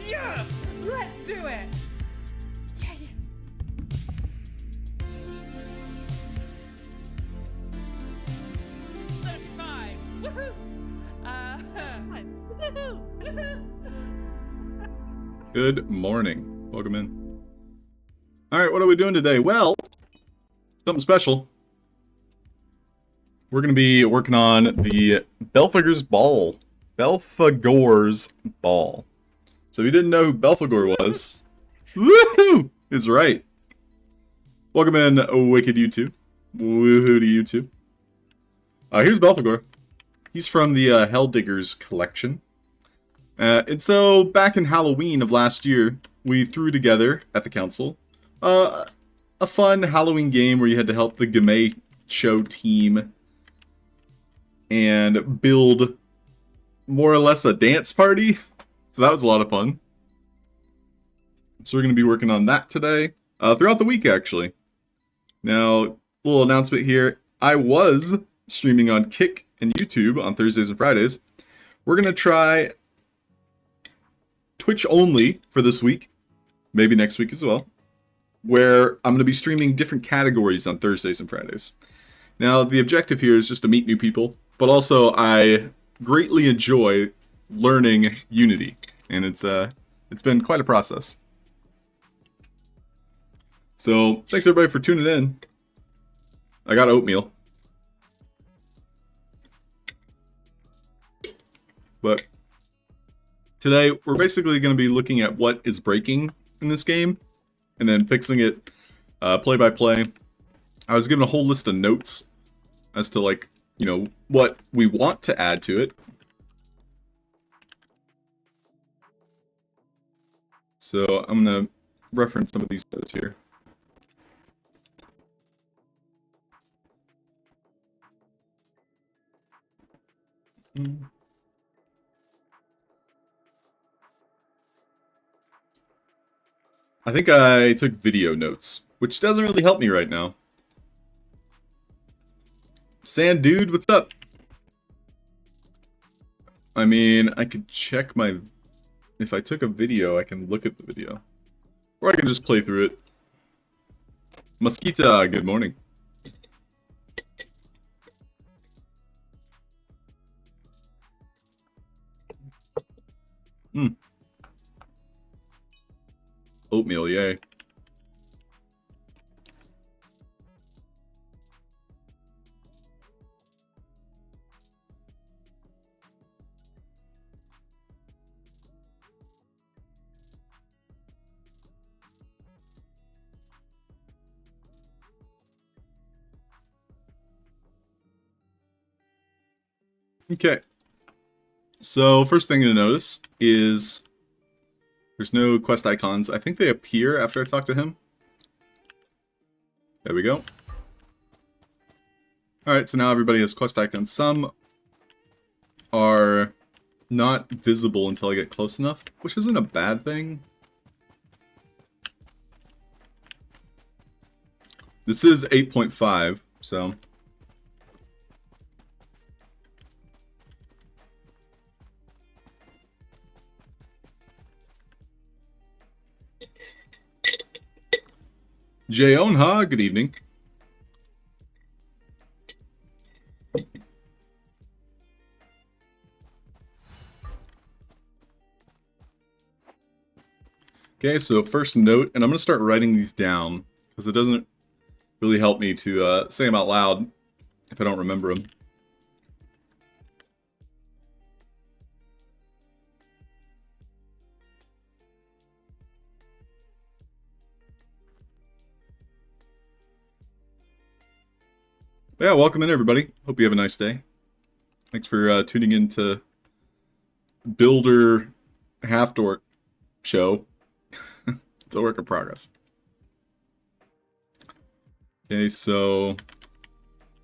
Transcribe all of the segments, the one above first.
Yeah! Let's do it! Yeah, yeah. Woohoo! Good morning. Welcome in. Alright, what are we doing today? Well, something special. We're going to be working on the Belphegor's Ball. Belphegor's Ball. So if you didn't know who Belphegor was, woohoo! Is right. Welcome in, Wicked YouTube. Woohoo to YouTube. Here's Belphegor. He's from the Helldiggers collection. And so, back in Halloween of last year, we threw together, at the council, a fun Halloween game where you had to help the Gamay show team and build more or less a dance party. So that was a lot of fun. So we're going to be working on that today, throughout the week actually. Now, little announcement here, I was streaming on Kick and YouTube on Thursdays and Fridays. We're going to try Twitch only for this week, maybe next week as well, where I'm going to be streaming different categories on Thursdays and Fridays. Now, the objective here is just to meet new people, but also I greatly enjoy learning Unity, and it's been quite a process. So, thanks everybody for tuning in. I got oatmeal. But today, we're basically going to be looking at what is breaking in this game, and then fixing it play by play. I was given a whole list of notes as to, like, you know, what we want to add to it. So I'm going to reference some of these notes here. I think I took video notes, which doesn't really help me right now. Sand Dude, what's up? I mean, I could check my... If I took a video, I can look at the video. Or I can just play through it. Mosquita, good morning. Oatmeal, yay. Okay. So, first thing to notice is there's no quest icons. I think they appear after I talk to him. There we go. Alright, so now everybody has quest icons. Some are not visible until I get close enough, which isn't a bad thing. This is 8.5, so... Jayonha, good evening. Okay, so first note, and I'm going to start writing these down, because it doesn't really help me to say them out loud if I don't remember them. Yeah, welcome in everybody. Hope you have a nice day. Thanks for tuning in to Builder Half Dork Show. It's a work in progress. Okay, so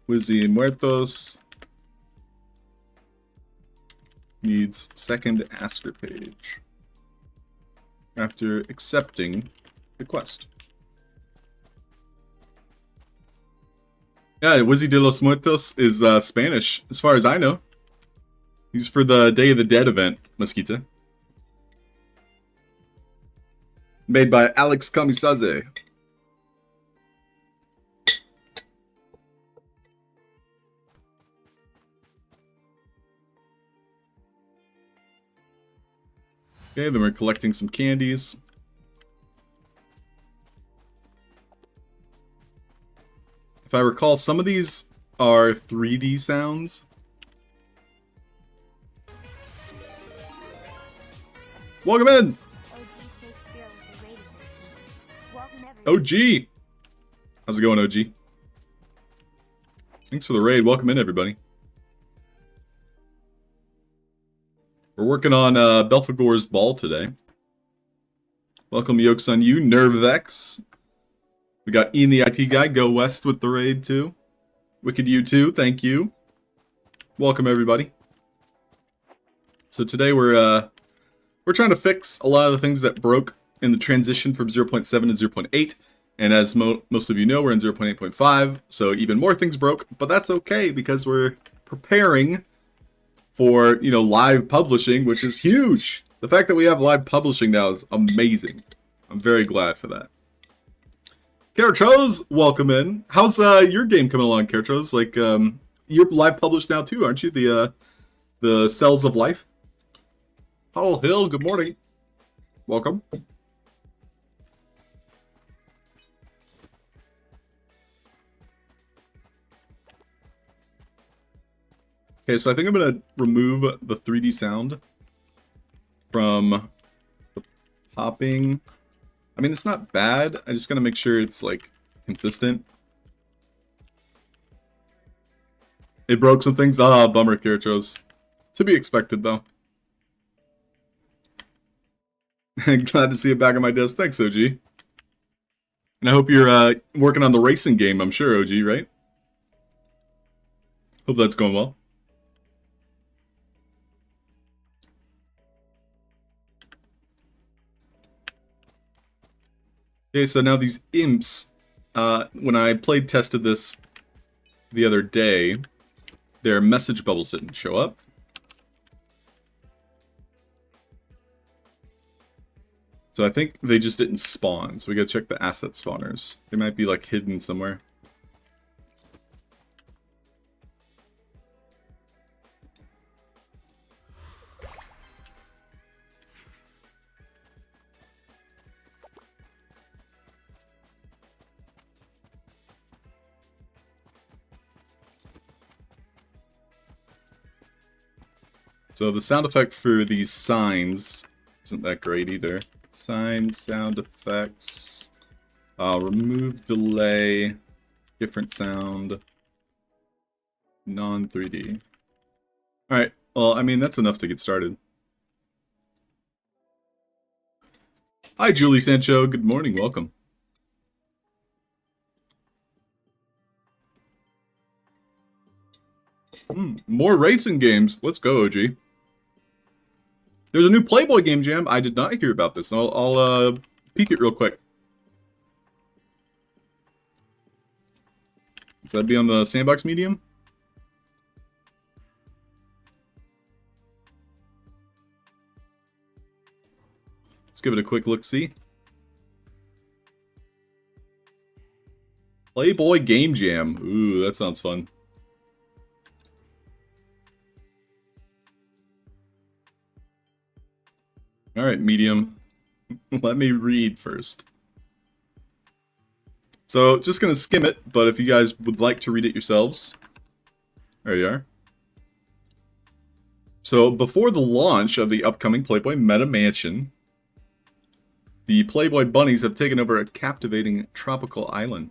Wizzy Muertos needs second Asker page after accepting the quest. Yeah, Wizzy de los Muertos is Spanish, as far as I know. He's for the Day of the Dead event, Mosquita. Made by Alex Kamisaze. Okay, then we're collecting some candies. If I recall, some of these are 3D sounds. Welcome in! OG! How's it going, OG? Thanks for the raid. Welcome in, everybody. We're working on Belphegor's Ball today. Welcome, Yokes on you, Nervex. We got Ian the IT guy, Go West with the raid too. Wicked you too, thank you. Welcome, everybody. So today we're trying to fix a lot of the things that broke in the transition from 0.7 to 0.8. And as most of you know, we're in 0.8.5, so even more things broke, but that's okay because we're preparing for, you know, live publishing, which is huge. The fact that we have live publishing now is amazing. I'm very glad for that. Cartros, welcome in. How's your game coming along, Cartros? Like, you're live published now too, aren't you? The Cells of Life. Paul Hill, good morning. Welcome. Okay, so I think I'm going to remove the 3D sound from the popping. I mean, it's not bad. I just got to make sure it's, like, consistent. It broke some things. Ah, bummer, Kirchhoff. To be expected, though. Glad to see it back on my desk. Thanks, OG. And I hope you're working on the racing game, I'm sure, OG, right? Hope that's going well. Okay, so now these imps, when I played tested this the other day, their message bubbles didn't show up. So I think they just didn't spawn, so we gotta check the asset spawners. They might be like hidden somewhere. So the sound effect for these signs isn't that great either. Sign sound effects. Remove delay. Different sound. Non-3D. Alright, well, I mean, that's enough to get started. Hi, Julie Sancho. Good morning. Welcome. More racing games. Let's go, OG. There's a new Playboy game jam. I did not hear about this. I'll peek it real quick. So that'd be on the Sandbox medium? Let's give it a quick look-see. Playboy game jam. Ooh, that sounds fun. Alright, medium. Let me read first. So, just gonna skim it, but if you guys would like to read it yourselves, there you are. So, before the launch of the upcoming Playboy Meta Mansion, the Playboy bunnies have taken over a captivating tropical island.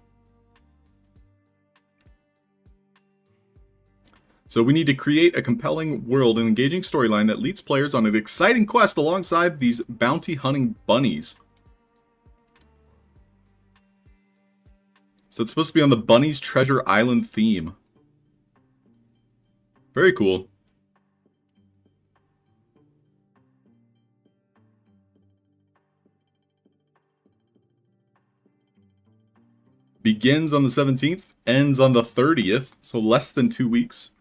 So we need to create a compelling world and engaging storyline that leads players on an exciting quest alongside these bounty hunting bunnies. So it's supposed to be on the Bunnies Treasure Island theme. Very cool. Begins on the 17th, ends on the 30th, so less than 2 weeks.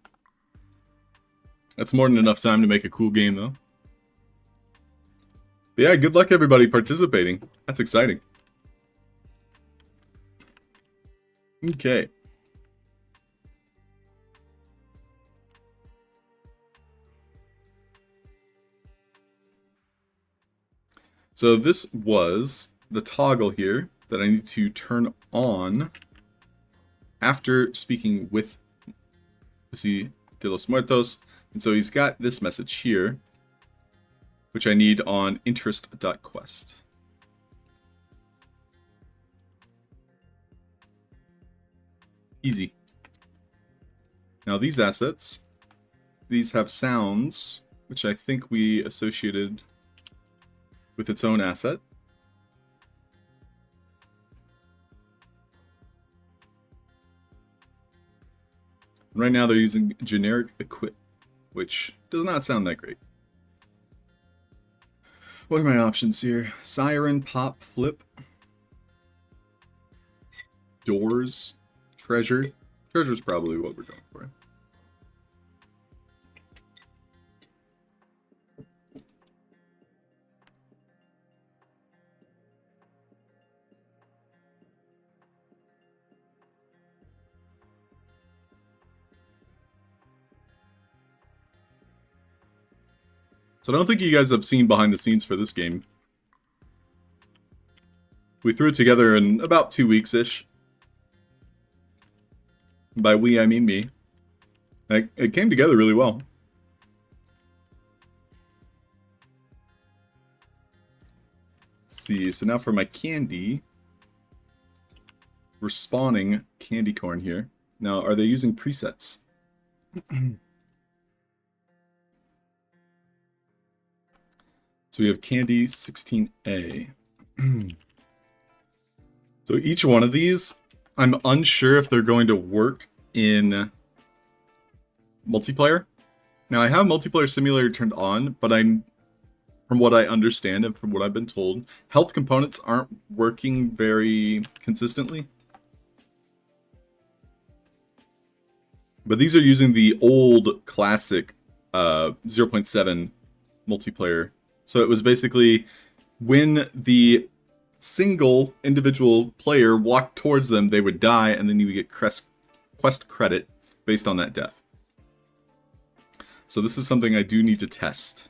That's more than enough time to make a cool game, though. But yeah, good luck everybody participating. That's exciting. Okay. So this was the toggle here that I need to turn on after speaking with de los Muertos. And so he's got this message here, which I need on interest.quest. Easy. Now these assets, these have sounds, which I think we associated with its own asset. Right now they're using generic equip, which does not sound that great. What are my options here? Siren, pop, flip, doors, treasure. Treasure's probably what we're going for. So I don't think you guys have seen behind the scenes for this game. We threw it together in about 2 weeks-ish. By we, I mean me. It came together really well. Let's see, so now for my candy. We're spawning candy corn here. Now, are they using presets? So we have candy 16A. So each one of these, I'm unsure if they're going to work in multiplayer. Now I have multiplayer simulator turned on, but from what I understand and from what I've been told, health components aren't working very consistently. But these are using the old classic 0.7 multiplayer. So it was basically when the single individual player walked towards them, they would die, and then you would get quest credit based on that death. So this is something I do need to test.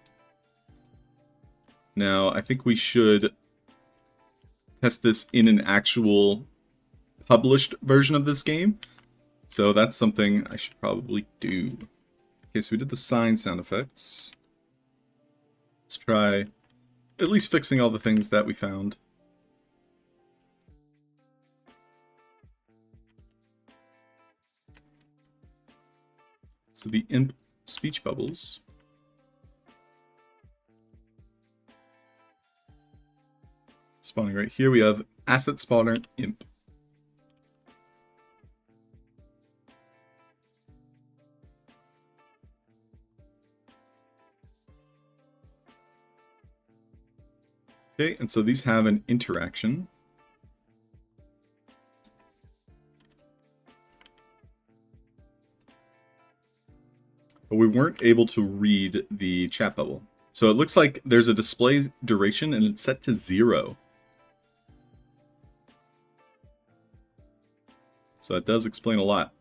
Now, I think we should test this in an actual published version of this game. So that's something I should probably do. Okay, so we did the sign sound effects. Let's try at least fixing all the things that we found. So the imp speech bubbles. Spawning right here, we have asset spawner imp. Okay, and so these have an interaction. But we weren't able to read the chat bubble. So it looks like there's a display duration and it's set to 0. So that does explain a lot.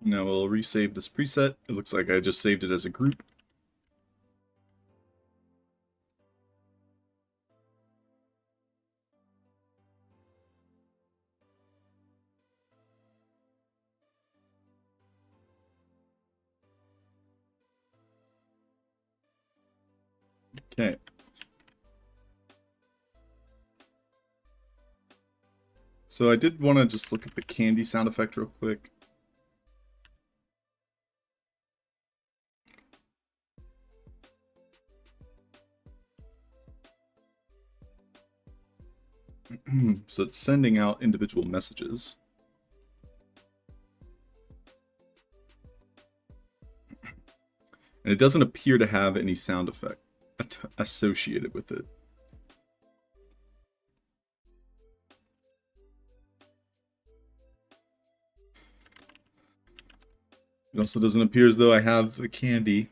Now we'll resave this preset. It looks like I just saved it as a group. Okay. So I did want to just look at the candy sound effect real quick. So it's sending out individual messages. And it doesn't appear to have any sound effect associated with it. It also doesn't appear as though I have the candy.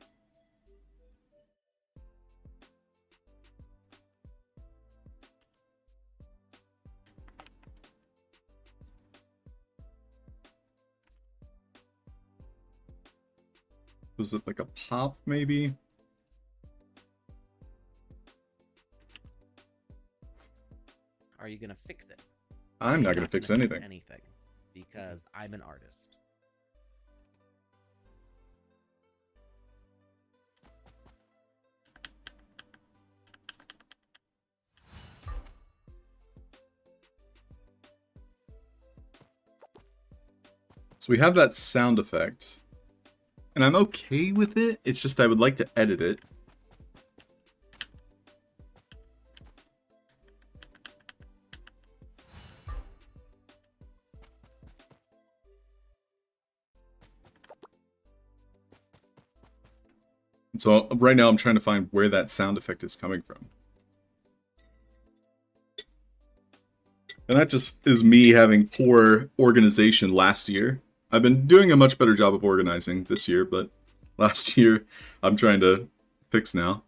Was it like a pop, maybe? Are you gonna fix it? I'm not gonna fix anything. Anything, because I'm an artist. So we have that sound effect. And I'm okay with it. It's just I would like to edit it. And so right now I'm trying to find where that sound effect is coming from. And that just is me having poor organization last year. I've been doing a much better job of organizing this year, but last year I'm trying to fix now.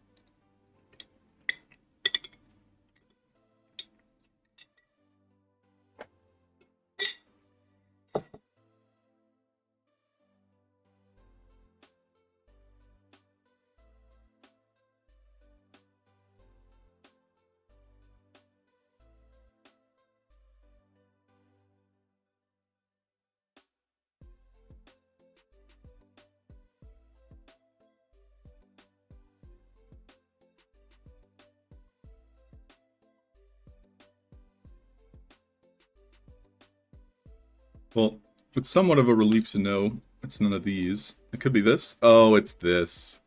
Well, it's somewhat of a relief to know it's none of these. It could be this. Oh, it's this.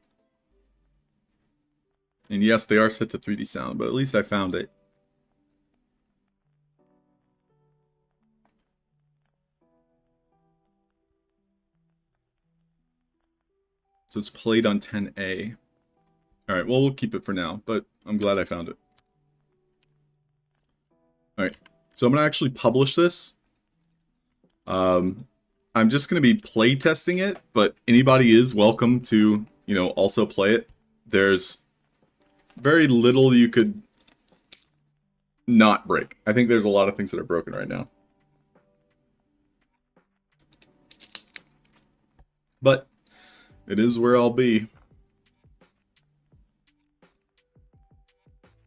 And yes, they are set to 3D sound, but at least I found it. So it's played on 10A. Alright, well, we'll keep it for now, but I'm glad I found it. Alright, so I'm going to actually publish this. I'm just going to be play testing it, but anybody is welcome to, you know, also play it. There's very little you could not break. I think there's a lot of things that are broken right now. But it is where I'll be.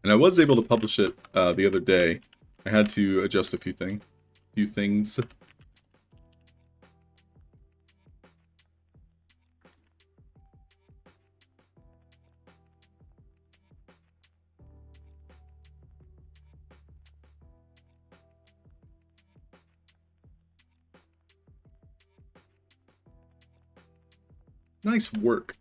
And I was able to publish it the other day. I had to adjust a few things. Nice work.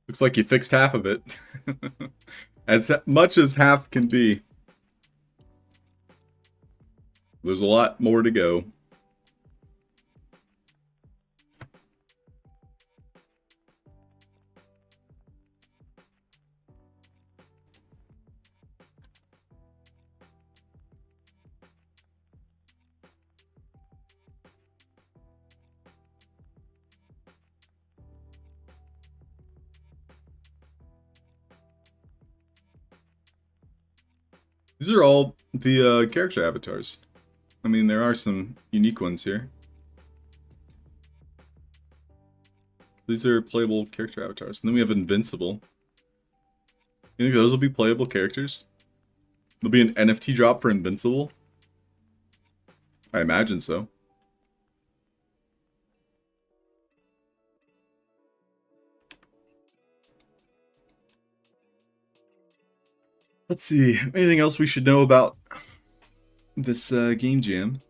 Looks like you fixed half of it. As much as half can be. There's a lot more to go. These are all the character avatars. I mean, there are some unique ones here. These are playable character avatars. And then we have Invincible. You think those will be playable characters? There'll be an NFT drop for Invincible? I imagine so. Let's see. Anything else we should know about this game jam?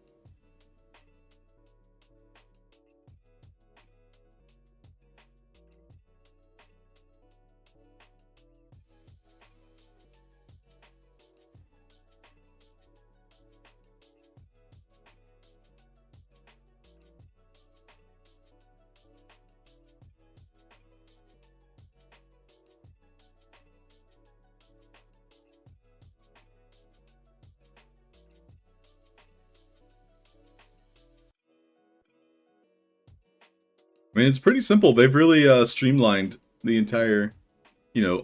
I mean, it's pretty simple. They've really streamlined the entire,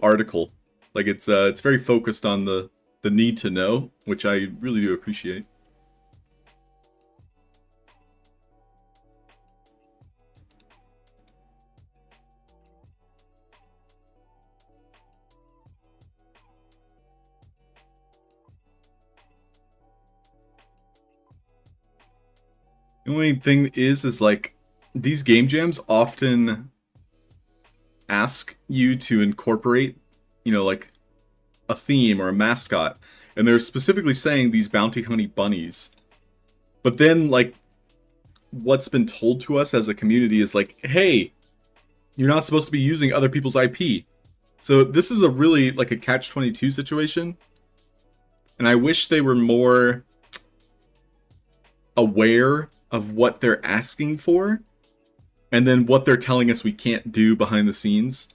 article. Like it's very focused on the need to know, which I really do appreciate. The only thing is like these game jams often ask you to incorporate, like a theme or a mascot, and they're specifically saying these bounty honey bunnies. But then, like, what's been told to us as a community is like, hey, you're not supposed to be using other people's IP. So this is a really like a catch-22 situation, and I wish they were more aware of what they're asking for, and then what they're telling us we can't do behind the scenes.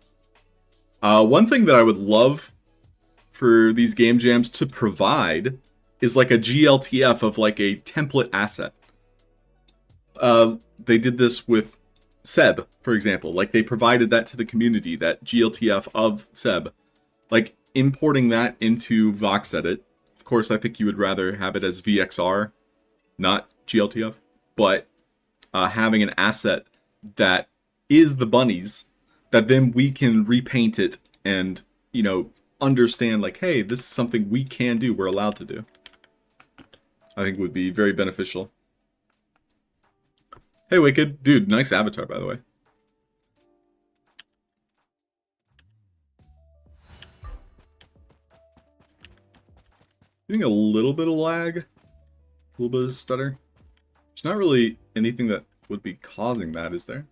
One thing that I would love for these game jams to provide is like a GLTF of like a template asset. They did this with Seb, for example. Like they provided that to the community, that GLTF of Seb. Like importing that into VoxEdit. Of course, I think you would rather have it as VXR, not GLTF. But having an asset that is the bunnies, that then we can repaint it and, understand like, hey, this is something we can do, we're allowed to do. I think would be very beneficial. Hey, Wicked. Dude, nice avatar, by the way. Getting a little bit of lag. A little bit of stutter. There's not really anything that would be causing that, is there?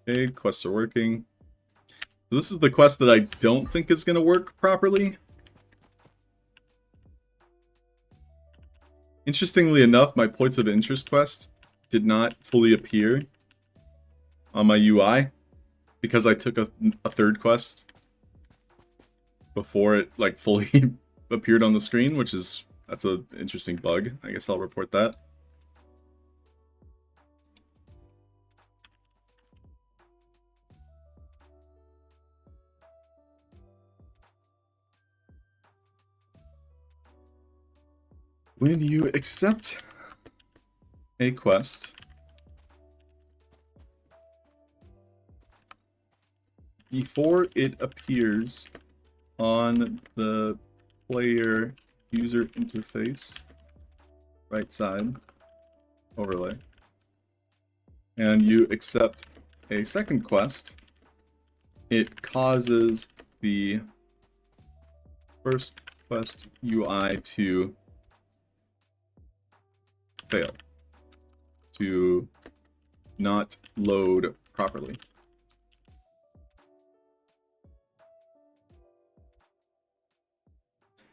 Okay, quests are working. So this is the quest that I don't think is going to work properly. Interestingly enough, my points of interest quest did not fully appear on my UI because I took a third quest before it like fully appeared on the screen, that's an interesting bug. I guess I'll report that. When you accept a quest, before it appears on the player user interface, right side, overlay, and you accept a second quest, it causes the first quest UI to fail, to not load properly.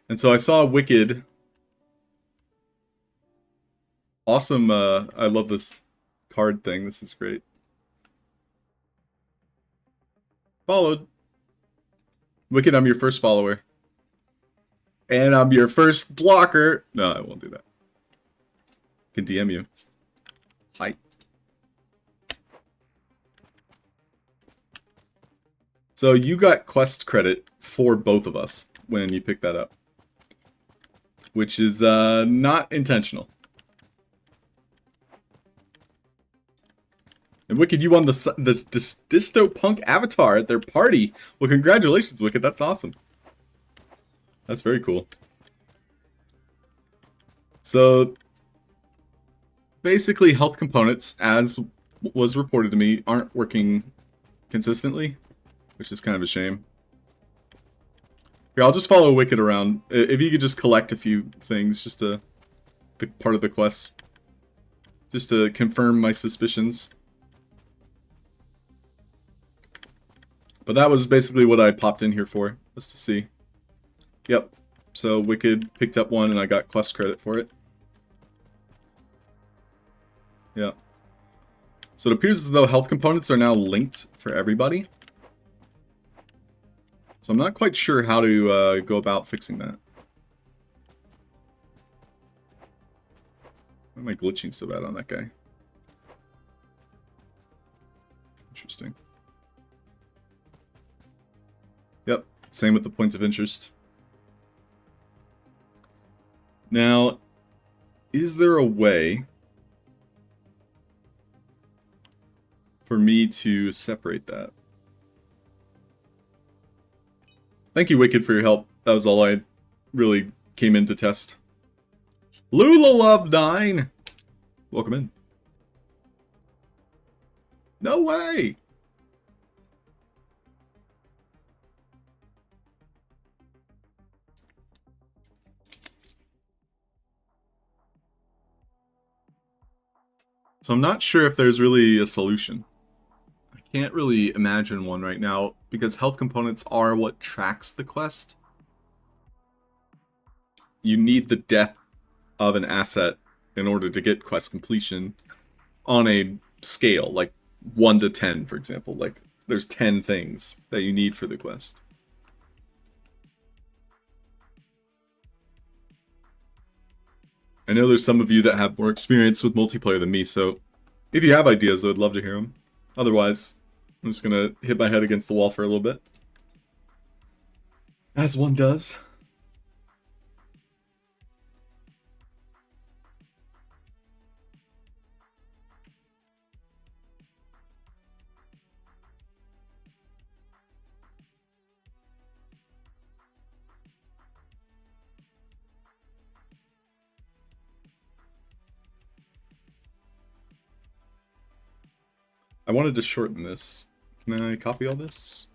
And so I saw Wicked. Awesome, I love this card thing, this is great. Followed. Wicked, I'm your first follower. And I'm your first blocker. No, I won't do that. Can DM you. Hi. So you got quest credit for both of us when you picked that up, which is not intentional. And Wicked, you won the Disto Punk avatar at their party. Well, congratulations, Wicked. That's awesome. That's very cool. So basically, health components, as was reported to me, aren't working consistently, which is kind of a shame. Here, I'll just follow Wicked around. If you could just collect a few things, just the part of the quest, just to confirm my suspicions. But that was basically what I popped in here for, just to see. Yep. So Wicked picked up one, and I got quest credit for it. Yeah. So it appears as though health components are now linked for everybody. So I'm not quite sure how to go about fixing that. Why am I glitching so bad on that guy? Interesting. Yep, same with the points of interest. Now, is there a way for me to separate that? Thank you, Wicked, for your help. That was all I really came in to test. Lula Love 9! Welcome in. No way! So I'm not sure if there's really a solution. I can't really imagine one right now, because health components are what tracks the quest. You need the death of an asset in order to get quest completion on a scale, like 1 to 10, for example. Like, there's 10 things that you need for the quest. I know there's some of you that have more experience with multiplayer than me, so if you have ideas, I would love to hear them. Otherwise, I'm just gonna hit my head against the wall for a little bit. As one does. I wanted to shorten this. Can I copy all this?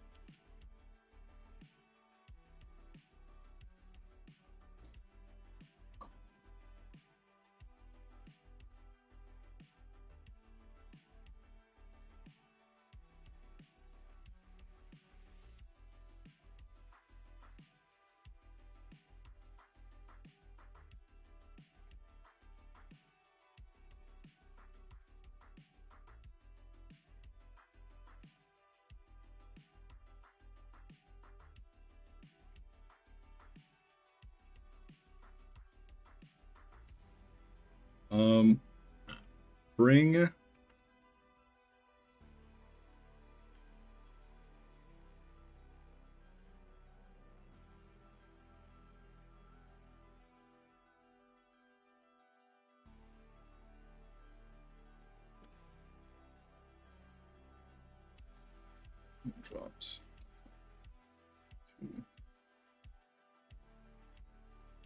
Bring drops.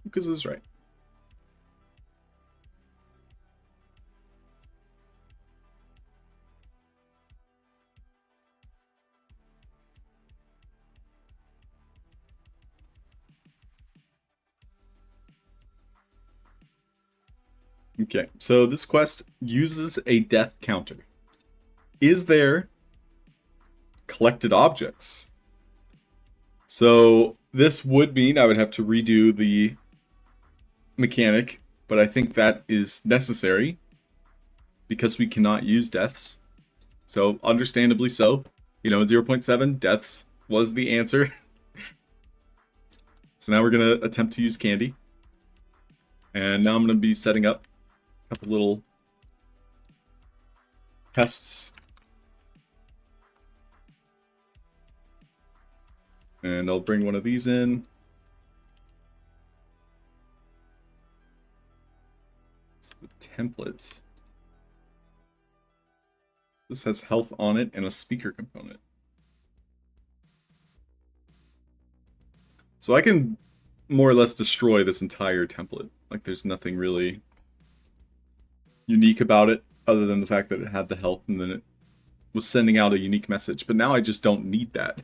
Because this is right. Okay, so this quest uses a death counter. Is there collected objects? So this would mean I would have to redo the mechanic, but I think that is necessary because we cannot use deaths. So understandably so. You know, 0.7 deaths was the answer. So now we're going to attempt to use candy. And now I'm going to be setting up a couple little tests. And I'll bring one of these in. It's the template. This has health on it and a speaker component. So I can more or less destroy this entire template. Like, there's nothing really unique about it other than the fact that it had the health and then it was sending out a unique message. But now I just don't need that.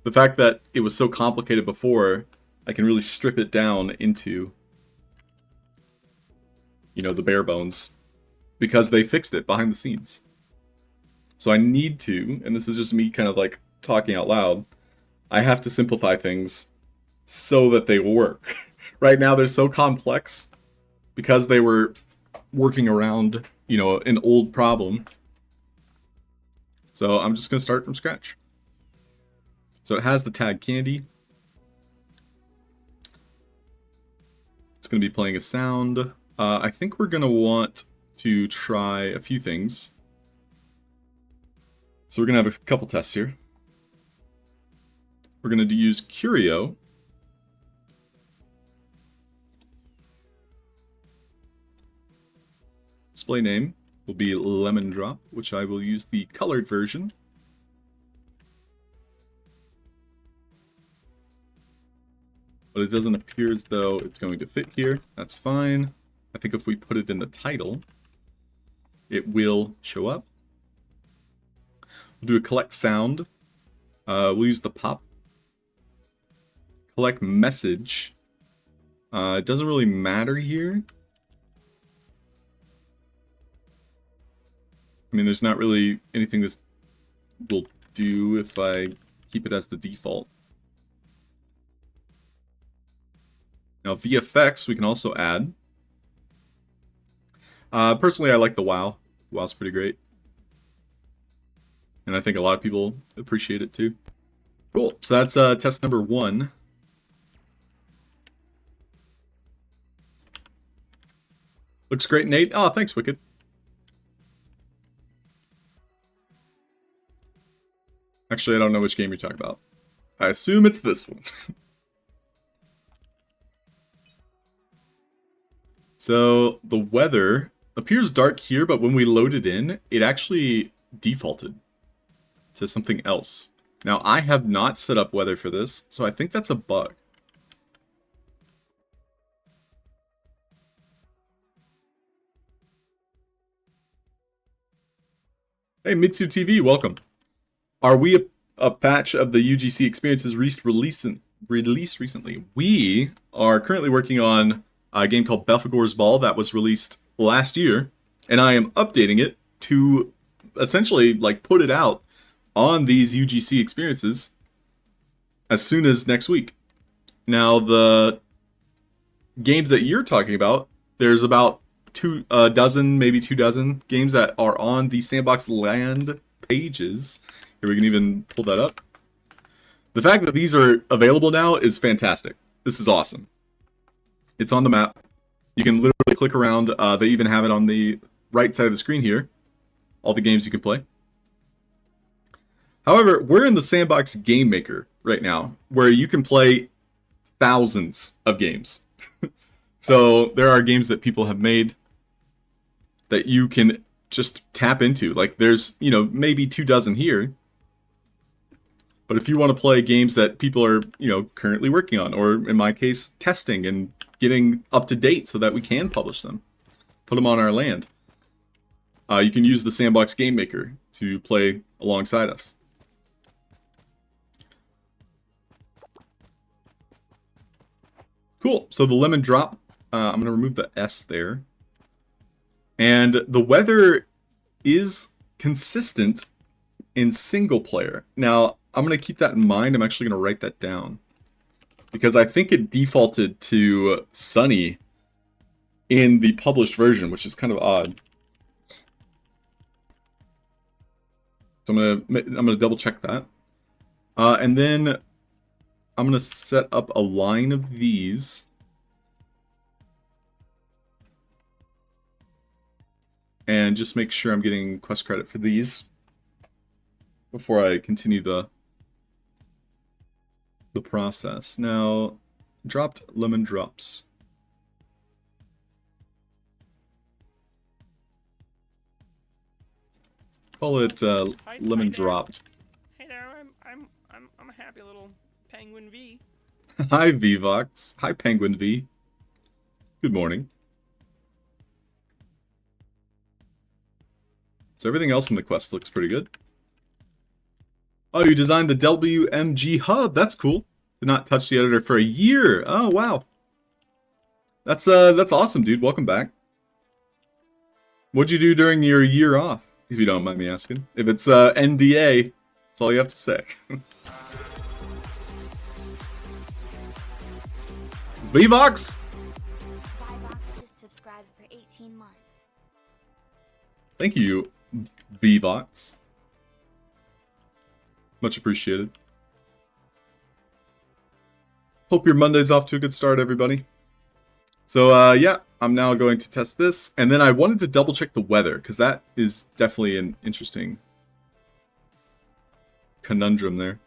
The fact that it was so complicated before, I can really strip it down into, you know, the bare bones, because they fixed it behind the scenes. So I need to, and this is just me kind of like talking out loud, I have to simplify things so that they work. Right now they're so complex because they were working around, you know, an old problem. So I'm just going to start from scratch. So it has the tag candy. It's going to be playing a sound. I think we're going to want to try a few things. So we're going to have a couple tests here. We're going to use Curio. Display name will be Lemon Drop, which I will use the colored version. But it doesn't appear as though it's going to fit here. That's fine. I think if we put it in the title, it will show up. We'll do a collect sound. We'll use the pop. Collect message. It doesn't really matter here. I mean, there's not really anything this will do if I keep it as the default. Now, VFX we can also add. Personally, I like the WoW. WoW's pretty great. And I think a lot of people appreciate it too. Cool, so that's test number 1. Looks great, Nate. Oh, thanks, Wicked. Actually, I don't know which game you're talking about. I assume it's this one. So, the weather appears dark here, but when we load it in, it actually defaulted to something else. Now, I have not set up weather for this, so I think that's a bug. Hey, Mitsu TV, welcome. Are we a patch of the UGC experiences released recently? We are currently working on a game called Belphegor's Ball that was released last year, and I am updating it to essentially like put it out on these UGC experiences as soon as next week. Now, the games that you're talking about, there's about 2 dozen, maybe 2 dozen games that are on the Sandbox land pages. Here, we can even pull that up. The fact that these are available now is fantastic. This is awesome. It's on the map. You can literally click around. They even have it on the right side of the screen here. All the games you can play. However, we're in the Sandbox Game Maker right now, where you can play thousands of games. So there are games that people have made that you can just tap into. Like there's, you know, maybe 2 dozen here. But if you want to play games that people are, you know, currently working on, or in my case, testing and getting up to date so that we can publish them, put them on our land, you can use the Sandbox Game Maker to play alongside us. Cool. So the lemon drop, I'm going to remove the S there. And the weather is consistent in single player. Now, I'm going to keep that in mind. I'm actually going to write that down, because I think it defaulted to sunny in the published version, which is kind of odd. So I'm gonna double check that. And then I'm going to set up a line of these. And just make sure I'm getting quest credit for these before I continue the process. Now, dropped lemon drops. Call it lemon dropped. Hey there, I'm a happy little penguin V. Hi Vvox. Hi Penguin V. Good morning. So everything else in the quest looks pretty good. Oh, you designed the WMG hub. That's cool. Did not touch the editor for a year. Oh wow. That's awesome, dude. Welcome back. What'd you do during your year off, if you don't mind me asking? If it's NDA, that's all you have to say. Vvox! Vvox just subscribed for 18 months. Thank you, Vvox. Much appreciated. Hope your Monday's off to a good start, everybody. So, yeah, I'm now going to test this. And then I wanted to double check the weather, because that is definitely an interesting conundrum there.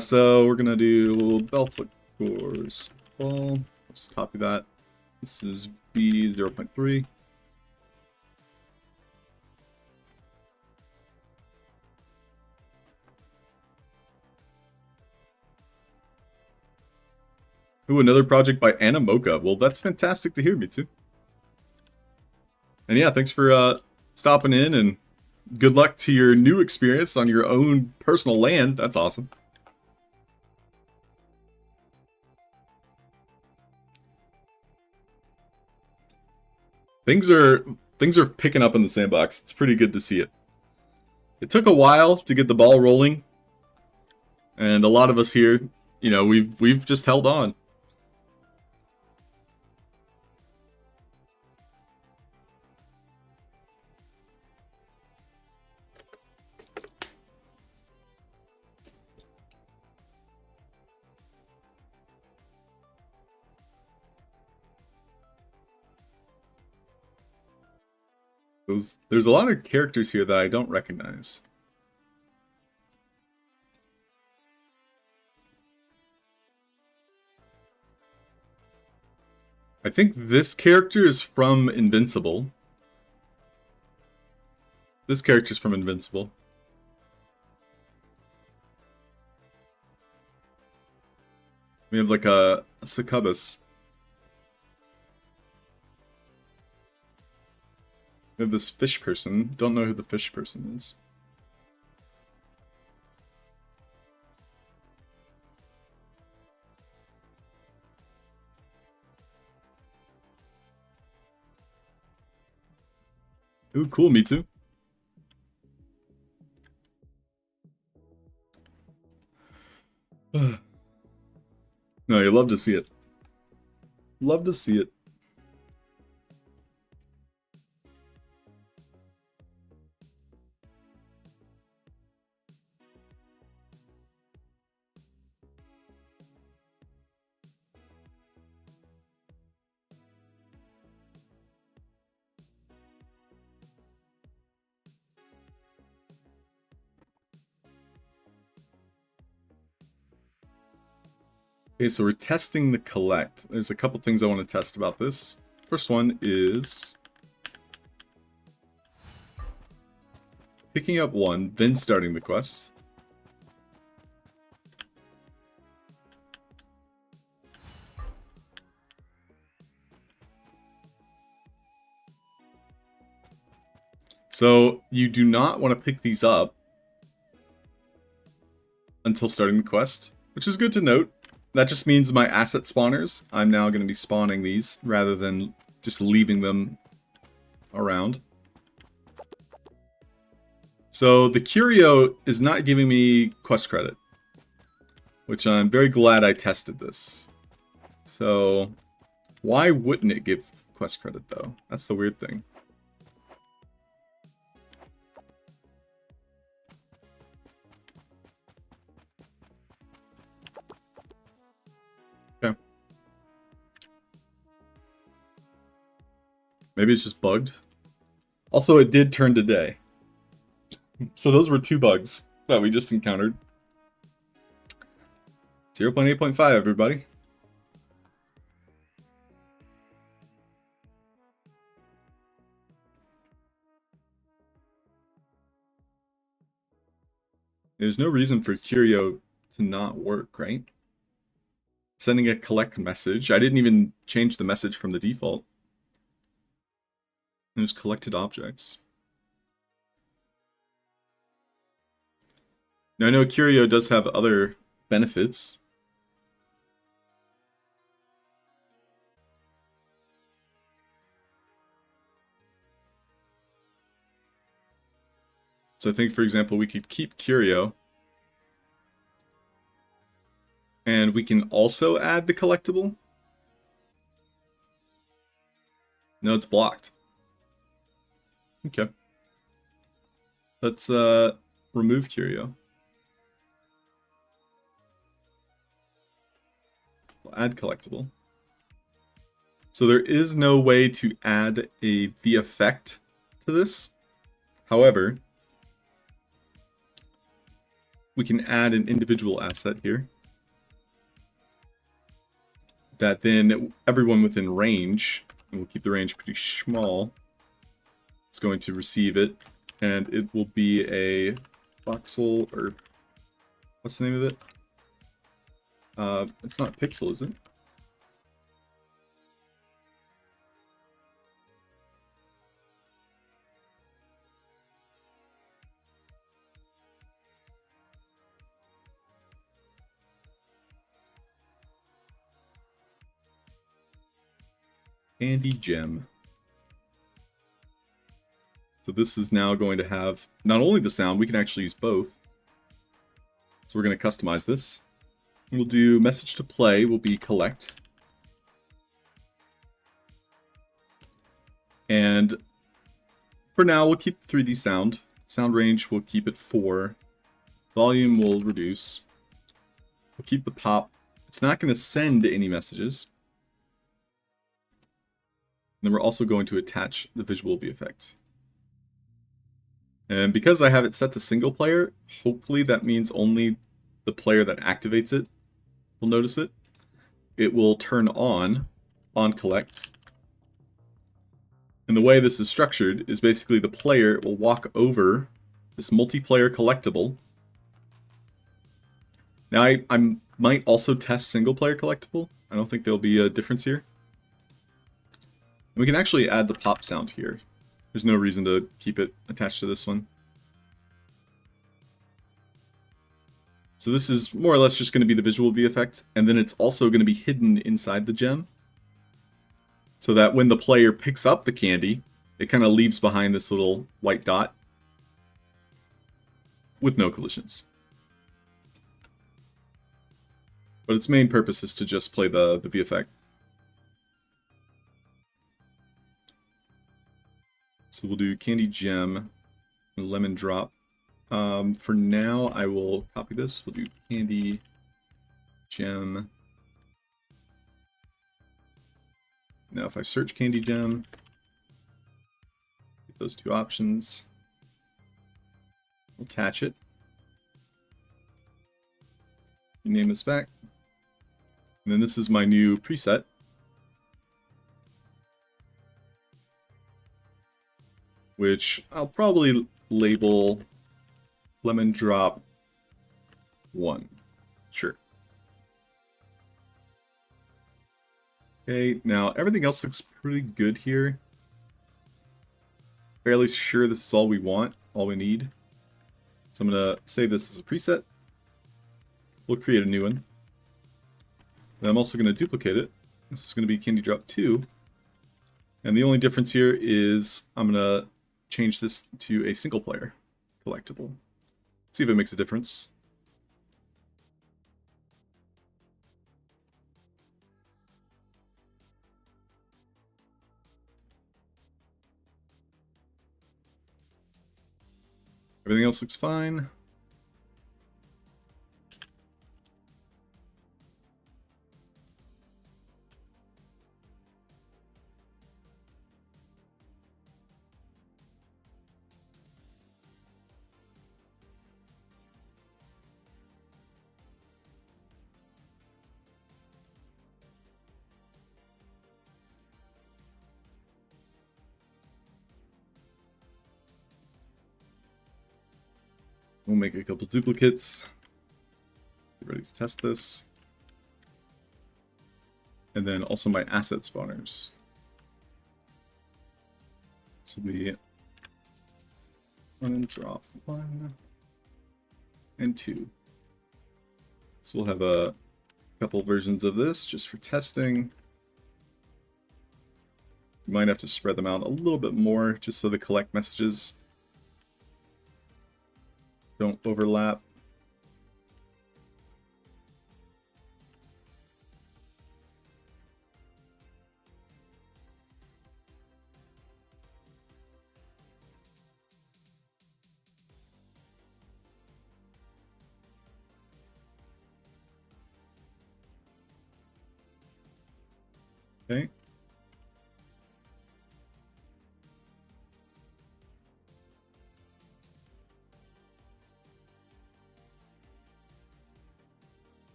So we're going to do Belfagor's ball. Just copy that. This is V0.3. Ooh, another project by Anna Mocha. Well, that's fantastic to hear, me too. And yeah, thanks for stopping in, and good luck to your new experience on your own personal land. That's awesome. Things are picking up in the sandbox. It's pretty good to see it. It took a while to get the ball rolling, and a lot of us here, you know, we've just held on. There's a lot of characters here that I don't recognize. I think this character is from Invincible. This character's from Invincible. We have like a succubus. We have this fish person. Don't know who the fish person is. Ooh, cool, me too. No, you love to see it. Love to see it. Okay, so we're testing the collect. There's a couple things I want to test about this. First one is picking up one, then starting the quest. So you do not want to pick these up until starting the quest, which is good to note. That just means my asset spawners, I'm now going to be spawning these rather than just leaving them around. So the curio is not giving me quest credit, which I'm very glad I tested this. So why wouldn't it give quest credit though? That's the weird thing. Okay. Maybe it's just bugged. Also, it did turn to day. So those were two bugs that we just encountered. 0.8.5, everybody. There's no reason for Curio to not work, right? Sending a collect message. I didn't even change the message from the default. There's collected objects. Now I know Curio does have other benefits. So I think, for example, we could keep Curio. And we can also add the collectible. No, it's blocked. Okay. Let's remove curio. We'll add collectible. So there is no way to add a V effect to this. However, we can add an individual asset here that then everyone within range, and we'll keep the range pretty small, is going to receive it, and it will be a voxel, or what's the name of it? It's not pixel, is it? Candy gem. So this is now going to have not only the sound, we can actually use both. So we're going to customize this. We'll do message to play will be collect. And for now, we'll keep the 3D sound. Sound range, we'll keep it 4. Volume will reduce. We'll keep the pop. It's not going to send any messages. And then we're also going to attach the visual V effect. And because I have it set to single player, hopefully that means only the player that activates it will notice it. It will turn on collect. And the way this is structured is basically the player will walk over this multiplayer collectible. Now I might also test single player collectible. I don't think there'll be a difference here. We can actually add the pop sound here. There's no reason to keep it attached to this one. So this is more or less just going to be the visual V effect, and then it's also going to be hidden inside the gem. So that when the player picks up the candy, it kind of leaves behind this little white dot with no collisions. But its main purpose is to just play the V effect. So we'll do candy gem, lemon drop. For now, I will copy this. We'll do candy gem. Now if I search candy gem, get those two options, attach it, rename this back, and then this is my new preset. Which I'll probably label lemon drop 1. Sure. Okay, now everything else looks pretty good here. Fairly sure this is all we want, all we need. So I'm going to save this as a preset. We'll create a new one. And I'm also going to duplicate it. This is going to be candy drop 2. And the only difference here is I'm going to change this to a single player collectible. See if it makes a difference. Everything else looks fine. We'll make a couple duplicates. Get ready to test this. And then also my asset spawners. This will be 1 and drop 1 and 2. So we'll have a couple versions of this just for testing. You might have to spread them out a little bit more just so the collect messages don't overlap. Okay.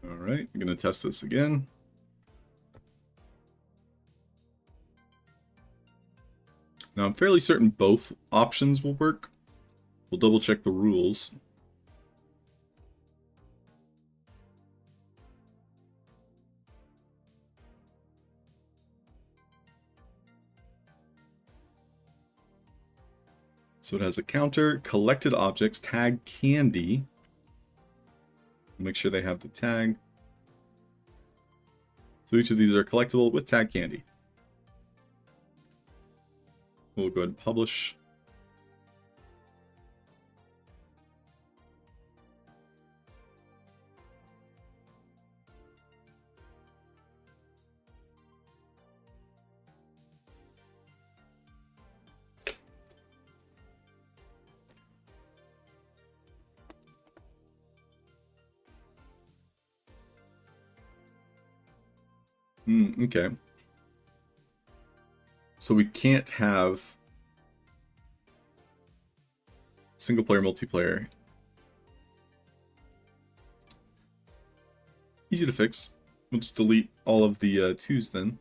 All right, I'm gonna test this again. Now I'm fairly certain both options will work. We'll double check the rules. So it has a counter, collected objects, tag candy. Make sure they have the tag. So each of these are collectible with tag candy. We'll go ahead and publish. Okay. So we can't have single player, multiplayer. Easy to fix. We'll just delete all of the twos then.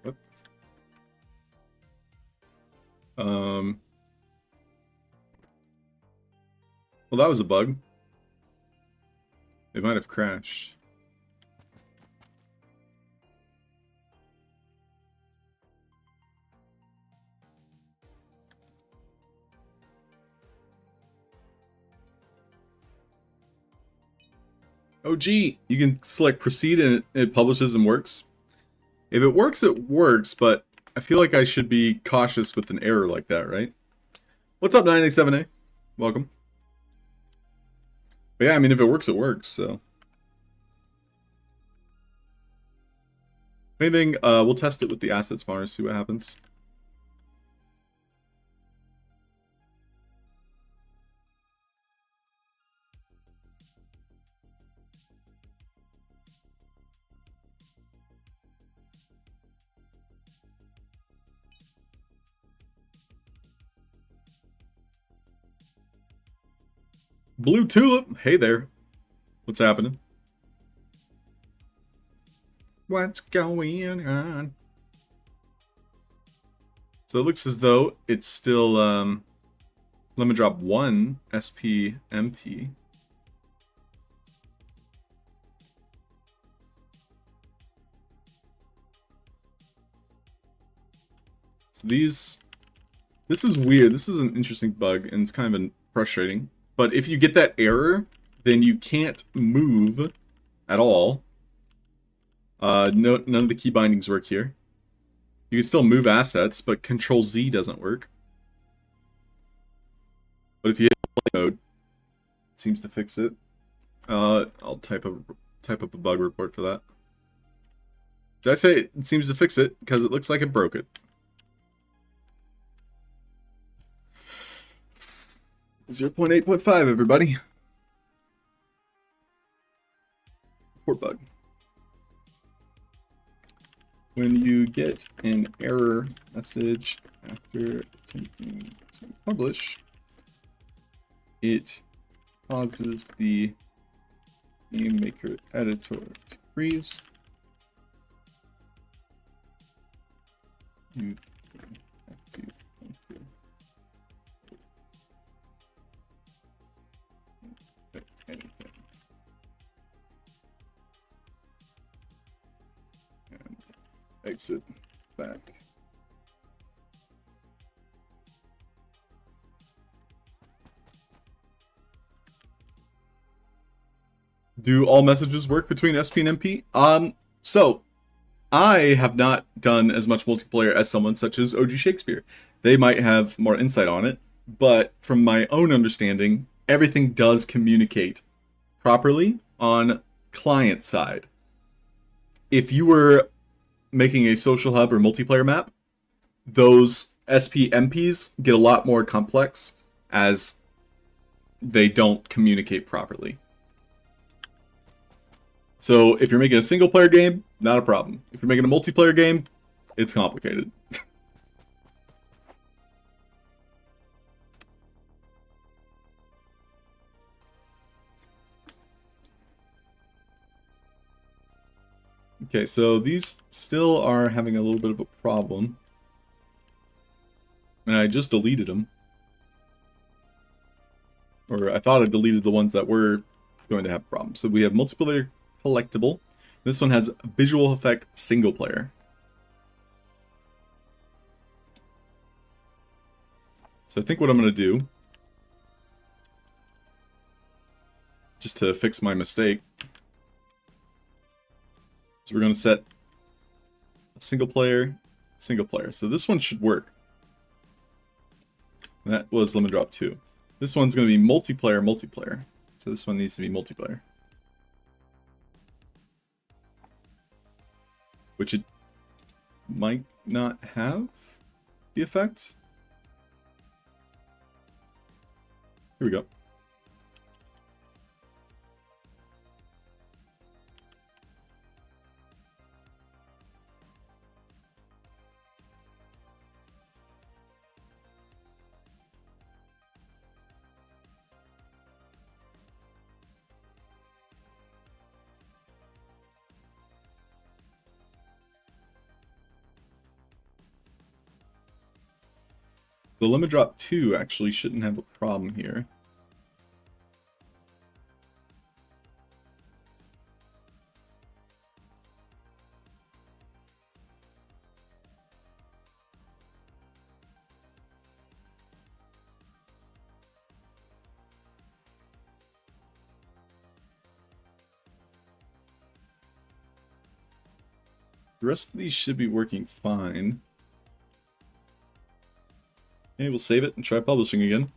What? Well, that was a bug. It might have crashed. Oh, gee, you can select proceed and it publishes and works. If it works, it works, but I feel like I should be cautious with an error like that, right? What's up, 987A? Welcome. But yeah, I mean, if it works, it works, so. Anything, we'll test it with the asset spawner, see what happens. Blue Tulip, hey there. What's happening? What's going on? So it looks as though it's still lemon drop 1 SP MP. So this is weird. This is an interesting bug and it's kind of frustrating. But if you get that error, then you can't move at all. None of the key bindings work here. You can still move assets, but Control Z doesn't work. But if you hit play mode, it seems to fix it. I'll type up a bug report for that. Did I say it seems to fix it? Because it looks like it broke it. .8.5, everybody. Report bug. When you get an error message after attempting to publish, it causes the GameMaker editor to freeze. You have to anything. And exit back. Do all messages work between SP and MP? So I have not done as much multiplayer as someone such as OG Shakespeare. They might have more insight on it, but from my own understanding, everything does communicate properly on client side. If you were making a social hub or multiplayer map, those SPMPs get a lot more complex as they don't communicate properly. So if you're making a single player game, not a problem. If you're making a multiplayer game, it's complicated. Okay, so these still are having a little bit of a problem. And I just deleted them. Or I thought I deleted the ones that were going to have problems. So we have multiplayer collectible. This one has visual effect single player. So I think what I'm going to do, just to fix my mistake, is we're going to set a single player. So this one should work. And that was Lemon Drop 2. This one's going to be multiplayer. So this one needs to be multiplayer. Which it might not have the effect. Here we go. The Lemon Drop 2 actually shouldn't have a problem here. The rest of these should be working fine. Okay, we'll save it and try publishing again.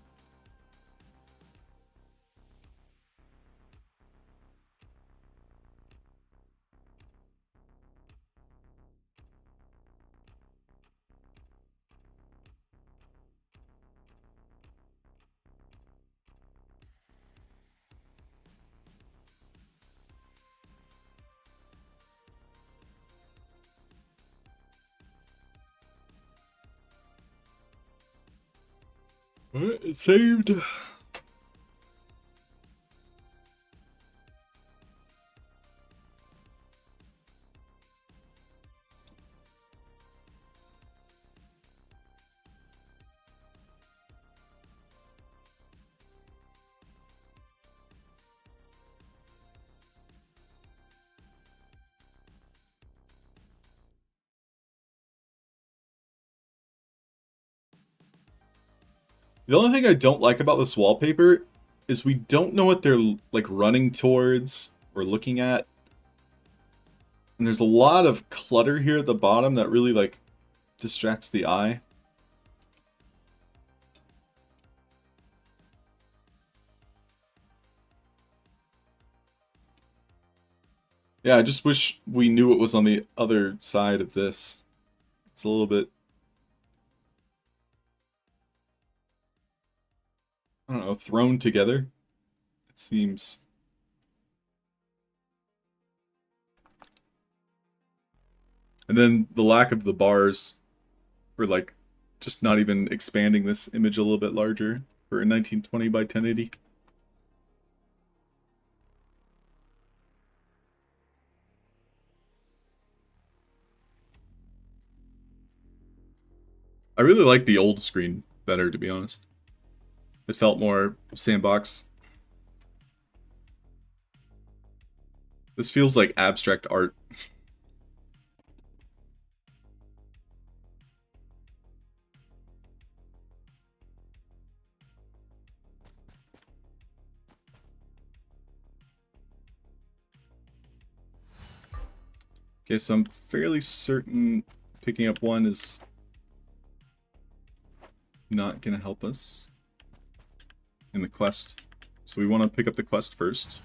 Alright, it's saved. The only thing I don't like about this wallpaper is we don't know what they're like running towards or looking at. And there's a lot of clutter here at the bottom that really like distracts the eye. Yeah, I just wish we knew what was on the other side of this. It's a little bit, I don't know, thrown together. It seems. And then the lack of the bars, or like just not even expanding this image a little bit larger for a 1920 by 1080. I really like the old screen better, to be honest. It felt more Sandbox. This feels like abstract art. Okay, so I'm fairly certain picking up one is not going to help us in the quest. So we want to pick up the quest first.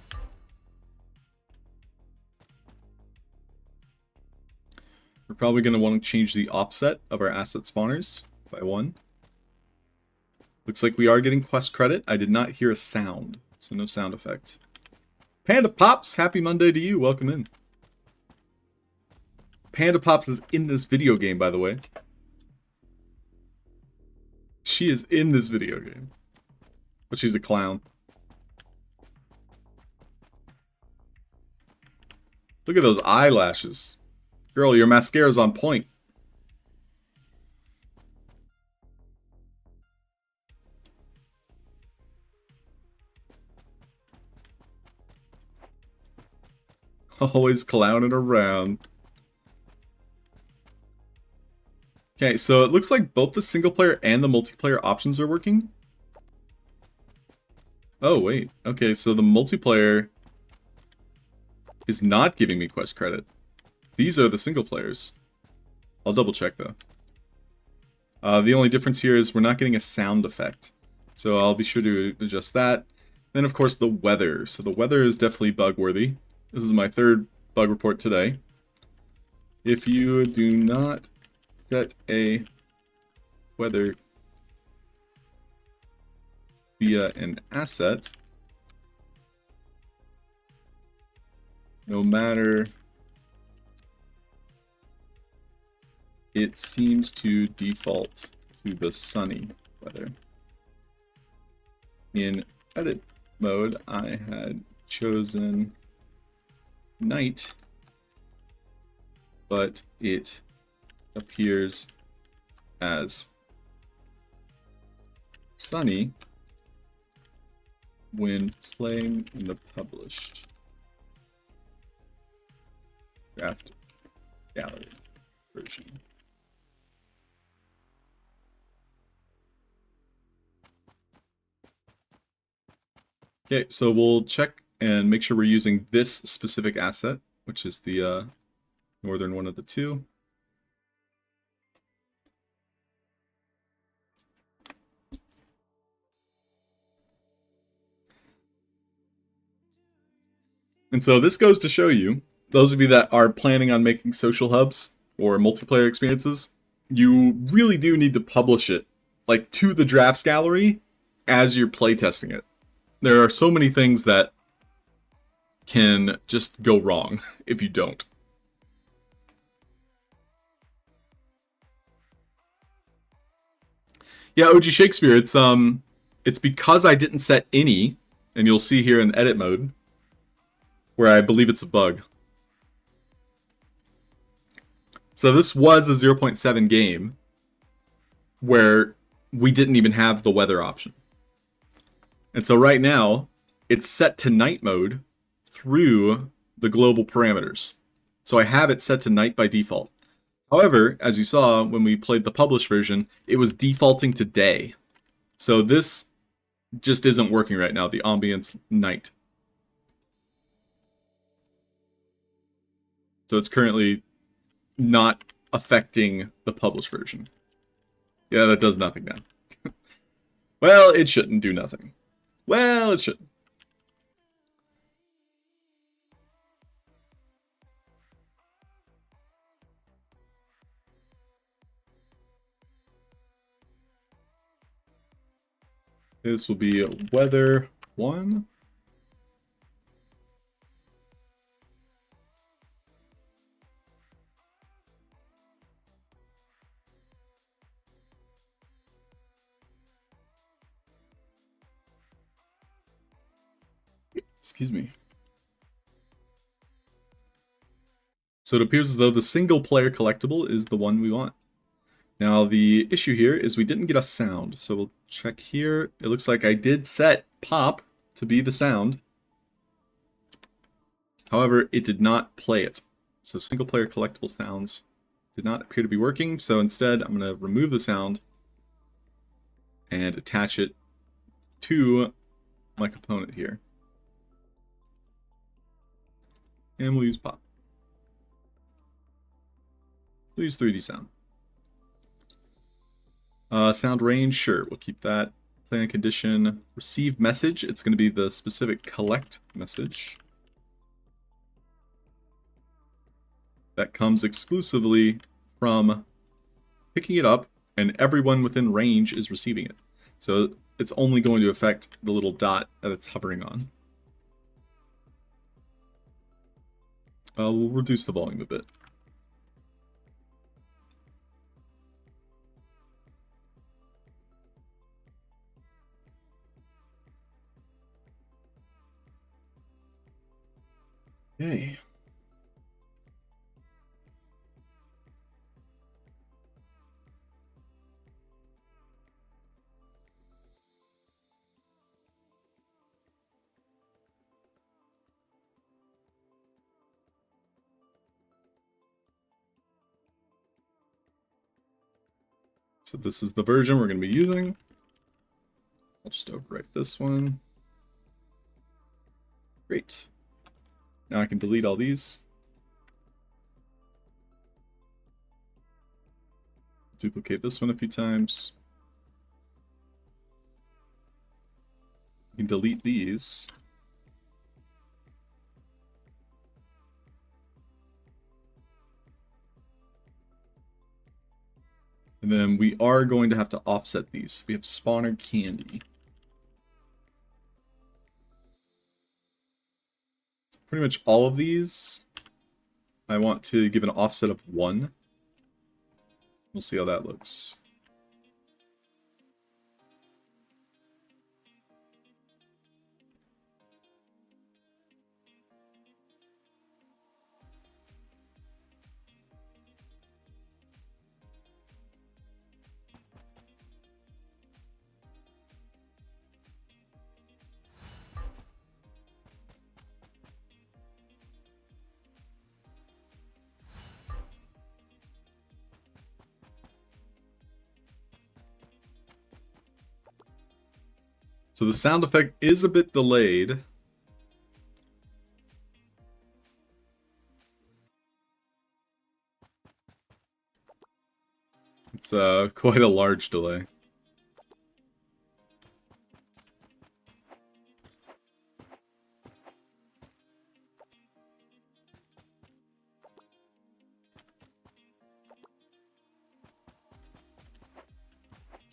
We're probably going to want to change the offset of our asset spawners by 1. Looks like we are getting quest credit. I did not hear a sound, so no sound effect. Panda Pops, happy Monday to you. Welcome in. Panda Pops is in this video game, by the way. She is in this video game. But she's a clown. Look at those eyelashes. Girl, your mascara's on point. Always clowning around. Okay, so it looks like both the single player and the multiplayer options are working. Oh, wait. Okay, so the multiplayer is not giving me quest credit. These are the single players. I'll double check, though. The only difference here is we're not getting a sound effect. So I'll be sure to adjust that. Then, of course, the weather. So the weather is definitely bug-worthy. This is my 3rd bug report today. If you do not set a weather via an asset, no matter, it seems to default to the sunny weather. In edit mode, I had chosen night, but it appears as sunny when playing in the published draft gallery version. Okay, so we'll check and make sure we're using this specific asset, which is the northern one of the two. And so this goes to show you, those of you that are planning on making social hubs or multiplayer experiences, you really do need to publish it, like, to the drafts gallery as you're playtesting it. There are so many things that can just go wrong if you don't. Yeah, OG Shakespeare, it's because I didn't set any, and you'll see here in edit mode, where I believe it's a bug. So this was a 0.7 game where we didn't even have the weather option. And so right now, it's set to night mode through the global parameters. So I have it set to night by default. However, as you saw when we played the published version, it was defaulting to day. So this just isn't working right now, the ambience night. So it's currently not affecting the published version. Yeah, that does nothing now. Well, it shouldn't do nothing. Well, it shouldn't. This will be weather 1. Excuse me. So it appears as though the single player collectible is the one we want. Now the issue here is we didn't get a sound, so we'll check here. It looks like I did set pop to be the sound. However, it did not play it. So single player collectible sounds did not appear to be working, so instead I'm going to remove the sound and attach it to my component here. And we'll use pop. We'll use 3D sound. Sound range, sure, we'll keep that. Play on condition. Receive message, it's going to be the specific collect message. That comes exclusively from picking it up, and everyone within range is receiving it. So it's only going to affect the little dot that it's hovering on. We'll reduce the volume a bit. Okay. So this is the version we're going to be using. I'll just overwrite this one. Great. Now I can delete all these. Duplicate this one a few times. You can delete these. And then we are going to have to offset these. We have spawner candy. Pretty much all of these, I want to give an offset of 1. We'll see how that looks. So the sound effect is a bit delayed. It's quite a large delay.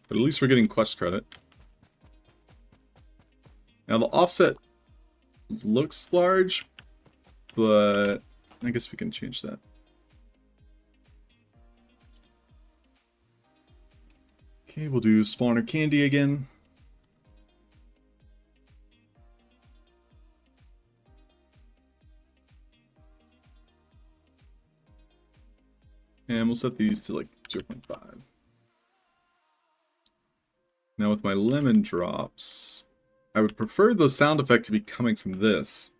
But at least we're getting quest credit. Now the offset looks large, but I guess we can change that. Okay, we'll do spawner candy again. And we'll set these to like 0.5. Now with my lemon drops, I would prefer the sound effect to be coming from this.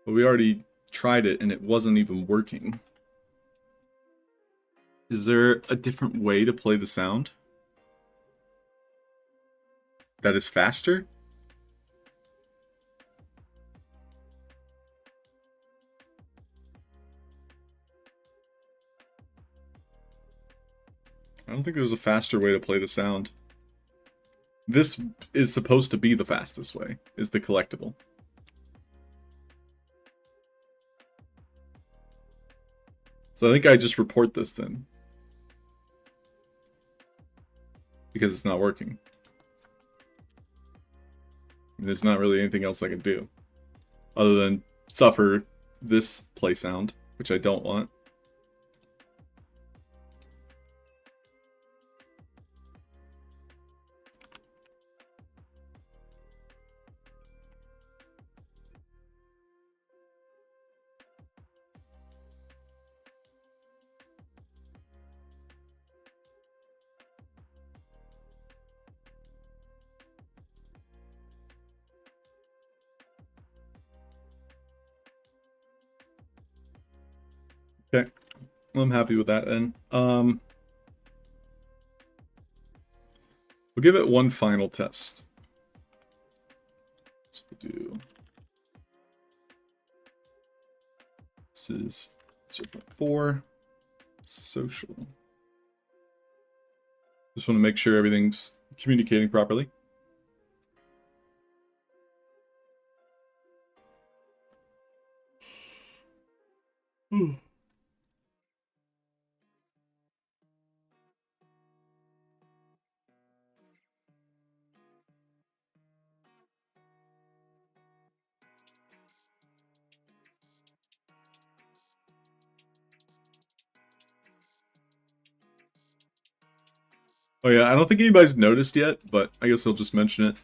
But we already tried it and it wasn't even working. Is there a different way to play the sound that is faster? I don't think there's a faster way to play the sound. This is supposed to be the fastest way, is the collectible. So I think I just report this then. Because it's not working. And there's not really anything else I can do. Other than suffer this play sound, which I don't want. Okay, well, I'm happy with that then. We'll give it one final test. So we'll do is 0.4. Social. Just want to make sure everything's communicating properly. Oh yeah, I don't think anybody's noticed yet, but I guess I'll just mention it.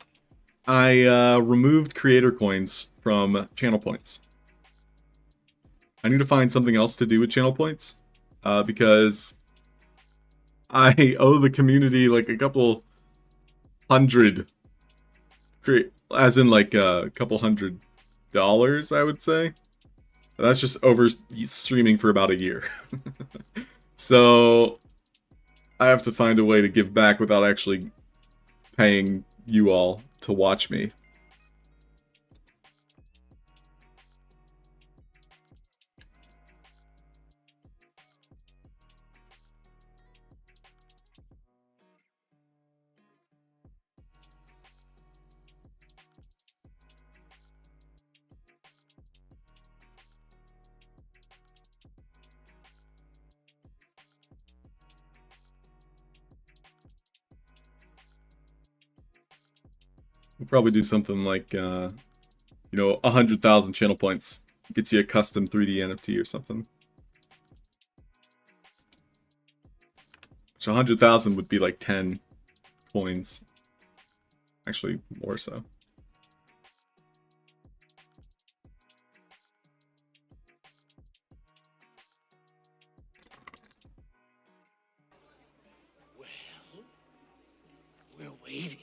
I removed creator coins from channel points. I need to find something else to do with channel points, because I owe the community like a couple hundred, as in like a couple $100, I would say. That's just over streaming for about a year. So I have to find a way to give back without actually paying you all to watch me. We'll probably do something like, 100,000 channel points gets you a custom 3D NFT or something. Which 100,000 would be like 10 coins. Actually, more so. Well, we're waiting.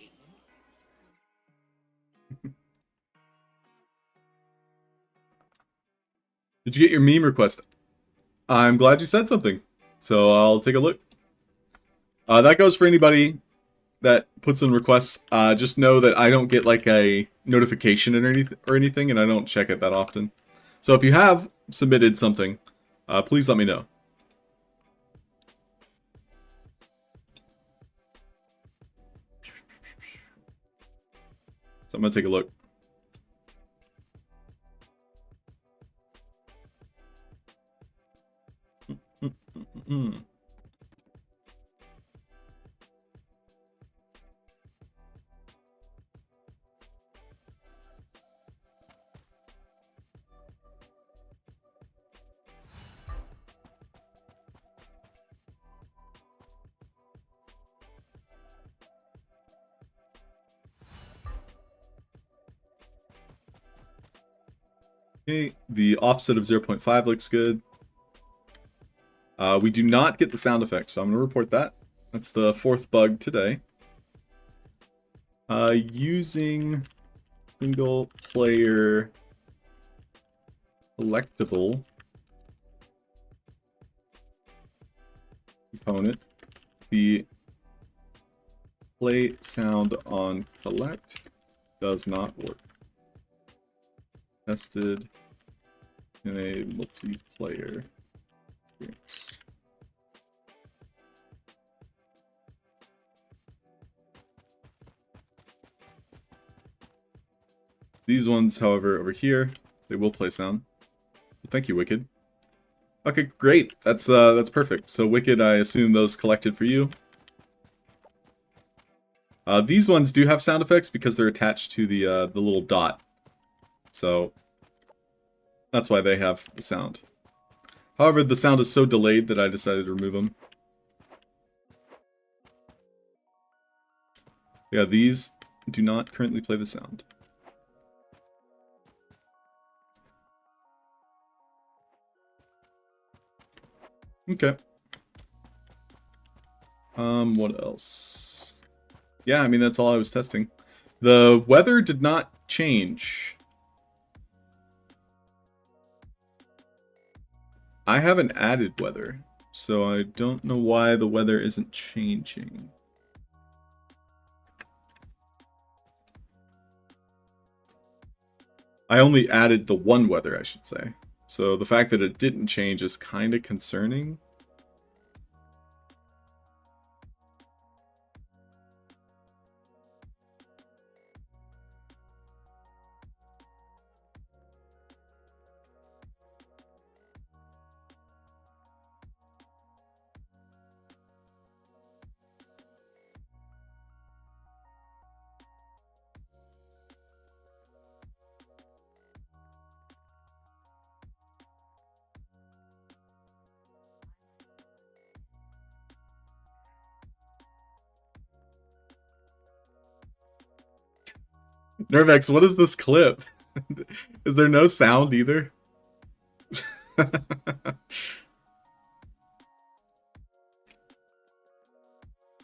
Did you get your meme request? I'm glad you said something. So I'll take a look. That goes for anybody that puts in requests. Just know that I don't get like a notification or anything, and I don't check it that often. So if you have submitted something, please let me know. So I'm gonna take a look. Okay, the offset of 0.5 looks good. We do not get the sound effect, so I'm going to report that. That's the 4th bug today. Using single player collectible component, the play sound on collect does not work. Tested in a multiplayer experience. These ones, however, over here, they will play sound. Well, thank you, Wicked. Okay, great. That's perfect. So Wicked, I assume those collected for you. These ones do have sound effects because they're attached to the little dot. So that's why they have the sound. However, the sound is so delayed that I decided to remove them. Yeah, these do not currently play the sound. Okay. What else? Yeah, I mean, that's all I was testing. The weather did not change. I haven't added weather, so I don't know why the weather isn't changing. I only added the one weather, I should say. So the fact that it didn't change is kind of concerning. Nervex, what is this clip? Is there no sound either? Is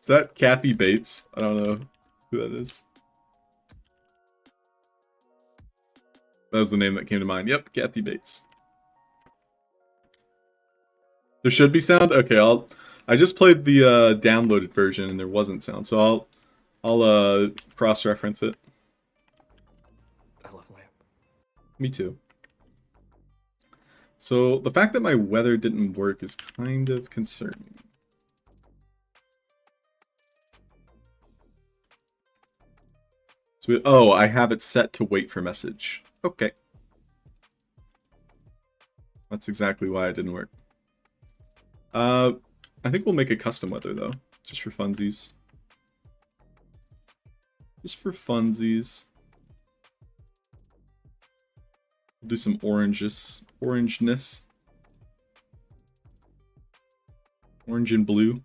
that Kathy Bates? I don't know who that is. That was the name that came to mind. Yep, Kathy Bates. There should be sound? Okay, I just played the downloaded version and there wasn't sound, so I'll cross-reference it. I love lamp. Me too. So the fact that my weather didn't work is kind of concerning. So oh, I have it set to wait for message. Okay. That's exactly why it didn't work. I think we'll make a custom weather though, just for funsies. Just for funsies. We'll do some orangeness. Orange and blue.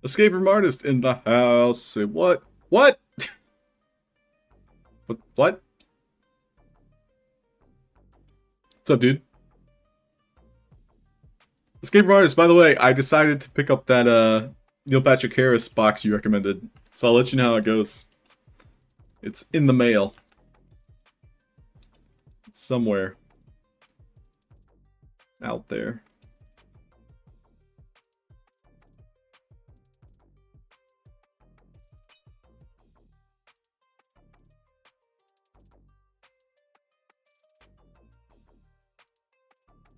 Escape room artist in the house. Say what? What? What? What's up, dude? Escape room artist, by the way, I decided to pick up that Neil Patrick Harris box you recommended. So I'll let you know how it goes. It's in the mail. Somewhere. Out there.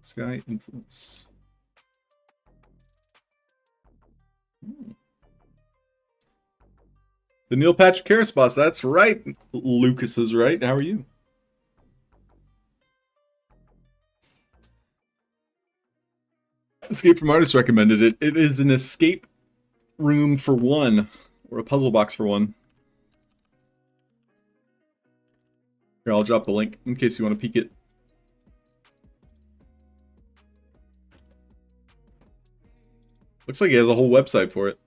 Sky influence. The Neil Patrick Harris boss. That's right. Lucas is right. How are you? Escape room artist recommended it. It is an escape room for one, or a puzzle box for one. Here, I'll drop the link in case you want to peek it. Looks like he has a whole website for it.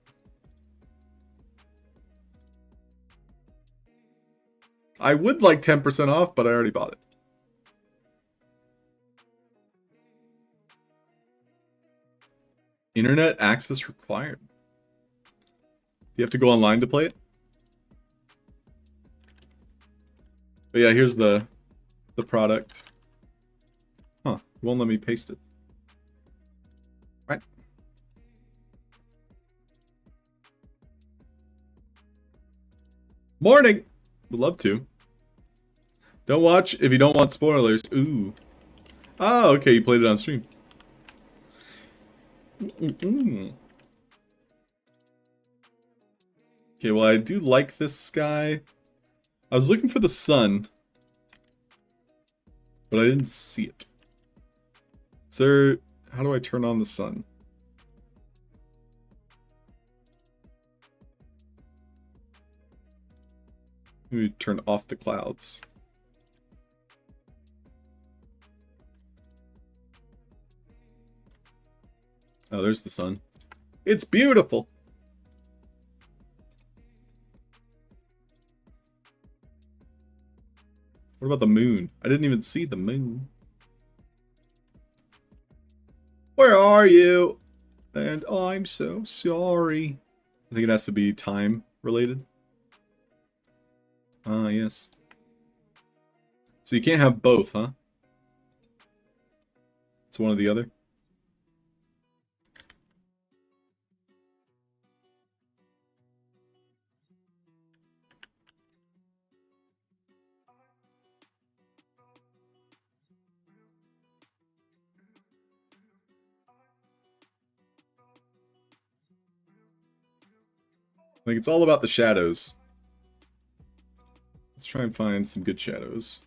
I would like 10% off, but I already bought it. Internet access required. Do you have to go online to play it? But yeah, here's the product. Huh, it won't let me paste it. Right. Morning! Would love to. Don't watch if you don't want spoilers. Ooh. Oh, okay, you played it on stream. Okay, well, I do like this guy. I was looking for the sun, but I didn't see it. Sir, how do I turn on the sun? Maybe turn off the clouds. Oh, there's the sun. It's beautiful. What about the moon? I didn't even see the moon. Where are you? And I'm so sorry. I think it has to be time related. Ah, yes. So you can't have both, huh? It's one or the other. Like, it's all about the shadows. Let's try and find some good shadows.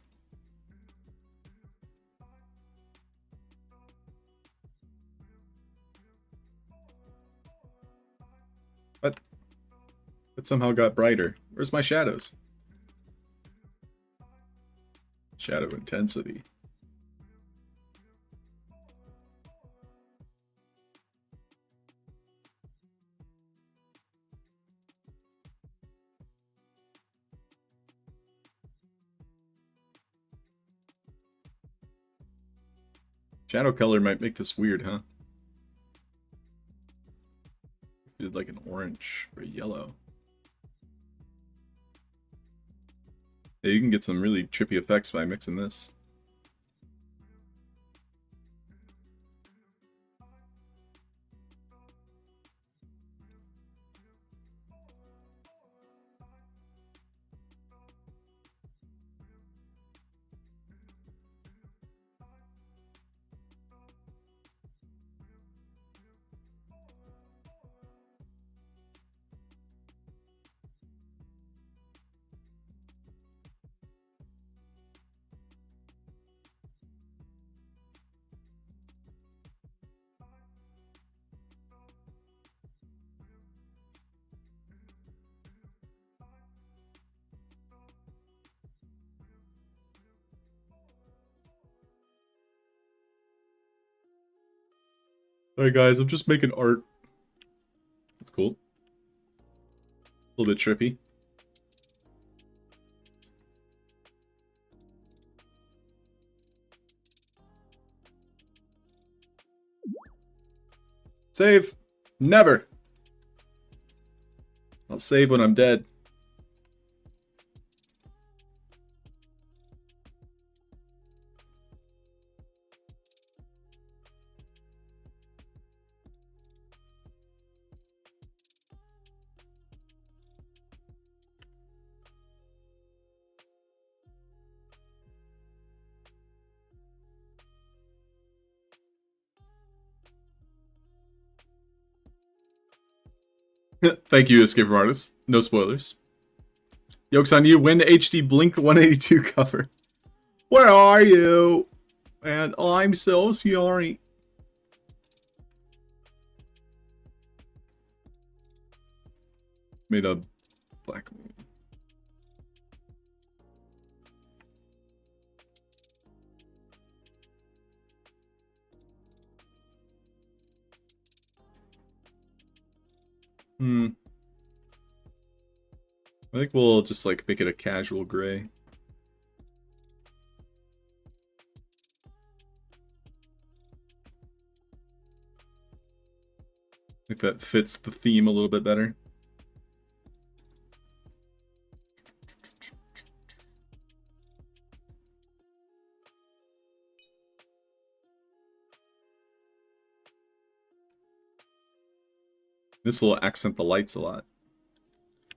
But it somehow got brighter. Where's my shadows? Shadow intensity. Shadow color might make this weird, huh? If you did like an orange or a yellow. Yeah, you can get some really trippy effects by mixing this. Alright guys, I'm just making art. That's cool. A little bit trippy. Save! Never! I'll save when I'm dead. Thank you, Escape from Artist. No spoilers. Yoke's on you. Win HD Blink 182 cover. Where are you? And I'm so sorry. Made a black moon. I think we'll just like make it a casual gray. I think that fits the theme a little bit better. This will accent the lights a lot.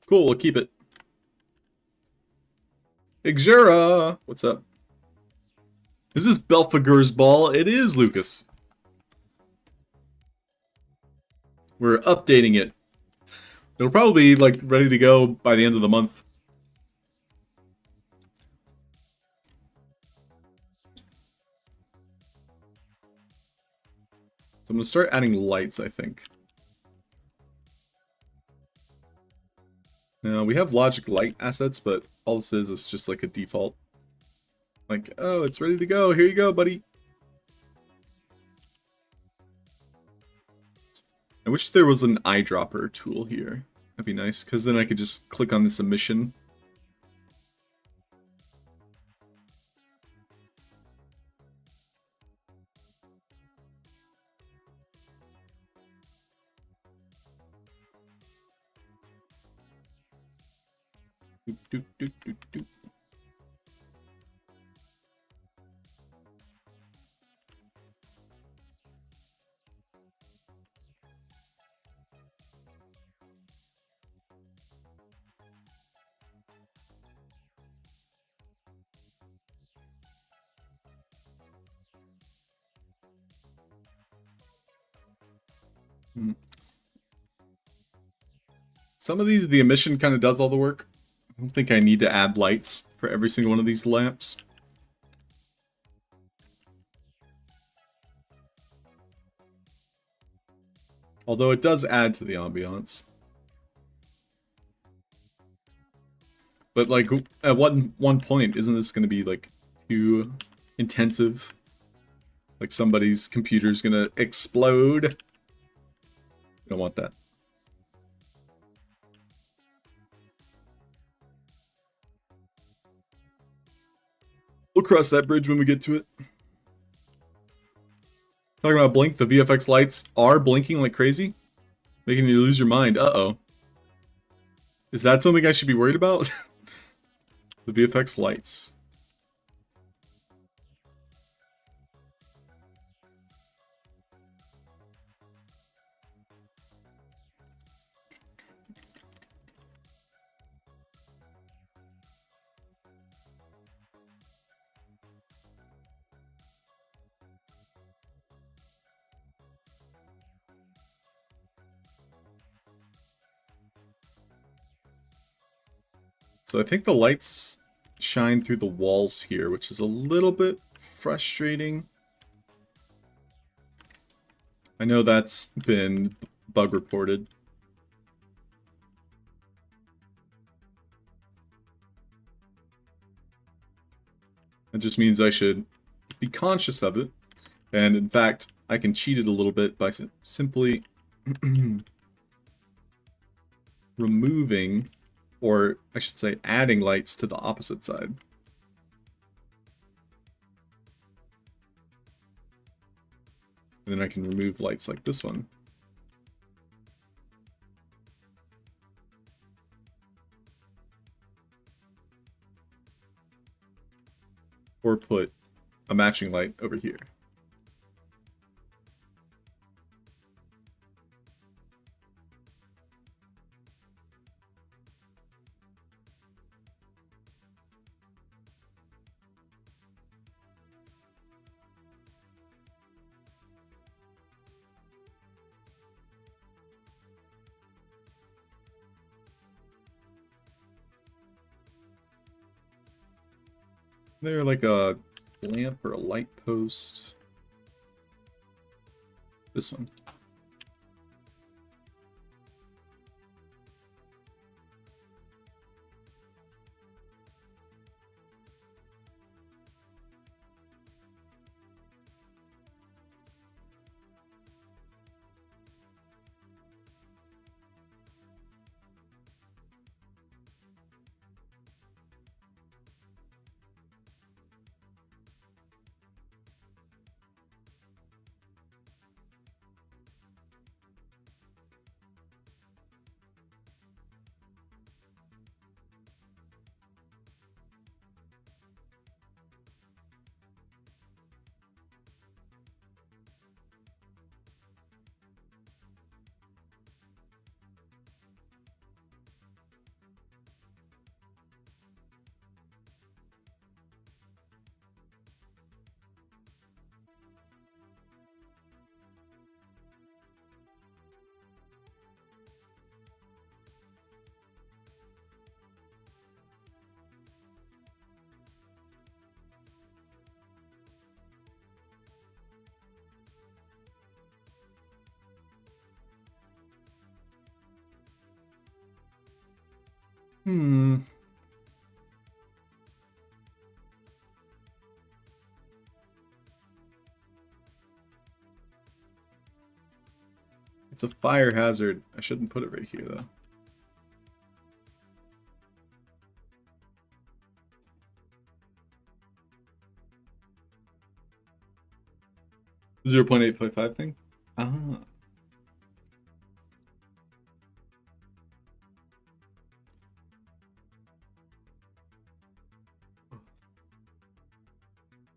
Cool, we'll keep it. Ixura! What's up? Is this Belphegor's ball? It is, Lucas. We're updating it. It'll probably be like ready to go by the end of the month. So I'm gonna start adding lights, I think. Now, we have logic light assets, but all this is just like a default. Like, oh, it's ready to go. Here you go, buddy. I wish there was an eyedropper tool here. That'd be nice, because then I could just click on this emission. Doop, doop, doop, doop, doop. Hmm. Some of these, the emission kind of does all the work. I don't think I need to add lights for every single one of these lamps. Although it does add to the ambiance. But like, at one point, isn't this going to be like too intensive? Like somebody's computer's going to explode? I don't want that. We'll cross that bridge when we get to it. Talking about blink, the VFX lights are blinking like crazy, making you lose your mind. Uh-oh. Is that something I should be worried about? The VFX lights. So I think the lights shine through the walls here, which is a little bit frustrating. I know that's been bug reported. It just means I should be conscious of it. And in fact, I can cheat it a little bit by simply removing, or I should say adding lights to the opposite side. And then I can remove lights like this one. Or put a matching light over here. They're like a lamp or a light post. This one. Hmm. It's a fire hazard. I shouldn't put it right here, though. .855 thing? Ah.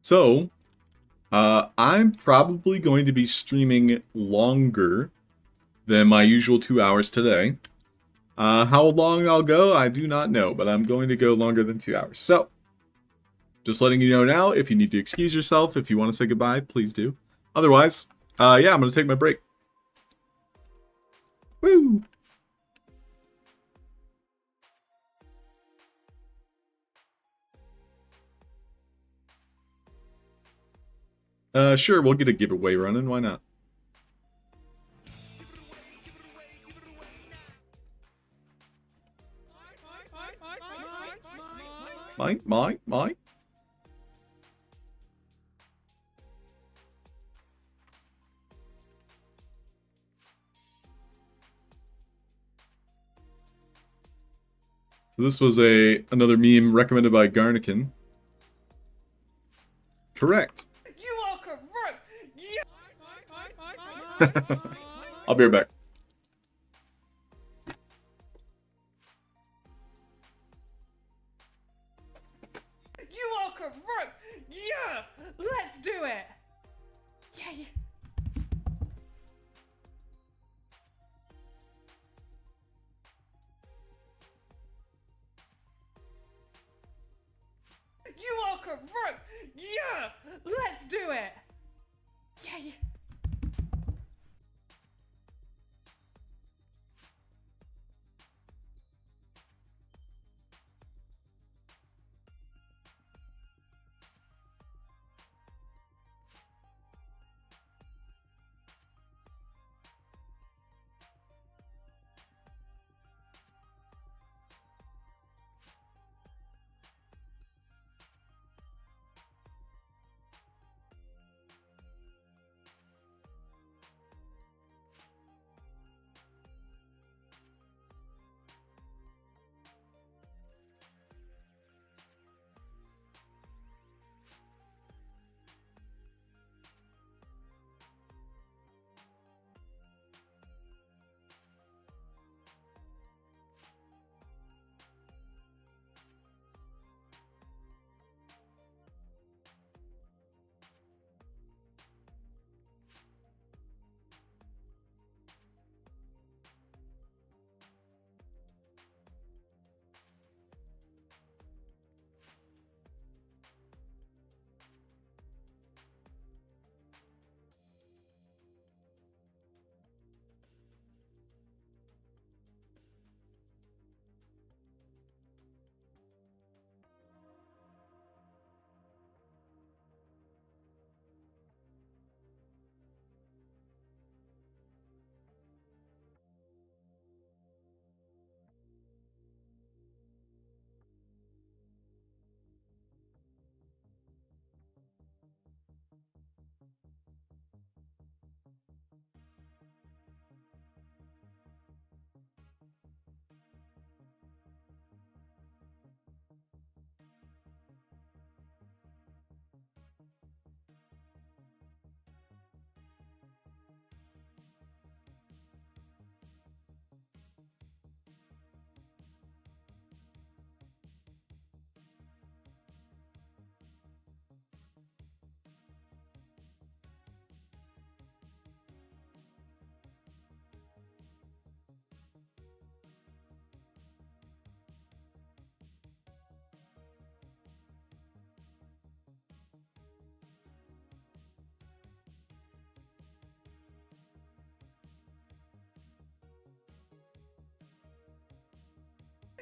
So, I'm probably going to be streaming longer than my usual 2 hours today. How long I'll go, I do not know, but I'm going to go longer than 2 hours. So, just letting you know now, if you need to excuse yourself, if you want to say goodbye, please do. Otherwise, yeah, I'm going to take my break. Woo! Sure, we'll get a giveaway running, why not? Mike. So this was another meme recommended by Garnikin. Correct. You are correct. Yeah. I'll be right back. You are correct. Yeah. Let's do it. Yeah. You are correct. Yeah. Let's do it. Yeah.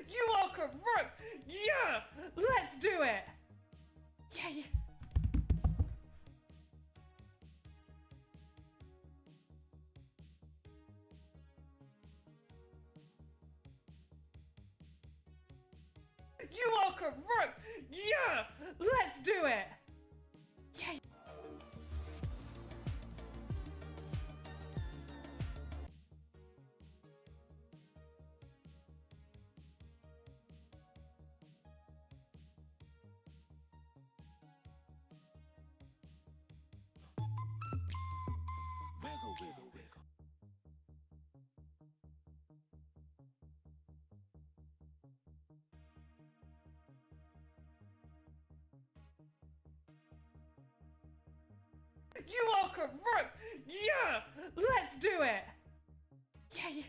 You are correct. Yeah. Let's do it. Yeah. You are correct. Yeah. Let's do it. Yeah. You are correct! Yeah! Let's do it! Yeah.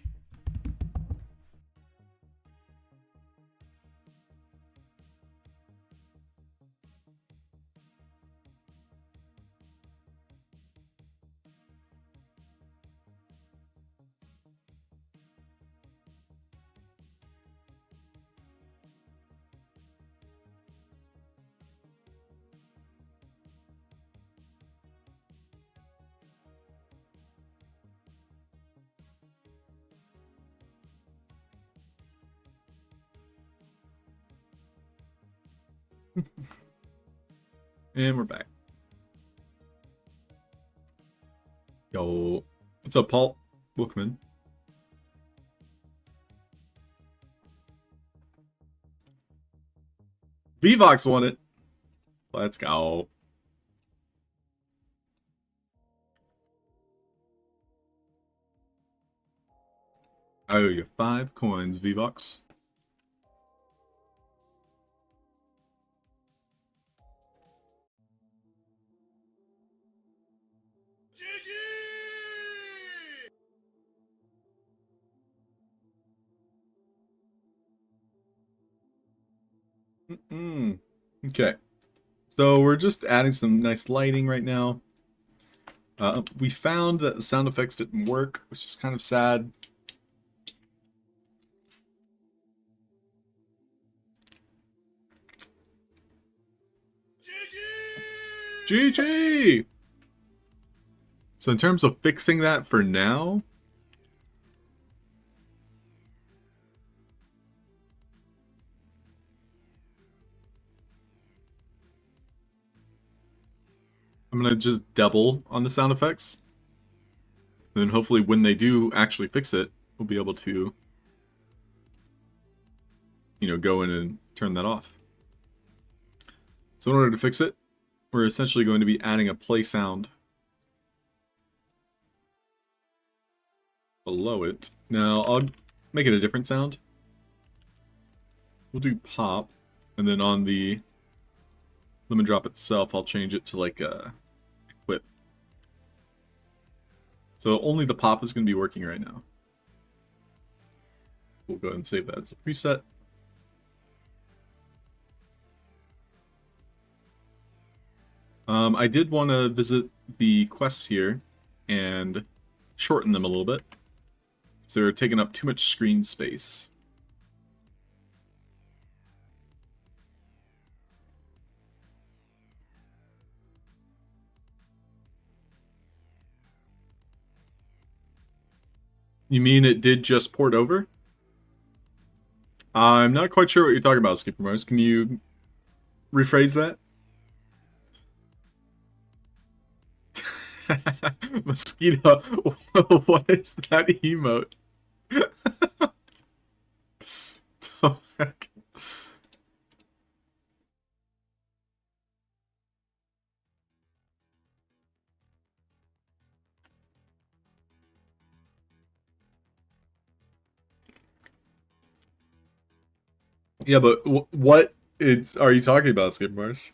And we're back. Yo, what's up, Paul? Welcome in. VVox won it. Let's go. I owe you 5 coins, VVox. Okay, so we're just adding some nice lighting right now. We found that the sound effects didn't work, which is kind of sad. GG! So in terms of fixing that for now, I'm going to just double on the sound effects. And then hopefully when they do actually fix it, we'll be able to, you know, go in and turn that off. So in order to fix it, we're essentially going to be adding a play sound below it. Now I'll make it a different sound. We'll do pop, and then on the lemon drop itself, I'll change it to like a whip. So only the pop is going to be working right now. We'll go ahead and save that as a preset. I did want to visit the quests here and shorten them a little bit, because they're taking up too much screen space. You mean it did just port over? I'm not quite sure what you're talking about, Skipper Mars. Can you rephrase that? Mosquito, what is that emote? Oh, heck. Yeah, but what are you talking about, Skip Mars?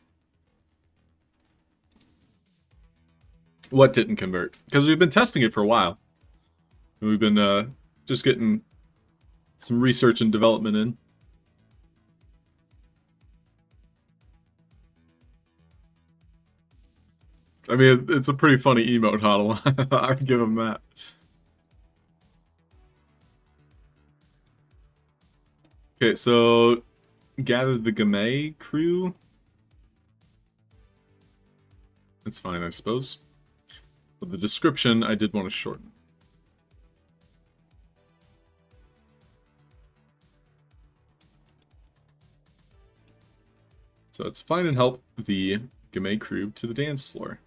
What didn't convert? Because we've been testing it for a while. We've been just getting some research and development in. I mean, it's a pretty funny emote, Huddle. I can give him that. Okay, so gather the Game crew. That's fine, I suppose. But the description I did want to shorten. So let's find and help the Game crew to the dance floor.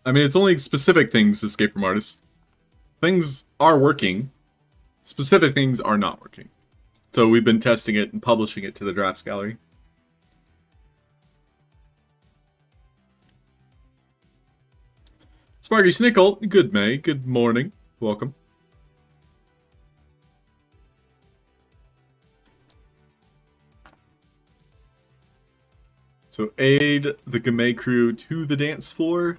I mean, it's only specific things, Escape from Artists. Things are working. Specific things are not working. So we've been testing it and publishing it to the drafts gallery. Sparky Snickle, good May, good morning. Welcome. So aid the Gamay crew to the dance floor.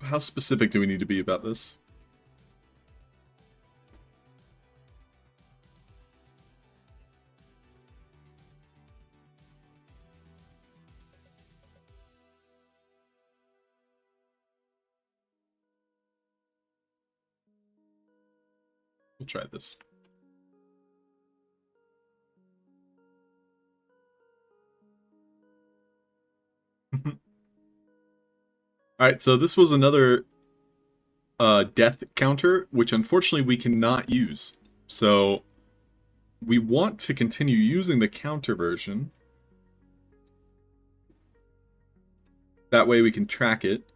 How specific do we need to be about this? We'll try this. Alright, so this was another death counter, which unfortunately we cannot use. So we want to continue using the counter version. That way we can track it.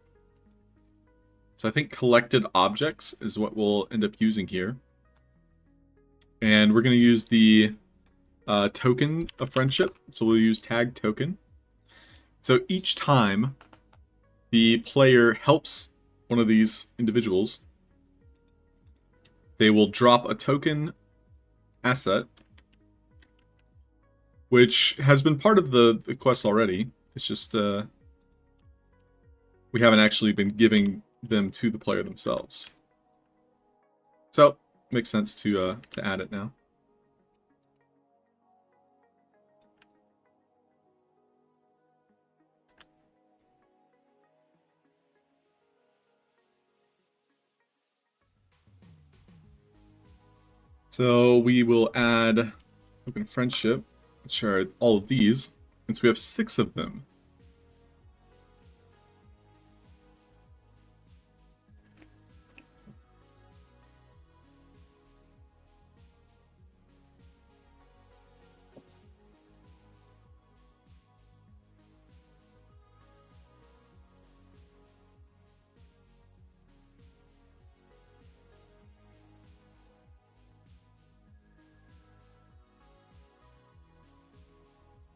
So I think collected objects is what we'll end up using here. And we're going to use the token of friendship. So we'll use tag token. So each time the player helps one of these individuals, they will drop a token asset, which has been part of the quest already. It's just we haven't actually been giving them to the player themselves. So makes sense to add it now. So we will add token friendship, which are all of these, and so we have 6 of them.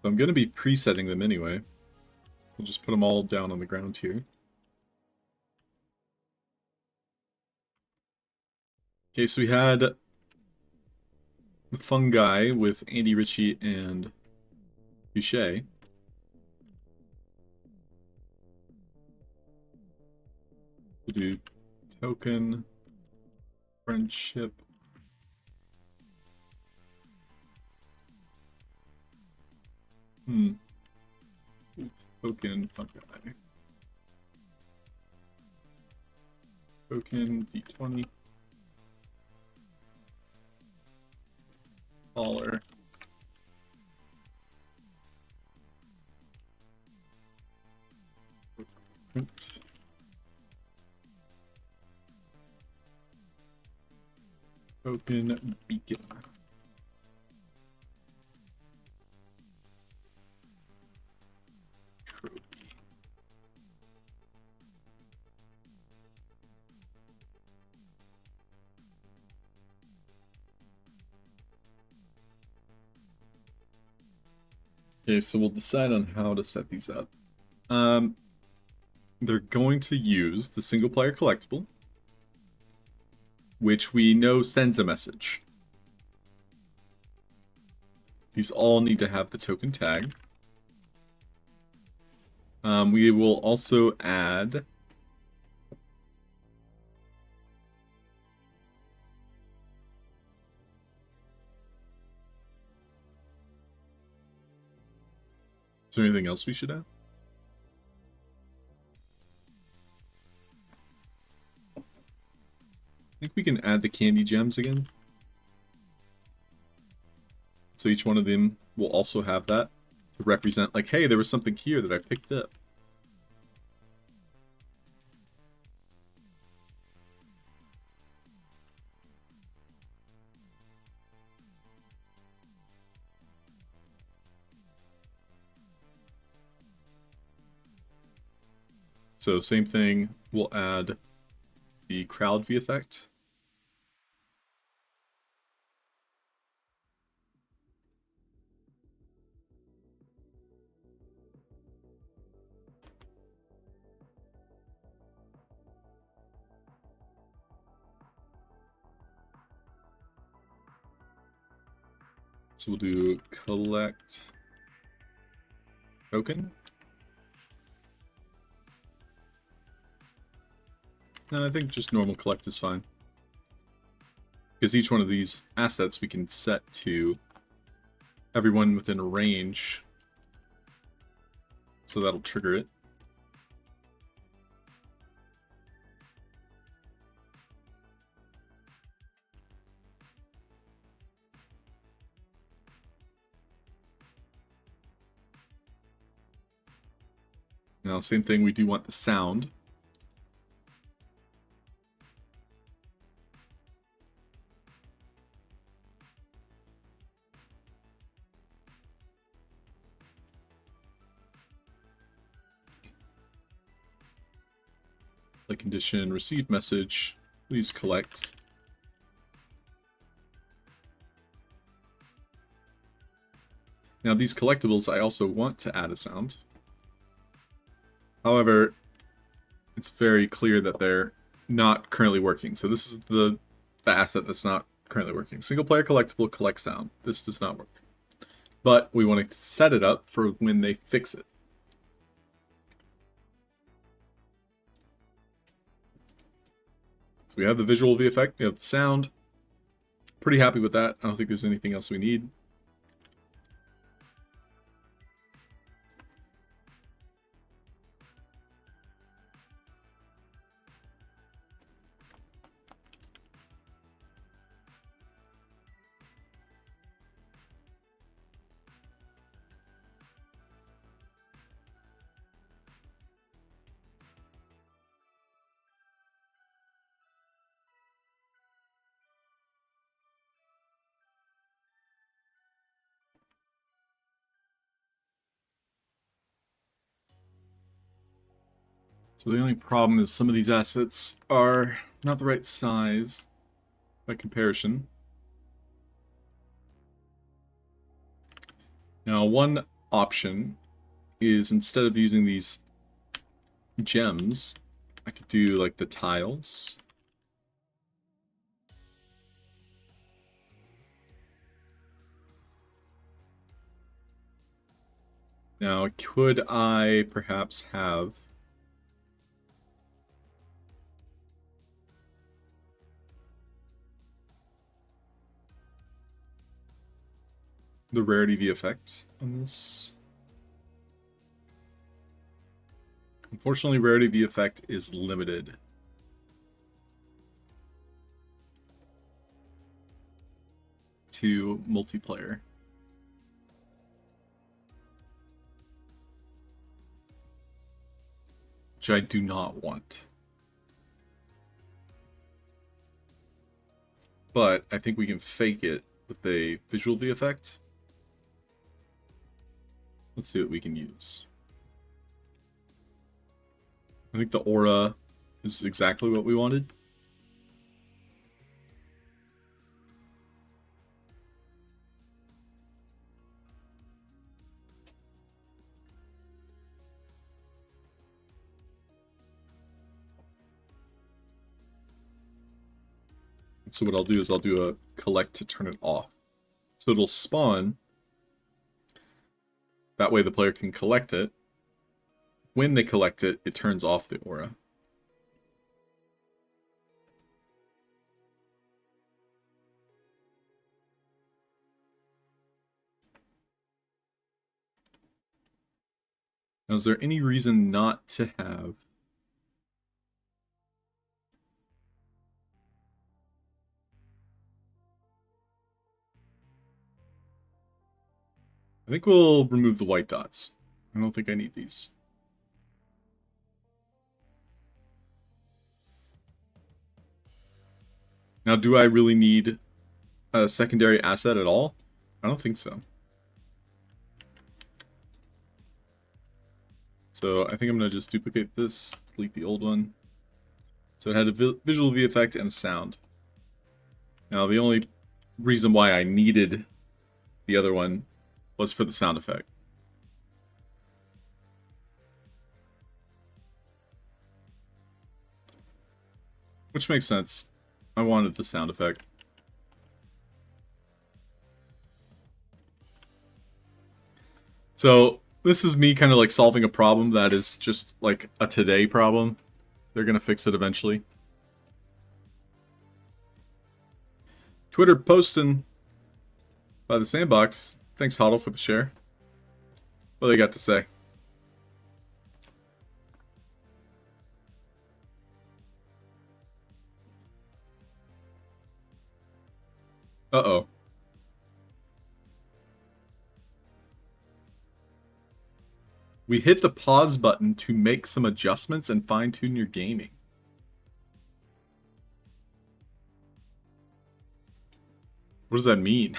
So I'm going to be presetting them anyway. We'll just put them all down on the ground here. Okay, so we had the fungi with Andy Ritchie and Boucher. We'll do token, friendship. Token fungi. Token D20. Caller. Print. Token beacon. Trophy. Okay, so we'll decide on how to set these up. They're going to use the single player collectible, which we know sends a message. These all need to have the token tag. We will also add Is there anything else we should add? I think we can add the candy gems again. So each one of them will also have that to represent, like, hey, there was something here that I picked up. So same thing, we'll add the crowd V effect. So we'll do collect token. No, I think just normal collect is fine. Because each one of these assets we can set to everyone within a range. So that'll trigger it. Now, same thing, we do want the sound. Like condition, receive message, please collect. Now, these collectibles, I also want to add a sound. However, it's very clear that they're not currently working. So this is the asset that's not currently working. Single player collectible collect sound. This does not work. But we want to set it up for when they fix it. So we have the visual VFX, we have the sound. Pretty happy with that. I don't think there's anything else we need. So the only problem is some of these assets are not the right size by comparison. Now, one option is instead of using these gems, I could do like the tiles. Now, could I perhaps have the rarity V effect on this? Unfortunately, rarity V effect is limited. To multiplayer. Which I do not want. But I think we can fake it with a visual V effect. Let's see what we can use. I think the aura is exactly what we wanted. So what I'll do is I'll do a collect to turn it off. So it'll spawn. That way the player can collect it. When they collect it, it turns off the aura. Now, is there any reason not to have I think we'll remove the white dots. I don't think I need these. Now, do I really need a secondary asset at all? I don't think so. So I think I'm going to just duplicate this, delete the old one. So it had a visual V effect and sound. Now, the only reason why I needed the other one was for the sound effect. Which makes sense. I wanted the sound effect. So this is me kind of like solving a problem that is just like a today problem. They're gonna fix it eventually. Twitter posting by the Sandbox. Thanks, Huddle, for the share. What they got to say? Uh-oh. We hit the pause button to make some adjustments and fine-tune your gaming. What does that mean?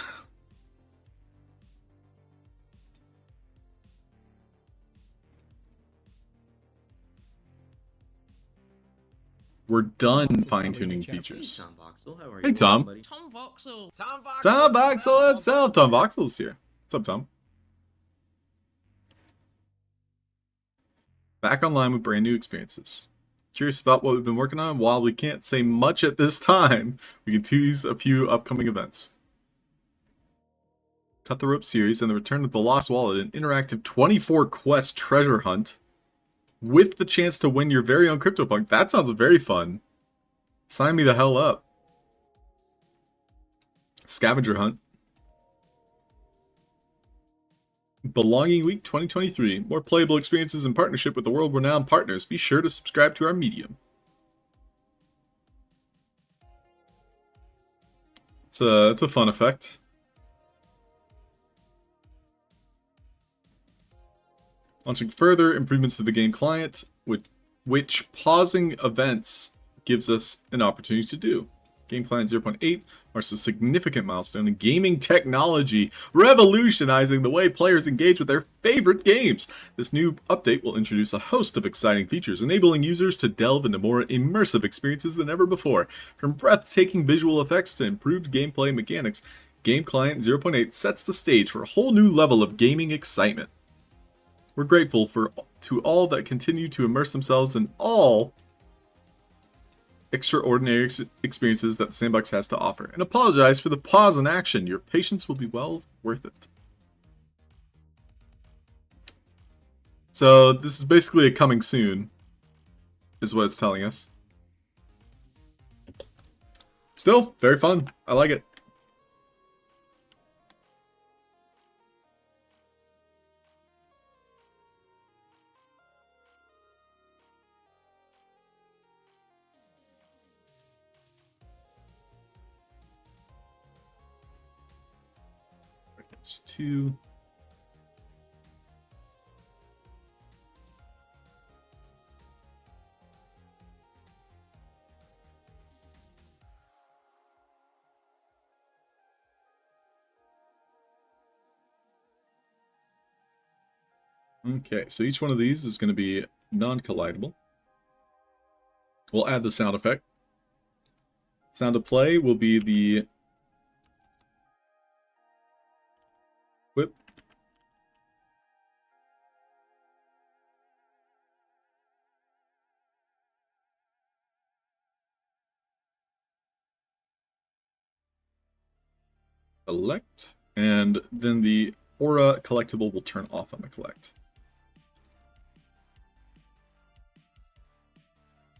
We're done fine-tuning features. Tom Voxel, how are Hey, you? Tom. Buddy? Tom Voxel. Tom Voxel. Tom Voxel himself. Tom Voxel's here. What's up, Tom? Back online with brand new experiences. Curious about what we've been working on? While we can't say much at this time, we can tease a few upcoming events. Cut the Rope series and the Return of the Lost Wallet, an interactive 24-quest treasure hunt with the chance to win your very own CryptoPunk. That sounds very fun. Sign me the hell up. Scavenger hunt. Belonging Week 2023. More playable experiences in partnership with the world-renowned partners. Be sure to subscribe to our medium. It's a fun effect. Launching further improvements to the game client, with which pausing events gives us an opportunity to do. Game Client 0.8 marks a significant milestone in gaming technology, revolutionizing the way players engage with their favorite games. This new update will introduce a host of exciting features, enabling users to delve into more immersive experiences than ever before. From breathtaking visual effects to improved gameplay mechanics, Game Client 0.8 sets the stage for a whole new level of gaming excitement. We're grateful to all that continue to immerse themselves in all extraordinary experiences that the Sandbox has to offer, and apologize for the pause in action. Your patience will be well worth it. So this is basically a coming soon, is what it's telling us. Still, very fun. I like it. It's 2. Okay, so each one of these is going to be non-collidable. We'll add the sound effect. Sound of play will be the whip. Collect, and then the aura collectible will turn off on the collect.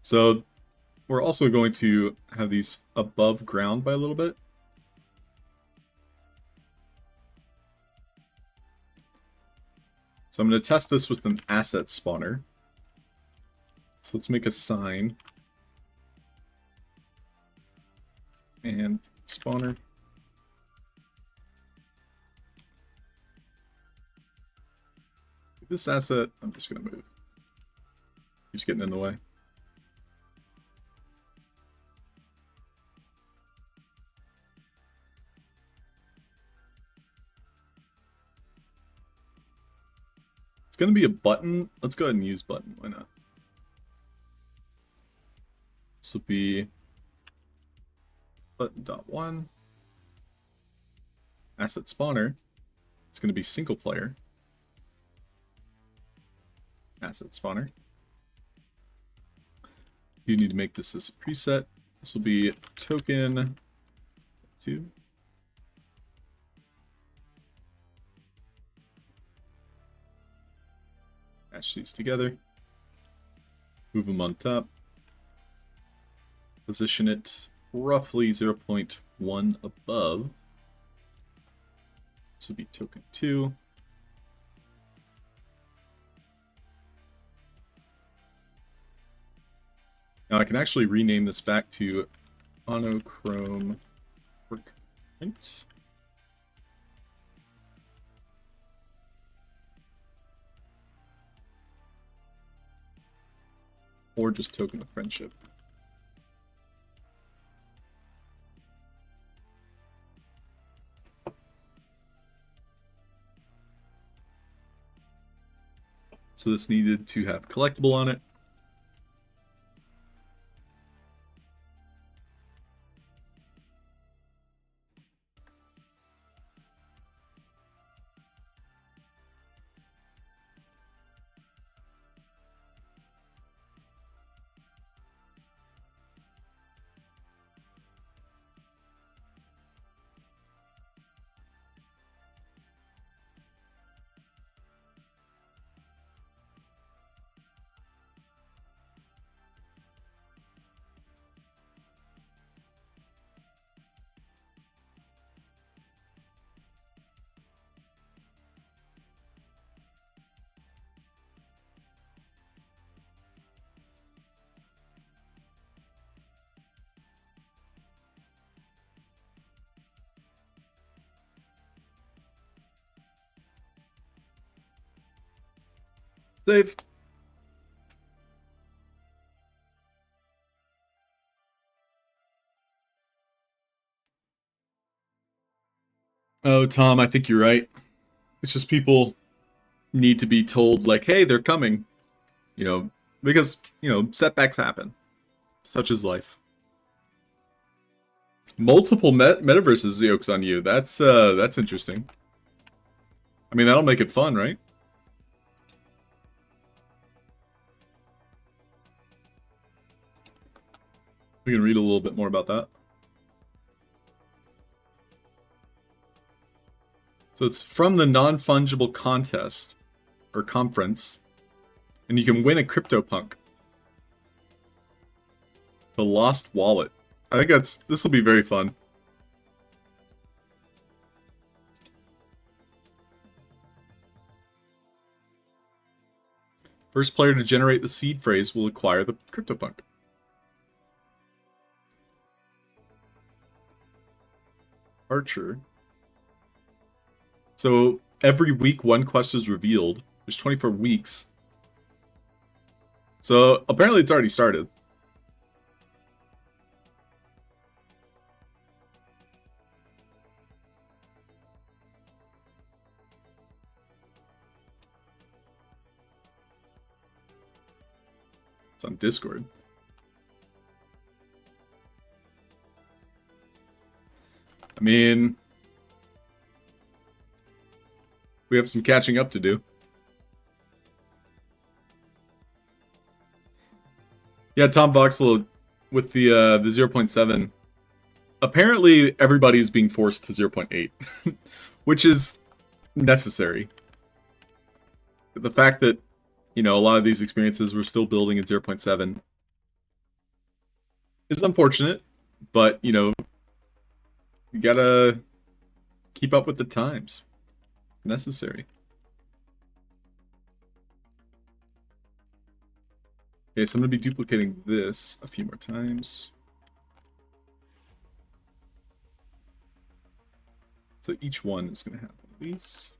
So we're also going to have these above ground by a little bit. So I'm going to test this with an asset spawner. So let's make a sign. And spawner. This asset, I'm just going to move. Keeps getting in the way. It's going to be a button. Let's go ahead and use button. Why not? This will be button.1. Asset spawner. It's going to be single player. Asset spawner. You need to make this as a preset. This will be token 2. Match these together. Move them on top. Position it roughly 0.1 above. This would be token 2. Now I can actually rename this back to monochrome work print. Or just token of friendship. So this needed to have collectible on it. Save. Oh, Tom, I think you're right. It's just people need to be told, like, hey, they're coming. You know, because, you know, setbacks happen. Such is life. Multiple metaverses yokes on you. That's interesting. I mean, that'll make it fun, right? We can read a little bit more about that. So it's from the non-fungible contest or conference, and you can win a CryptoPunk. The Lost Wallet. I think this will be very fun. First player to generate the seed phrase will acquire the CryptoPunk. Archer. So every week one quest is revealed. There's 24 weeks. So apparently it's already started. It's on Discord. I mean, we have some catching up to do. Yeah, Tom Voxel with the 0.7. Apparently, everybody's being forced to 0.8, which is necessary. The fact that, you know, a lot of these experiences were still building at 0.7 is unfortunate, but, you know, you gotta keep up with the times. It's necessary. Okay, so I'm gonna be duplicating this a few more times. So each one is gonna have one of these.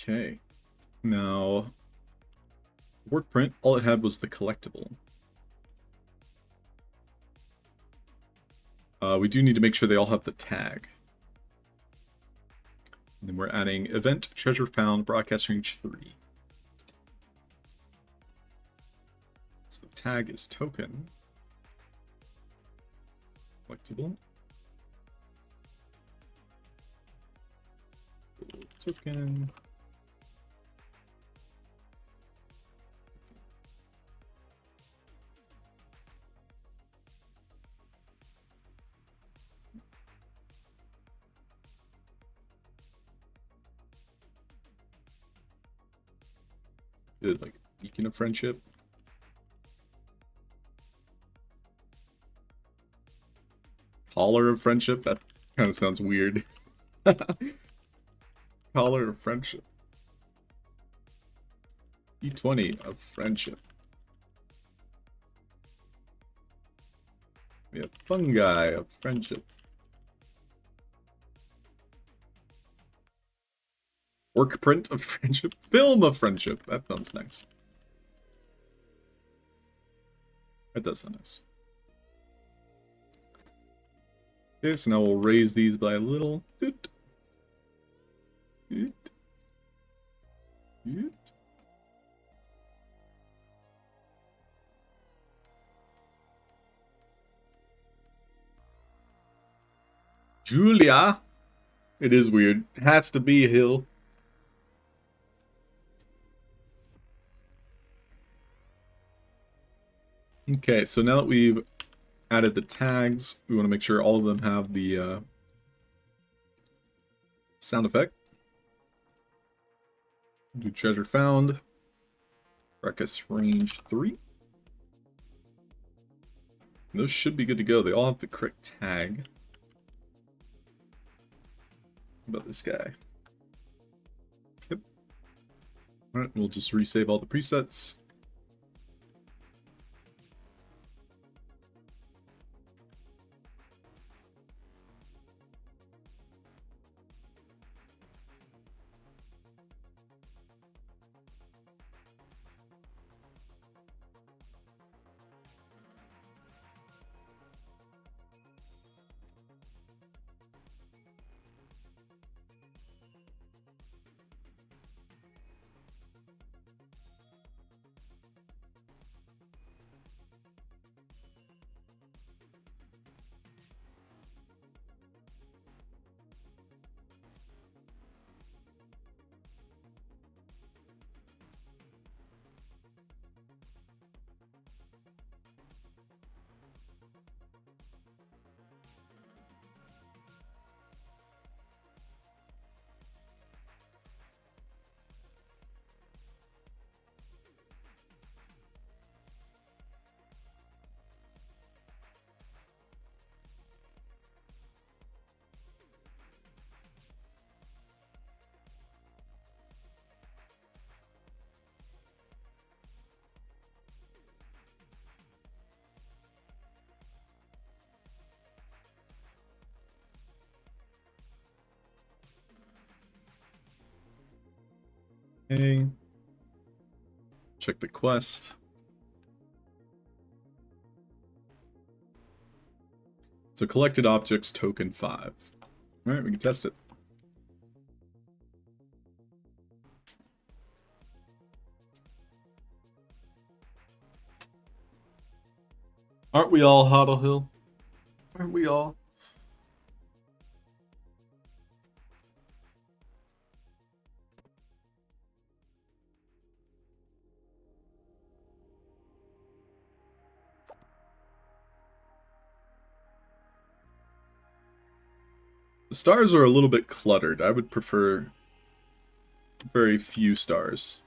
Okay. Now, work print, all it had was the collectible. We do need to make sure they all have the tag. And then we're adding event, treasure found, broadcast range 3. So the tag is token. Collectible. Token. Good, like beacon of friendship. Collar of friendship? That kind of sounds weird. Collar of friendship. E20 of friendship. We have fungi of friendship. Work print of friendship. Film of friendship. That sounds nice. That does sound nice. Okay, so now we'll raise these by a little. Doot. Doot. Doot. Julia. It is weird. It has to be a hill. Okay, so now that we've added the tags, we want to make sure all of them have the sound effect. Do treasure found. Ruckus range 3. And those should be good to go. They all have the correct tag. How about this guy? Yep. Alright, we'll just resave all the presets. Okay. Check the quest. So collected objects token 5. Alright, we can test it. Aren't we all, Hoddle Hill? Aren't we all? The stars are a little bit cluttered. I would prefer very few stars.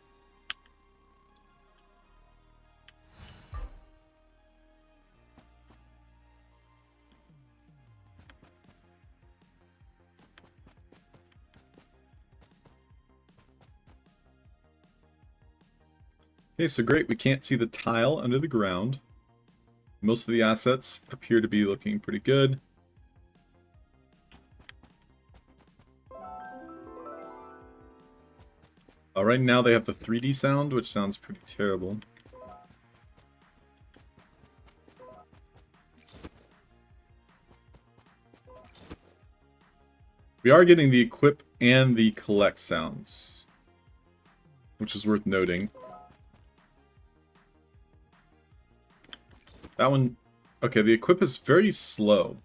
Okay, so great. We can't see the tile under the ground. Most of the assets appear to be looking pretty good. Right now they have the 3D sound, which sounds pretty terrible. We are getting the equip and the collect sounds, which is worth noting. That one... Okay, the equip is very slow.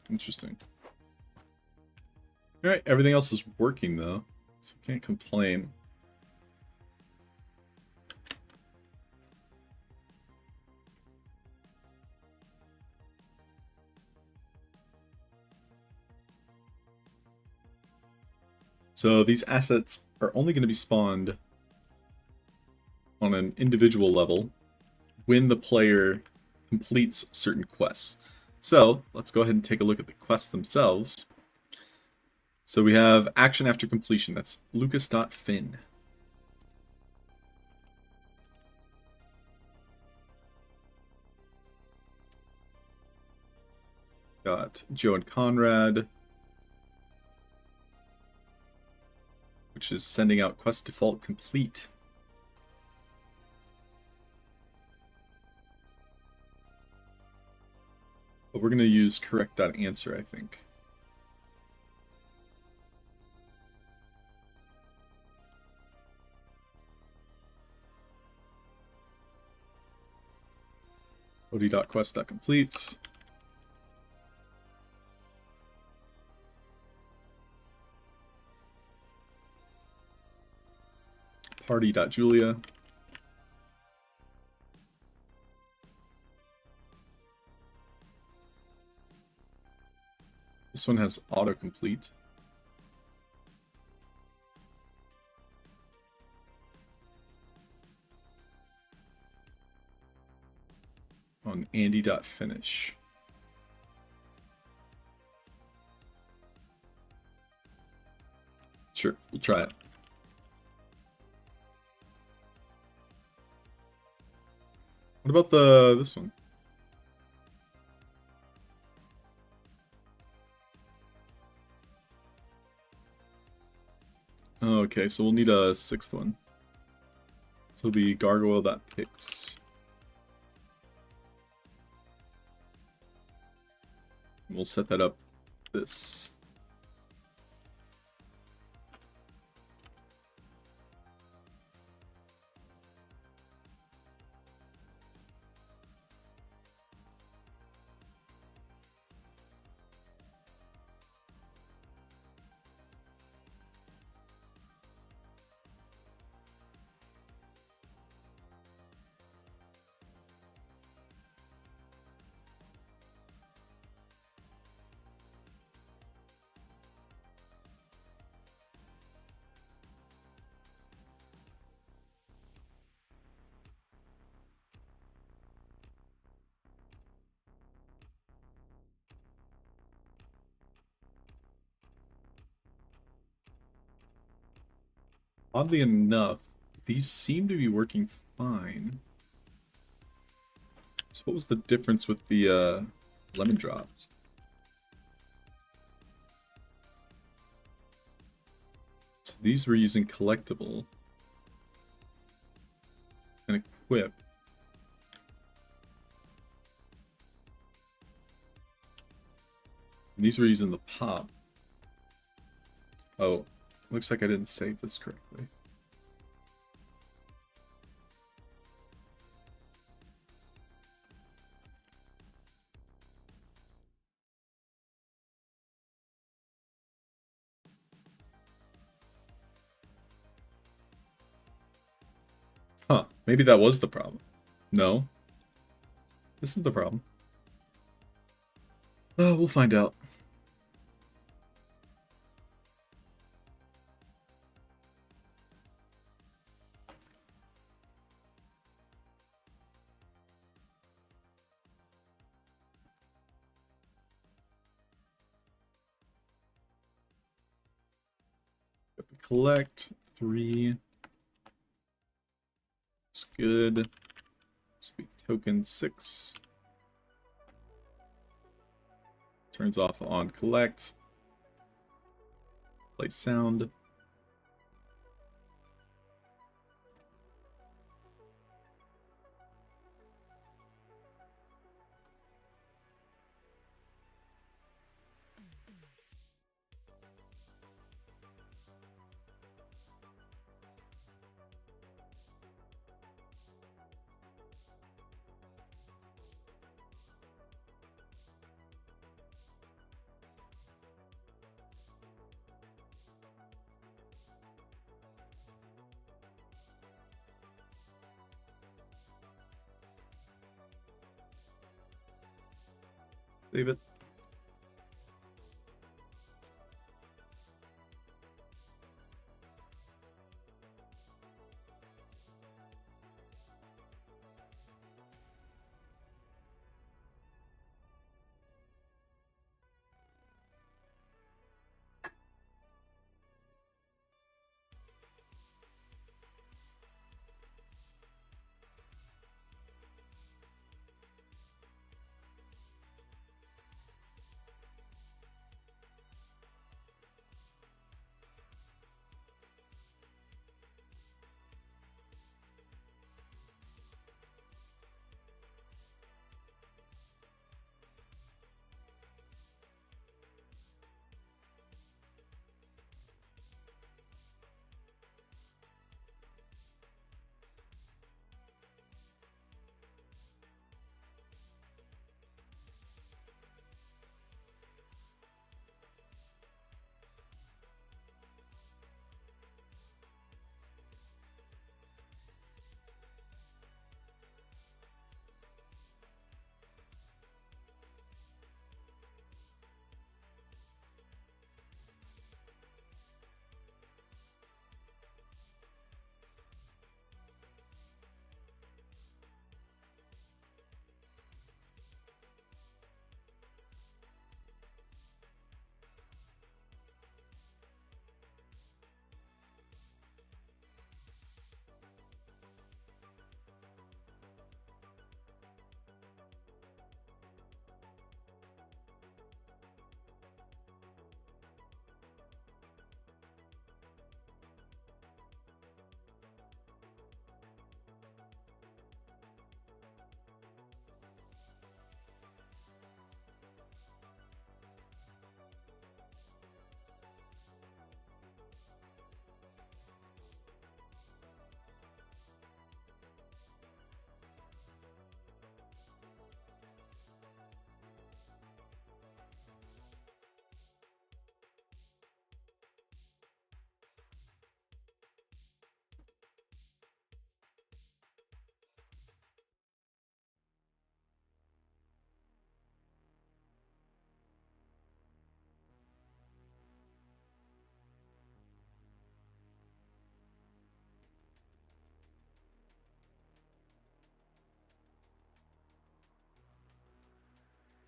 Interesting. Alright, everything else is working though, so can't complain. So these assets are only going to be spawned on an individual level when the player completes certain quests. So let's go ahead and take a look at the quests themselves. So we have action after completion. That's Lucas.Fin. Got Joe and Conrad, which is sending out quest default complete. But we're going to use correct.answer, I think. od.quest.complete. Party.julia. This one has autocomplete. On Andy.finish. Sure, we'll try it. What about this one? Okay, so we'll need a sixth one. So it'll be gargoyle.picked. We'll set that up this. Oddly enough, these seem to be working fine. So what was the difference with the lemon drops? So these were using collectible and equip. And these were using the pop. Oh, looks like I didn't save this correctly. Huh, maybe that was the problem. No. This is the problem. We'll find out. collect 3. It's good. This will be token 6. Turns off on collect. Play sound. Save it.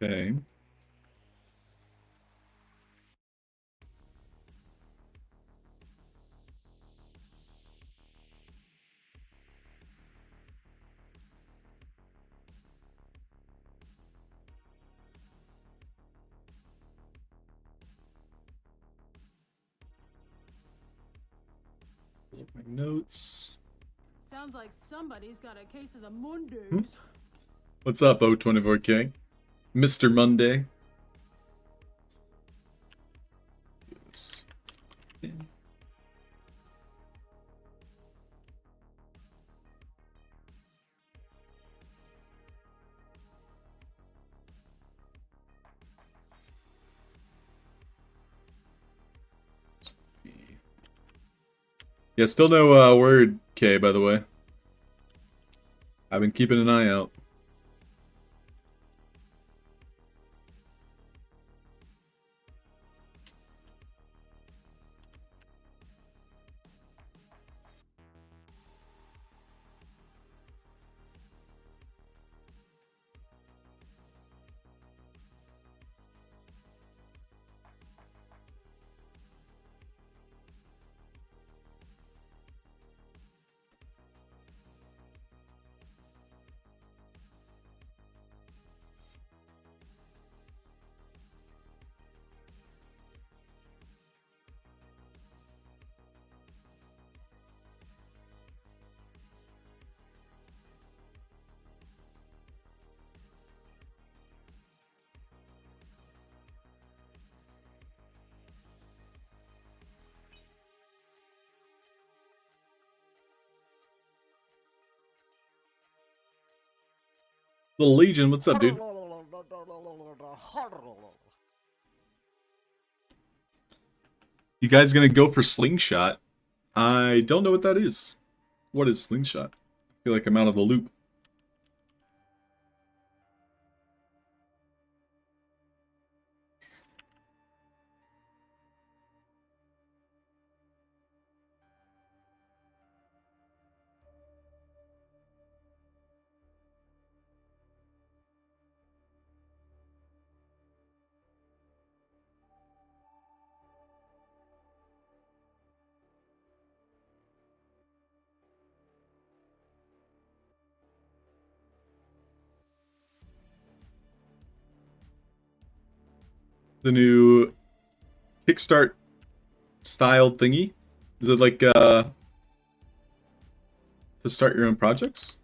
Okay. Pull up my notes. Sounds like somebody's got a case of the Mondays. What's up, O24K? Mr. Monday. Yes. Yeah. Yeah, still no word, K, by the way. I've been keeping an eye out. Little Legion, what's up, dude? You guys gonna go for Slingshot? I don't know what that is. What is Slingshot? I feel like I'm out of the loop. The new Kickstart style thingy? Is it like to start your own projects?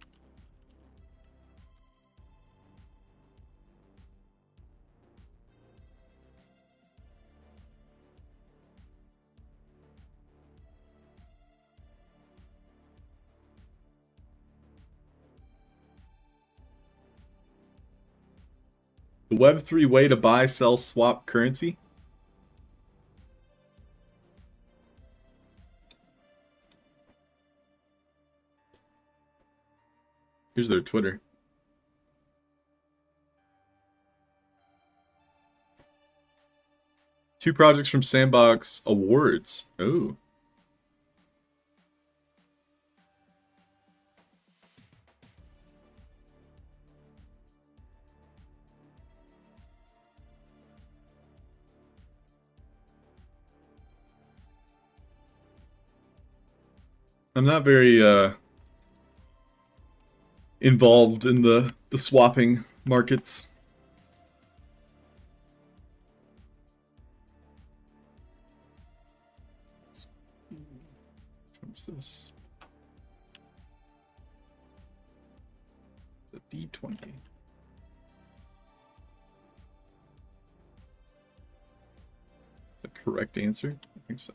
The Web3 way to buy, sell, swap currency? Here's their Twitter. Two projects from Sandbox Awards. Oh. I'm not very involved in the swapping markets. What's this? The D20. The correct answer? I think so.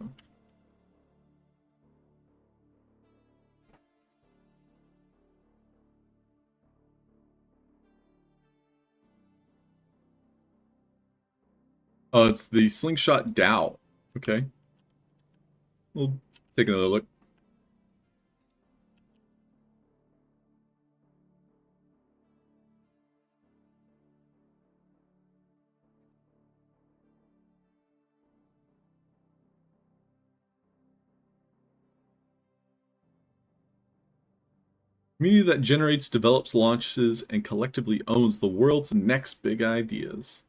Oh, it's the Slingshot DAO. Okay. We'll take another look. Community that generates, develops, launches, and collectively owns the world's next big ideas.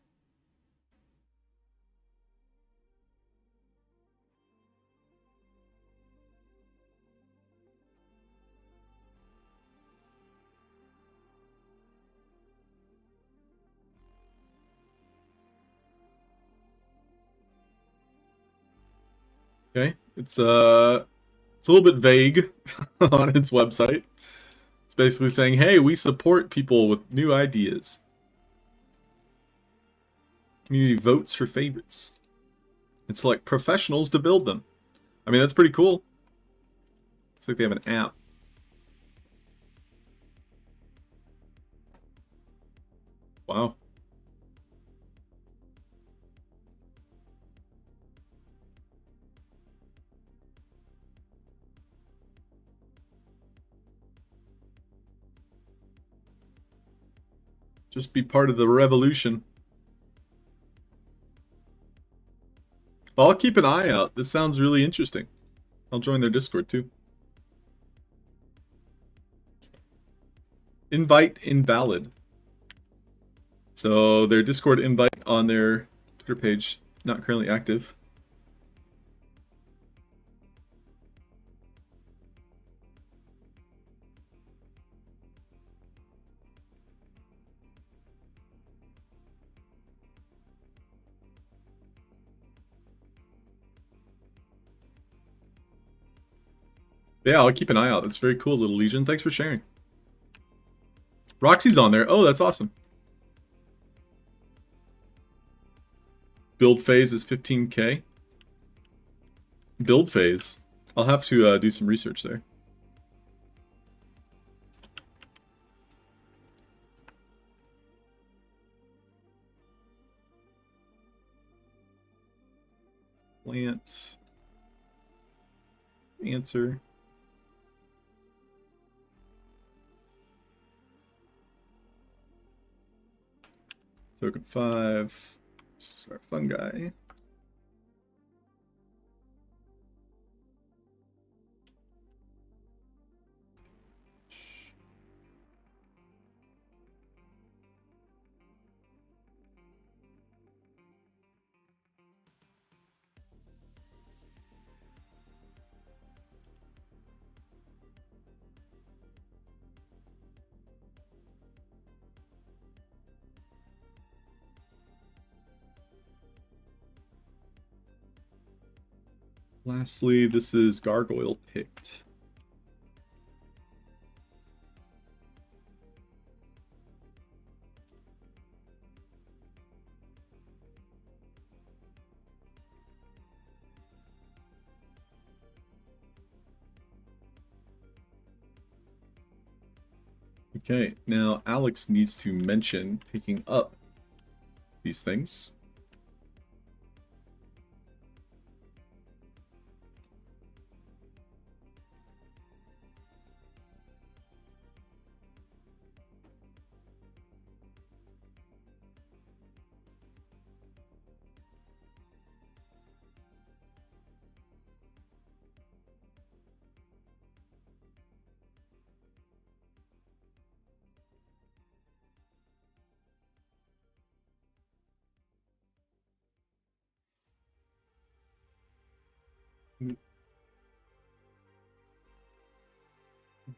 Okay, it's a little bit vague on its website. It's basically saying, "Hey, we support people with new ideas. Community votes for favorites and select professionals to build them." I mean, that's pretty cool. It's like they have an app. Wow. Just be part of the revolution. Well, I'll keep an eye out. This sounds really interesting. I'll join their Discord too. Invite invalid. So their Discord invite on their Twitter page not currently active. Yeah, I'll keep an eye out. That's very cool, Little Legion. Thanks for sharing. Roxy's on there. Oh, that's awesome. Build phase is 15K. Build phase. I'll have to do some research there. plant. Answer. Token 5. This is our fungi. Lastly, this is gargoyle picked. Okay, now Alex needs to mention picking up these things.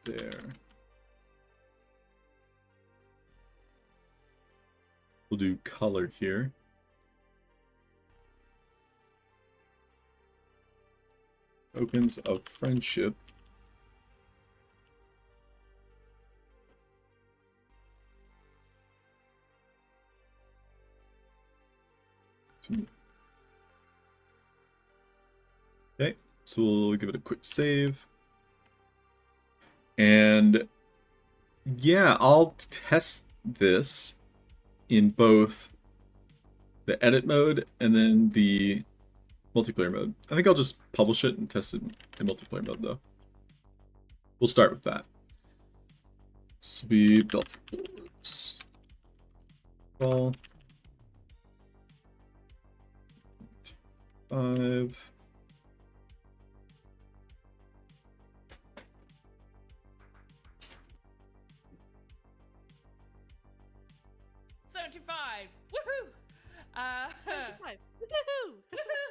There. We'll do color here. Tokens of friendship. Okay, so we'll give it a quick save. And yeah, I'll test this in both the edit mode and then the multiplayer mode. I think I'll just publish it and test it in multiplayer mode though. We'll start with that. This will be Belfagor's Ball. 5. Woohoo! Woohoo!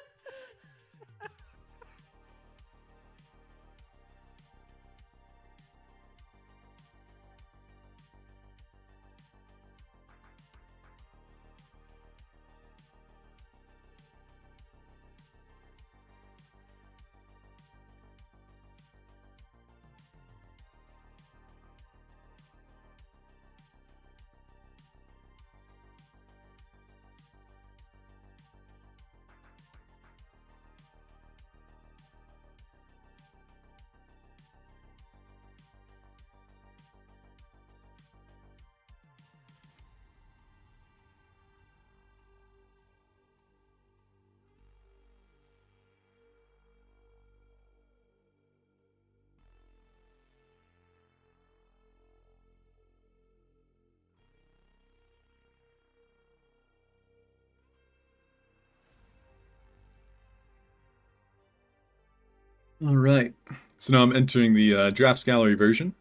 All right. So now I'm entering the drafts gallery version.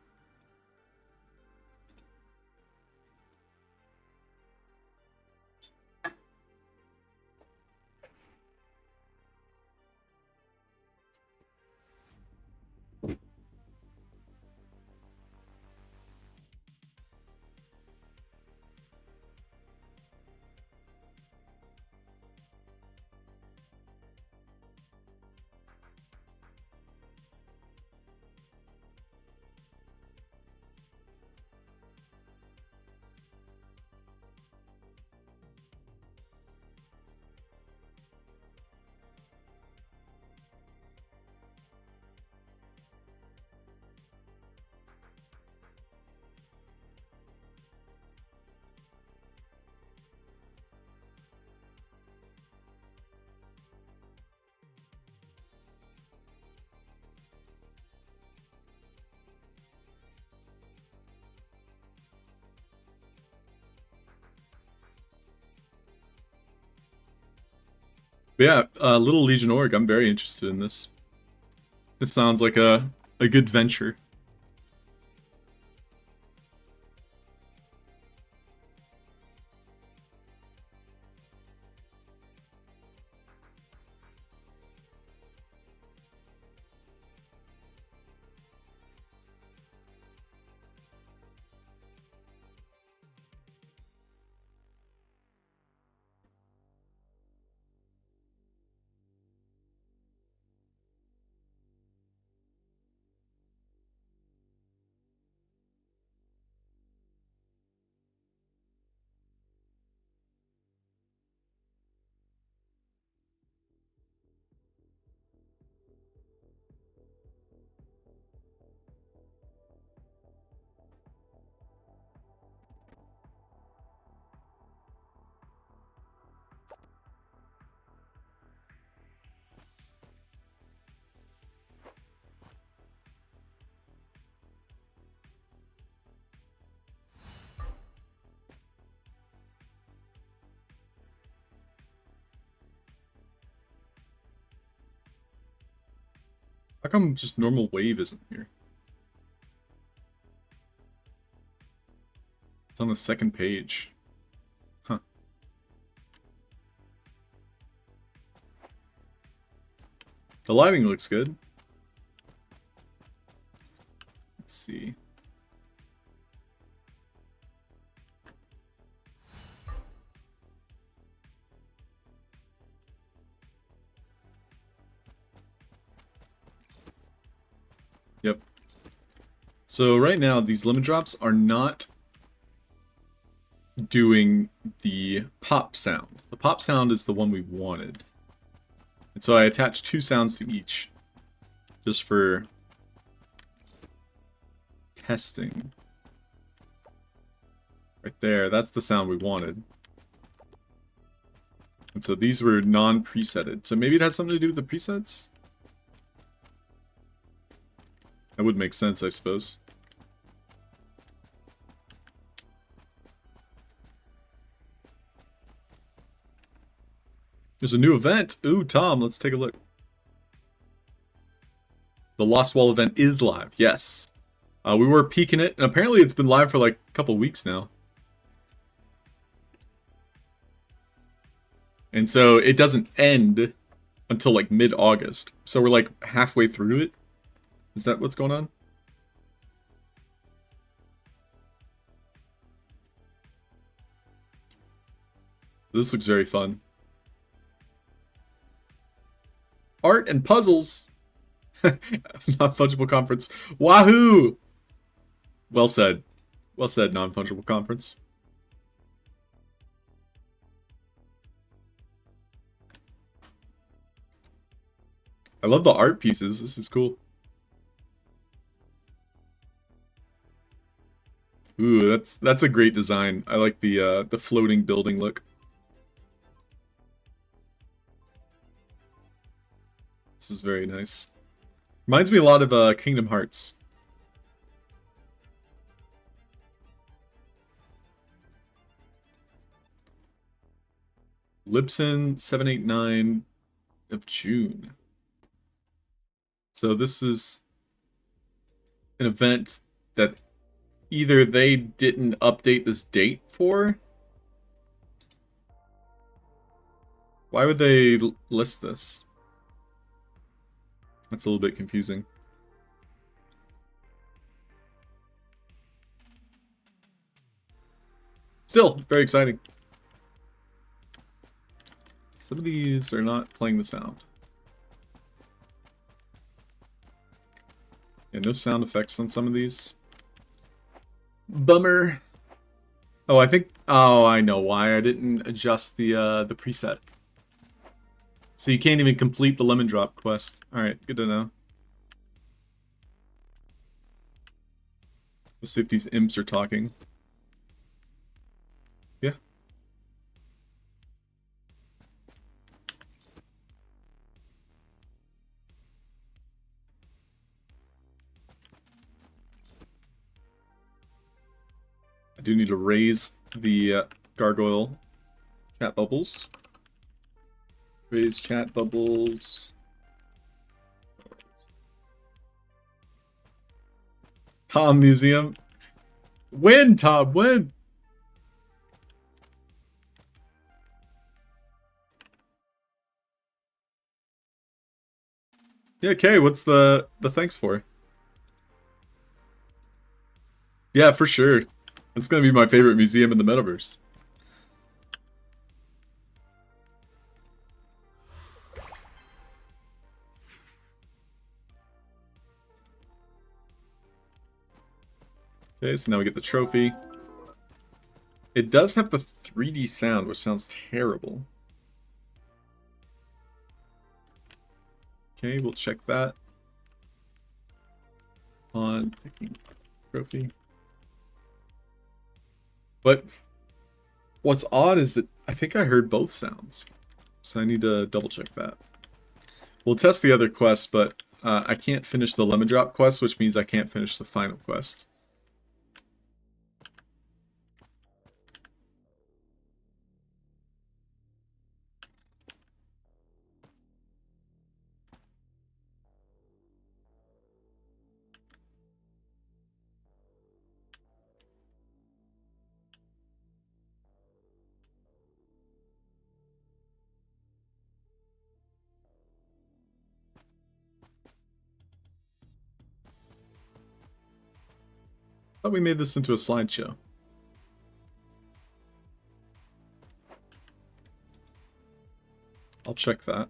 But yeah, Little Legion Org, I'm very interested in this. This sounds like a good venture. How come just normal wave isn't here? It's on the second page. Huh. The lighting looks good. Let's see. Yep. So right now, these lemon drops are not doing the pop sound. The pop sound is the one we wanted. And so I attached 2 sounds to each, just for testing. Right there, that's the sound we wanted. And so these were non-presetted. So maybe it has something to do with the presets? That would make sense, I suppose. There's a new event. Ooh, Tom, let's take a look. The Lost Wall event is live. Yes. We were peeking it, and apparently it's been live for like a couple weeks now. And so it doesn't end until like mid-August. So we're like halfway through it. Is that what's going on? This looks very fun. Art and puzzles. Non-fungible conference. Wahoo! Well said. Well said, non-fungible conference. I love the art pieces. This is cool. Ooh, that's a great design. I like the floating building look. This is very nice. Reminds me a lot of Kingdom Hearts. Libsyn 789 of June. So this is an event that either they didn't update this date for. Why would they list this? That's a little bit confusing. Still, very exciting. Some of these are not playing the sound. Yeah, no sound effects on some of these. Bummer. Oh, I think... Oh, I know why. I didn't adjust the preset. So you can't even complete the lemon drop quest. Alright, good to know. Let's see if these imps are talking. Yeah. I do need to raise the gargoyle cat bubbles. Raise chat bubbles. Tom Museum. Win, Tom, win! Yeah, Kay, what's the thanks for? Yeah, for sure. It's gonna be my favorite museum in the metaverse. Okay, so now we get the trophy. It does have the 3D sound, which sounds terrible. Okay, we'll check that. On picking trophy. But what's odd is that I think I heard both sounds. So I need to double check that. We'll test the other quest, but I can't finish the lemon drop quest, which means I can't finish the final quest. Thought we made this into a slideshow. I'll check that.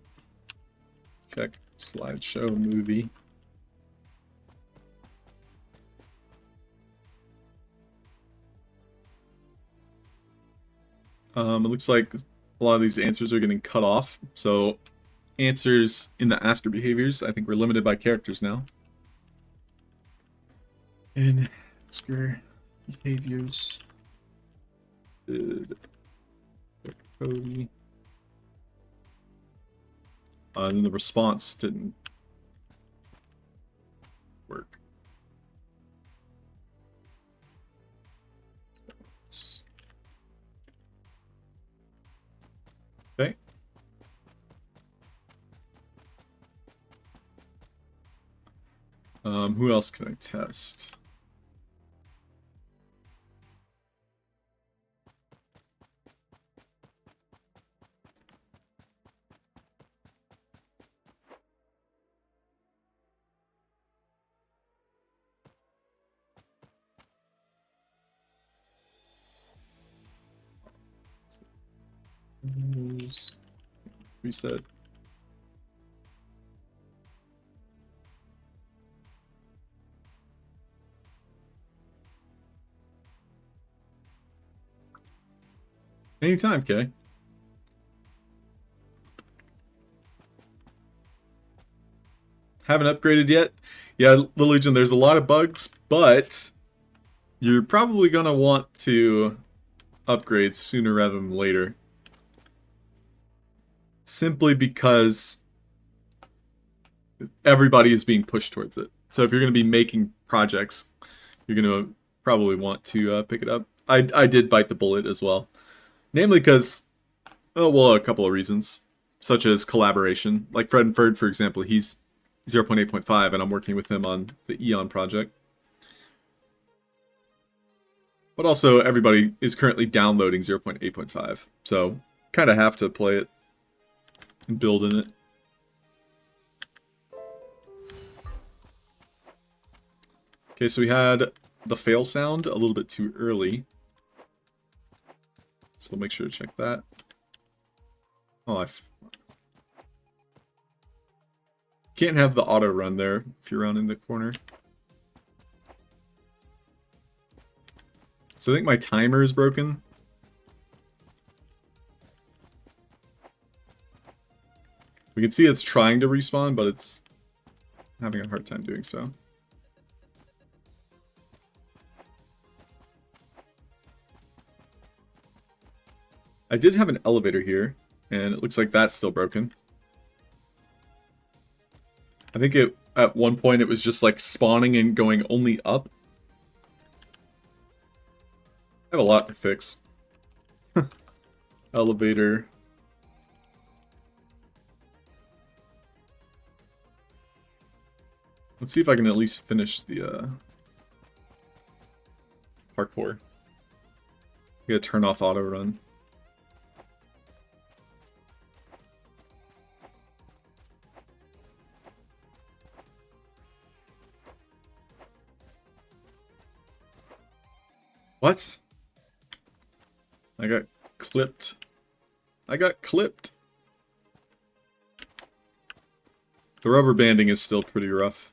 Check slideshow movie. It looks like a lot of these answers are getting cut off. So answers in the asker behaviors, I think we're limited by characters now. In asker behaviors. Cody. And the response didn't work. Okay. Who else can I test? Reset. Anytime, Kay. Haven't upgraded yet? Yeah, Little Legion, there's a lot of bugs, but you're probably gonna want to upgrade sooner rather than later. Simply because everybody is being pushed towards it. So if you're going to be making projects, you're going to probably want to pick it up. I did bite the bullet as well. Namely because, oh, well, a couple of reasons. Such as collaboration. Like Fred and Ferd, for example, he's 0.8.5 and I'm working with him on the Eon project. But also, everybody is currently downloading 0.8.5. So, kind of have to play it and build in it. Okay, so we had the fail sound a little bit too early. So we'll make sure to check that. Oh, can't have the auto run there if you're around in the corner. So I think my timer is broken. We can see it's trying to respawn, but it's having a hard time doing so. I did have an elevator here, and it looks like that's still broken. I think at one point it was just like spawning and going only up. I have a lot to fix. Elevator. Let's see if I can at least finish the parkour. I gotta turn off auto run. What? I got clipped. I got clipped. The rubber banding is still pretty rough.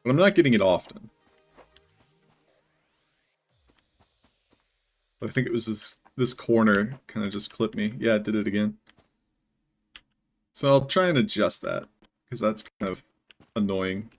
But I'm not getting it often. But I think it was this corner kind of just clipped me. Yeah, it did it again. So I'll try and adjust that, because that's kind of annoying.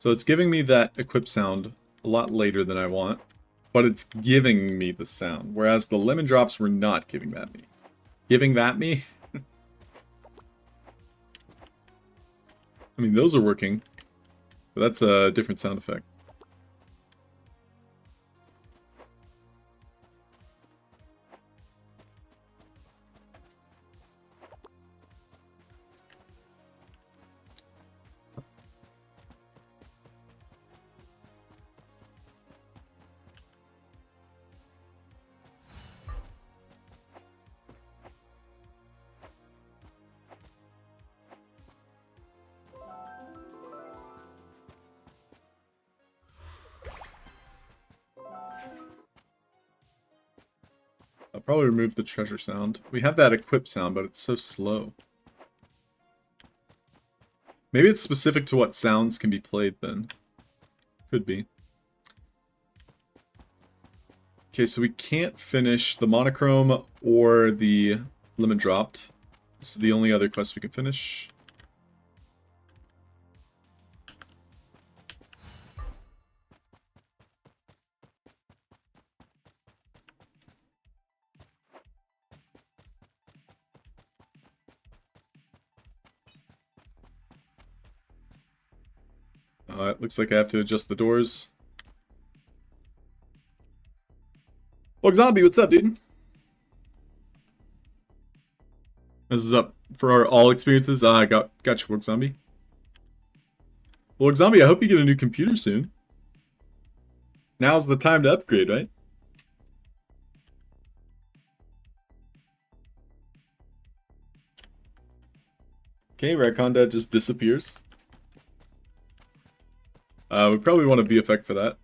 So it's giving me that equip sound a lot later than I want, but it's giving me the sound, whereas the lemon drops were not giving that me. Giving that me? I mean, those are working, but that's a different sound effect. I'll probably remove the treasure sound. We have that equip sound, but it's so slow. Maybe it's specific to what sounds can be played then. Could be. Okay, so we can't finish the monochrome or the lemon dropped. This is the only other quest we can finish. It looks like I have to adjust the doors. Bug Zombie, what's up, dude? This is up for our all experiences. I got you, Bug Zombie. Bug Zombie, I hope you get a new computer soon. Now's the time to upgrade, right? Okay, Raconda just disappears. We probably want a VFX for that.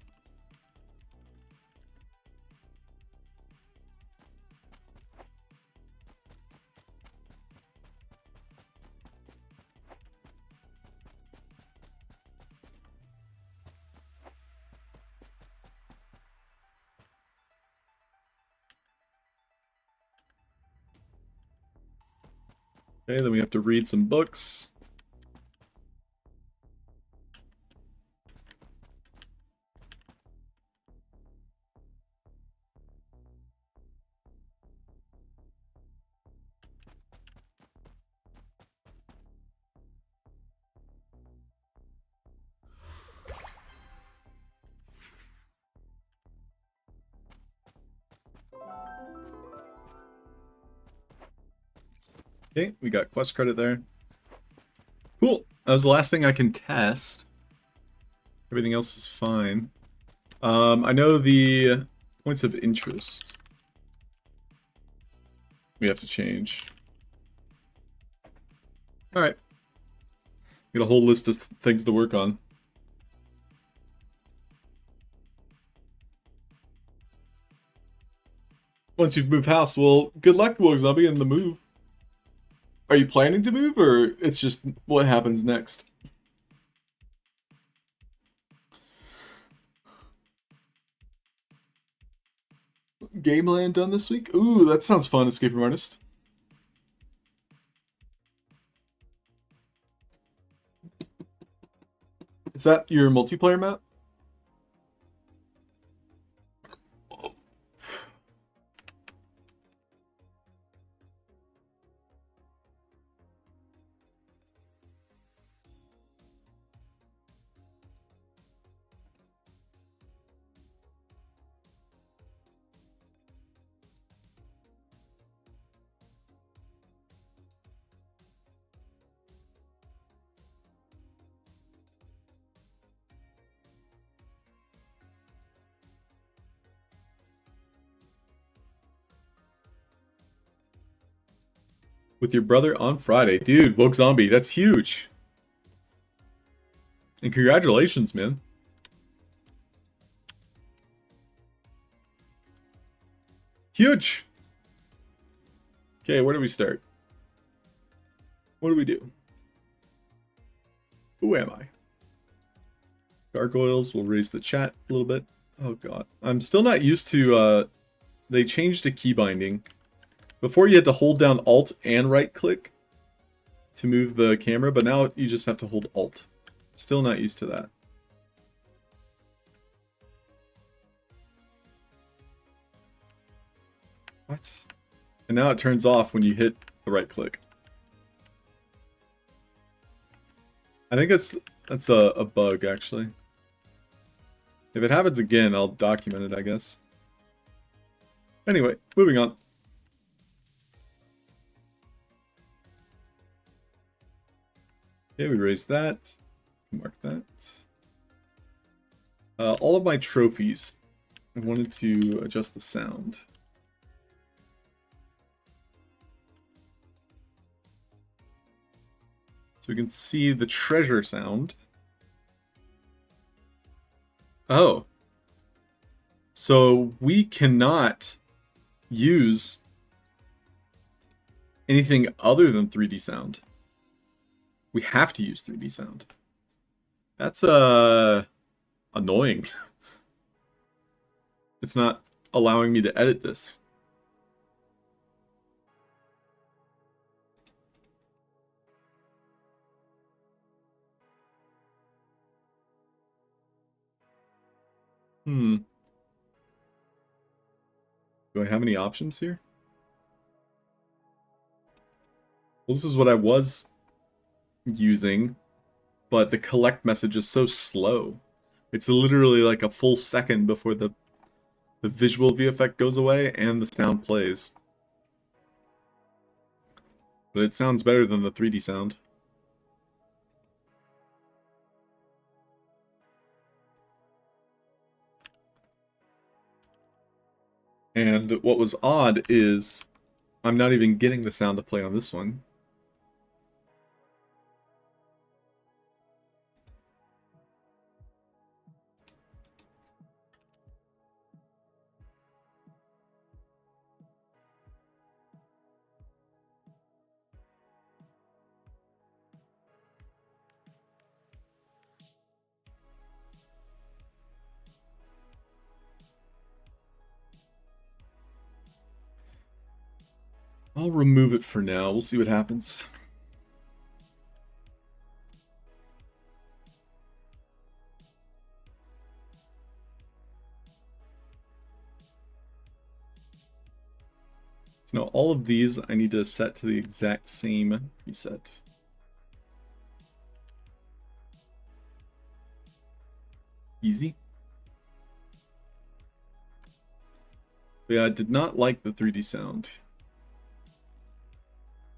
Okay, then we have to read some books. Okay, we got quest credit there. Cool. That was the last thing I can test. Everything else is fine. I know the points of interest we have to change. Alright. Got a whole list of things to work on. Once you've moved house, well, good luck, Wogue Zombie, in the move. Are you planning to move, or it's just what happens next? Game Land done this week? Ooh, that sounds fun, Escaping Artist. Is that your multiplayer map? With your brother on Friday. Dude, Woke Zombie, that's huge. And congratulations, man. Huge! Okay, where do we start? What do we do? Who am I? Gargoyles, we'll raise the chat a little bit. Oh god. I'm still not used to, they changed the key binding. Before you had to hold down Alt and right click to move the camera, but now you just have to hold Alt. Still not used to that. What? And now it turns off when you hit the right click. I think that's a bug, actually. If it happens again, I'll document it, I guess. Anyway, moving on. Okay, we raised that. Mark that. All of my trophies. I wanted to adjust the sound. So we can see the treasure sound. Oh. So we cannot use anything other than 3D sound. We have to use 3D sound. That's annoying. It's not allowing me to edit this. Do I have any options here? Well, this is what I was using, but the collect message is so slow. It's literally like a full second before the visual VFX goes away and the sound plays. But it sounds better than the 3D sound. And what was odd is I'm not even getting the sound to play on this one. I'll remove it for now. We'll see what happens. So now all of these I need to set to the exact same preset. Easy. But yeah, I did not like the 3D sound.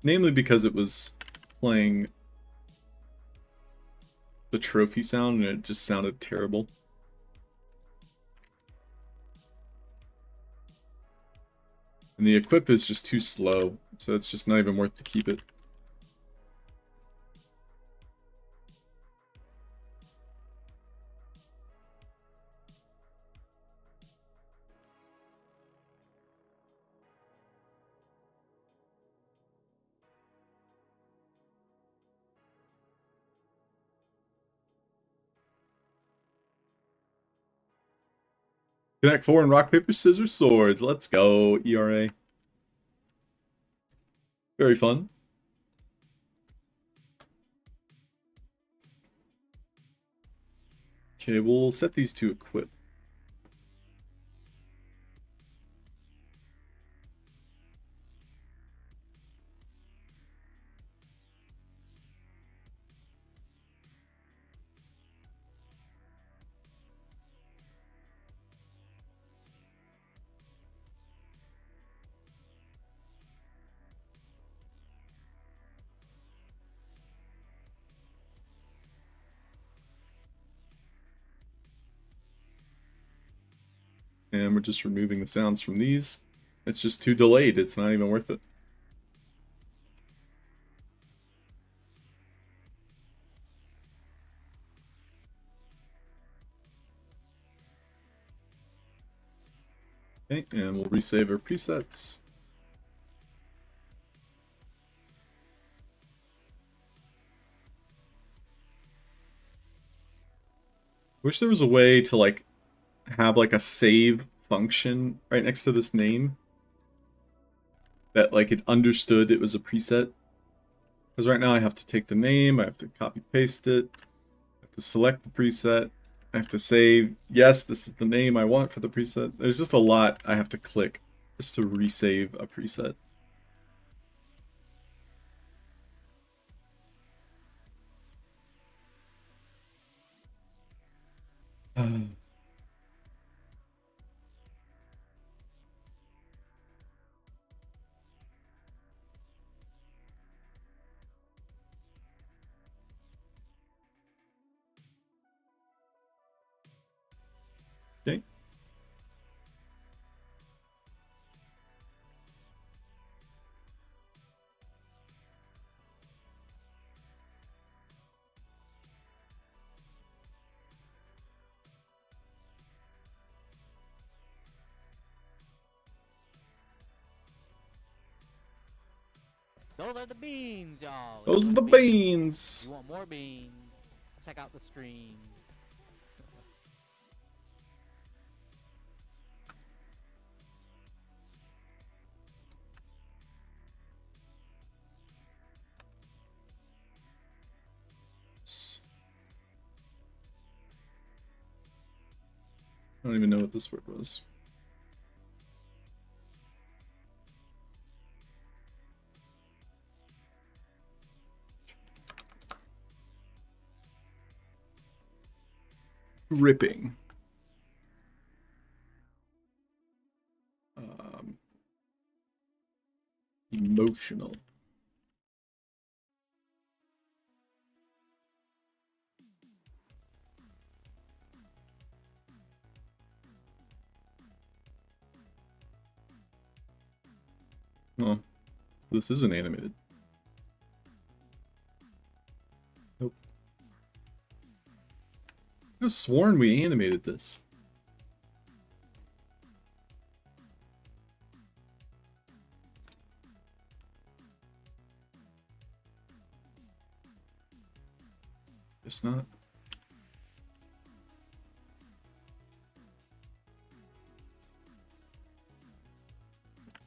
Namely because it was playing the trophy sound and it just sounded terrible. And the equip is just too slow, so it's just not even worth to keep it. Connect 4 and rock, paper, scissors, swords. Let's go, ERA. Very fun. Okay, we'll set these to equip. And we're just removing the sounds from these. It's just too delayed. It's not even worth it. Okay, and we'll resave our presets. Wish there was a way to like have like a save function right next to this name that like it understood it was a preset. Because right now I have to take the name, I have to copy paste it, I have to select the preset, I have to say yes, this is the name I want for the preset. There's just a lot I have to click just to resave a preset. Okay. Those are the beans, y'all. Those are the beans. You want more beans? Check out the streams. I don't even know what this word was. Gripping. Emotional. Well, this isn't animated. Nope. I could have sworn we animated this. It's not.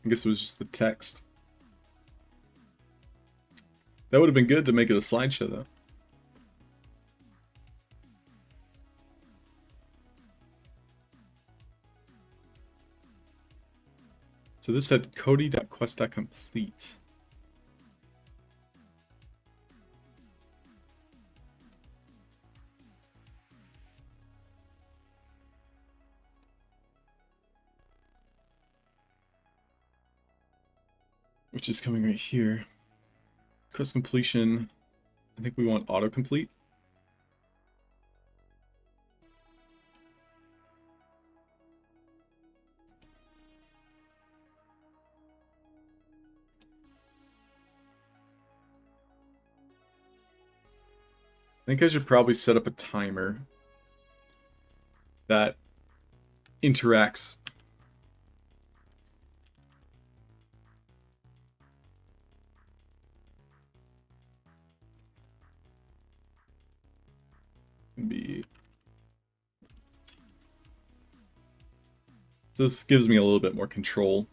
I guess it was just the text. That would have been good to make it a slideshow, though. So this had Cody.quest.complete. Which is coming right here. Quest completion. I think we want autocomplete. I think I should probably set up a timer that interacts. So this gives me a little bit more control.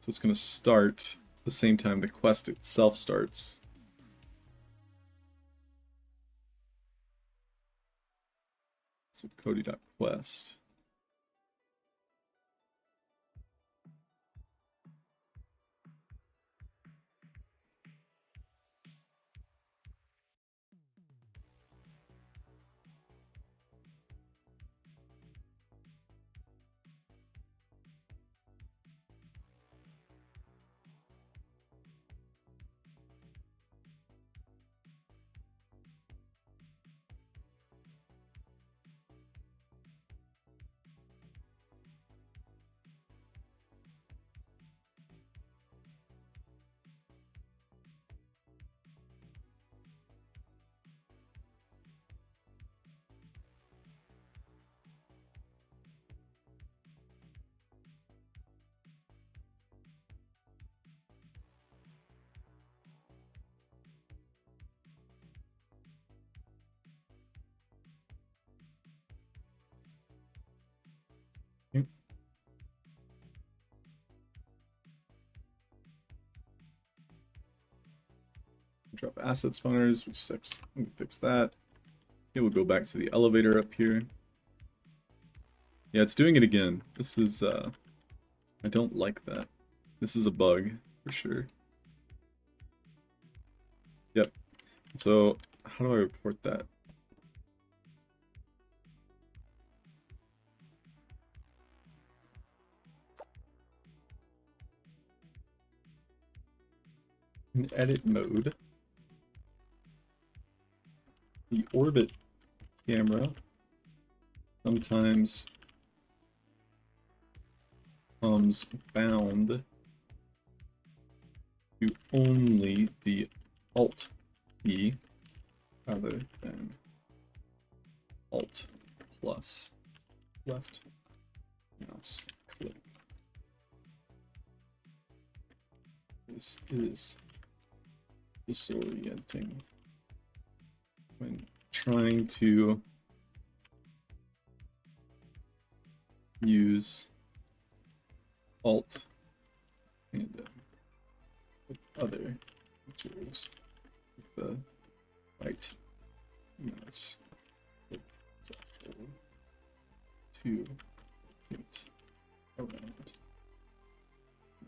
So it's going to start the same time the quest itself starts. So Cody.quest. Drop asset spawners. We fix that. Okay, we'll go back to the elevator up here. Yeah, it's doing it again. This is I don't like that. This is a bug for sure. Yep. So how do I report that? In edit mode, the orbit camera sometimes comes bound to only the Alt key rather than Alt plus left mouse click. This is disorienting when trying to use Alt and other features with the right mouse click to rotate around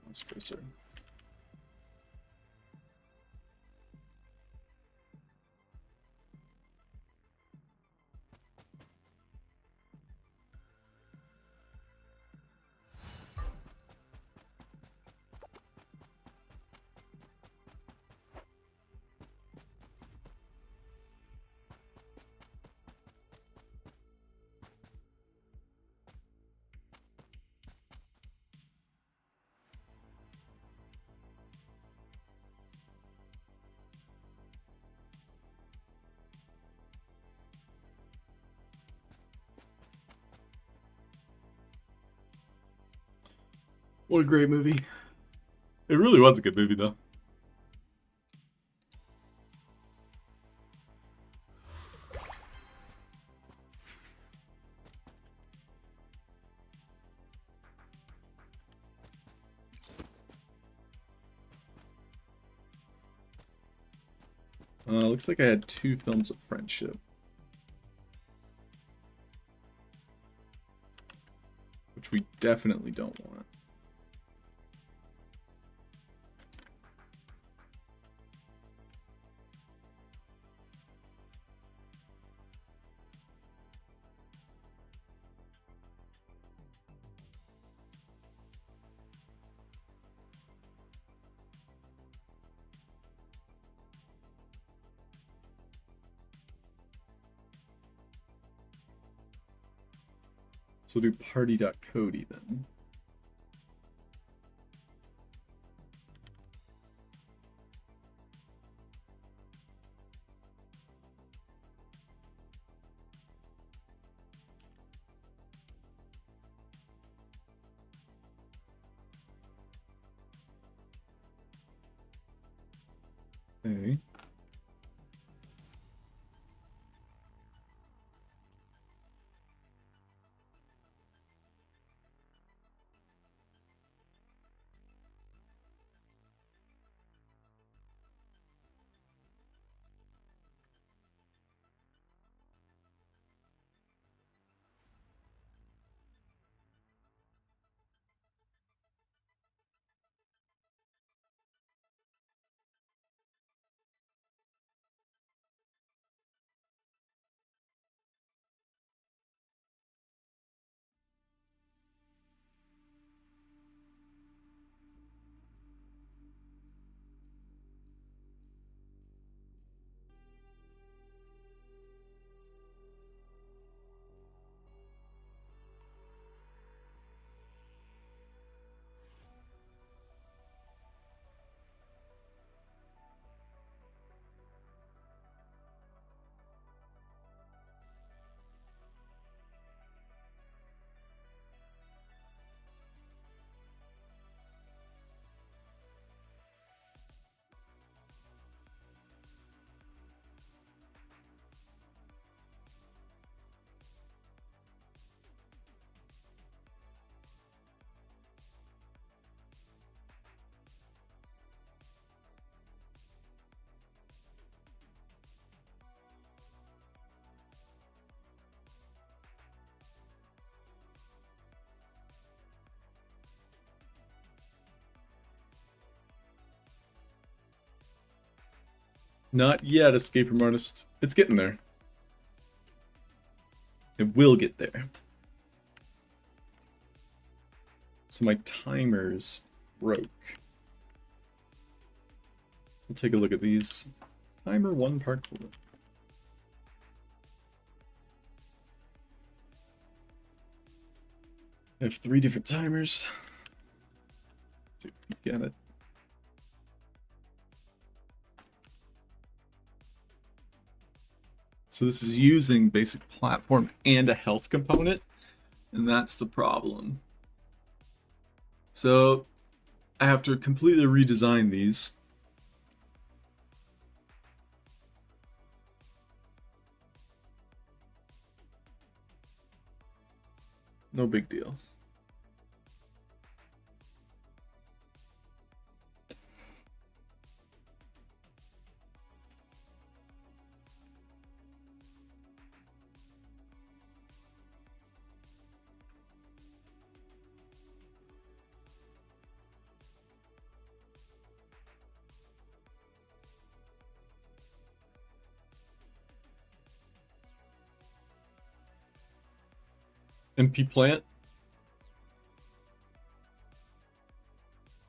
mouse cursor. What a great movie. It really was a good movie, though. Looks like I had 2 films of friendship. Which we definitely don't want. So do party.cody then. Okay. Not yet, escape room artist. It's getting there. It will get there. So my timer's broke. We'll take a look at these. Timer 1 parkour. I have 3 different timers. Take a peek at it. So this is using basic platform and a health component, and that's the problem. So I have to completely redesign these. No big deal. MP plant.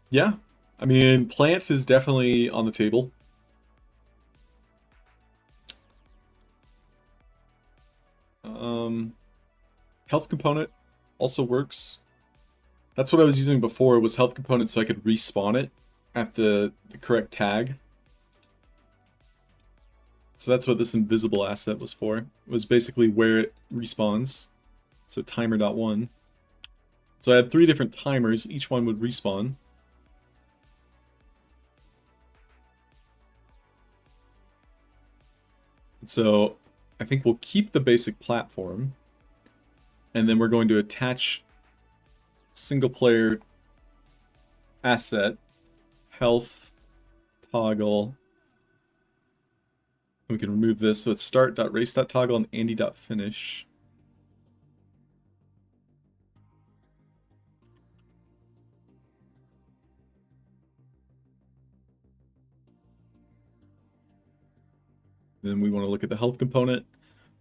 Yeah, I mean, plant is definitely on the table. Health component also works. That's what I was using before, was health component so I could respawn it at the correct tag. So that's what this invisible asset was for. It was basically where it respawns. So timer.1. So I had 3 different timers, each one would respawn. So I think we'll keep the basic platform, and then we're going to attach single player asset, health, toggle. We can remove this, so it's start.race.toggle and andy.finish. Then we want to look at the health component.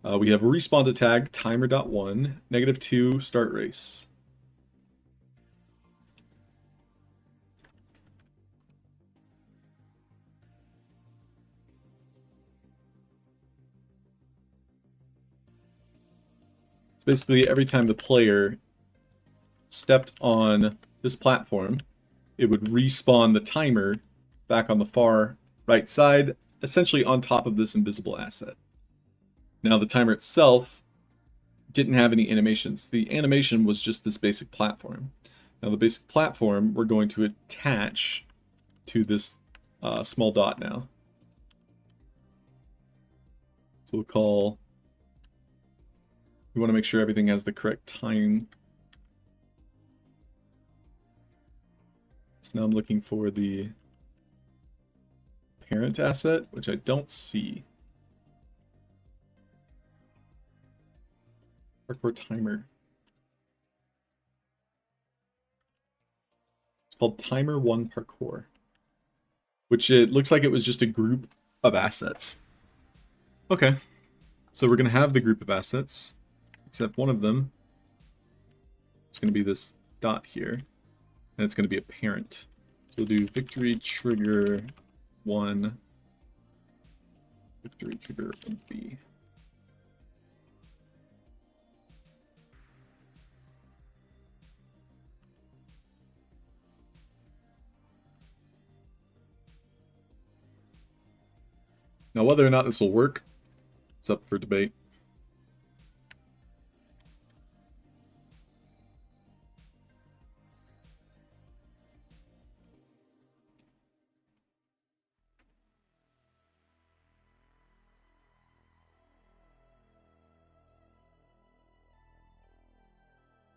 We have respawn to tag, timer.1, -2, start race. So basically, every time the player stepped on this platform, it would respawn the timer back on the far right side, essentially on top of this invisible asset. Now the timer itself didn't have any animations. The animation was just this basic platform. Now the basic platform we're going to attach to this small dot now. So we'll call, we want to make sure everything has the correct time. So now I'm looking for the parent asset, which I don't see. Parkour timer. It's called timer 1 parkour, which it looks like it was just a group of assets. Okay, so we're going to have the group of assets, except one of them is going to be this dot here, and it's going to be a parent. So we'll do victory trigger 1, victory trigger B. Now, whether or not this will work, it's up for debate.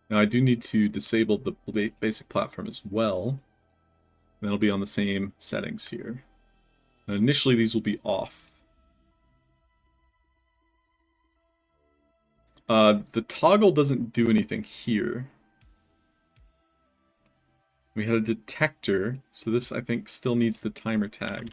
Now, I do need to disable the basic platform as well. That'll be on the same settings here. Now, initially, these will be off. The toggle doesn't do anything here. We had a detector, so this, I think, still needs the timer tag.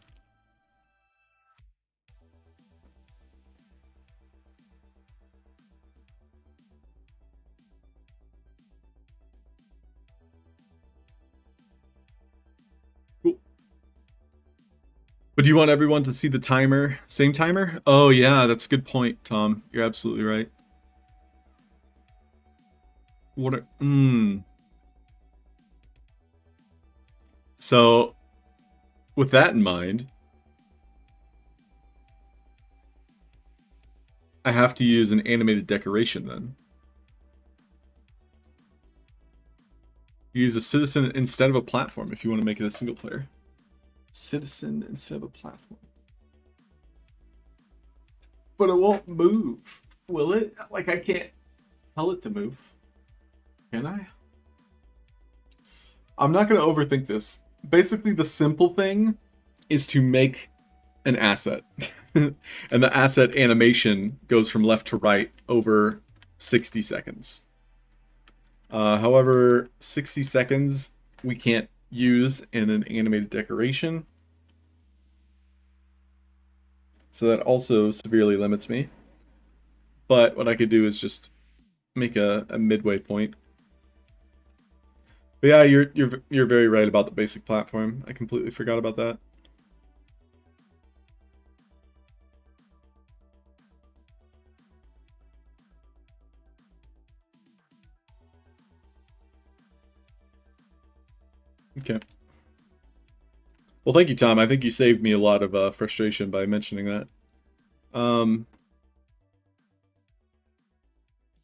But do you want everyone to see the timer? Same timer? Oh yeah, that's a good point, Tom. You're absolutely right. What are... So, with that in mind, I have to use an animated decoration then. Use a citizen instead of a platform if you want to make it a single player. Citizen instead of a platform. But it won't move, will it? Like, I can't tell it to move. Can I? I'm not going to overthink this. Basically, the simple thing is to make an asset. And the asset animation goes from left to right over 60 seconds. However, 60 seconds we can't use in an animated decoration. So that also severely limits me. But what I could do is just make a midway point. But yeah, you're very right about the basic platform. I completely forgot about that. Okay. Well, thank you, Tom. I think you saved me a lot of frustration by mentioning that.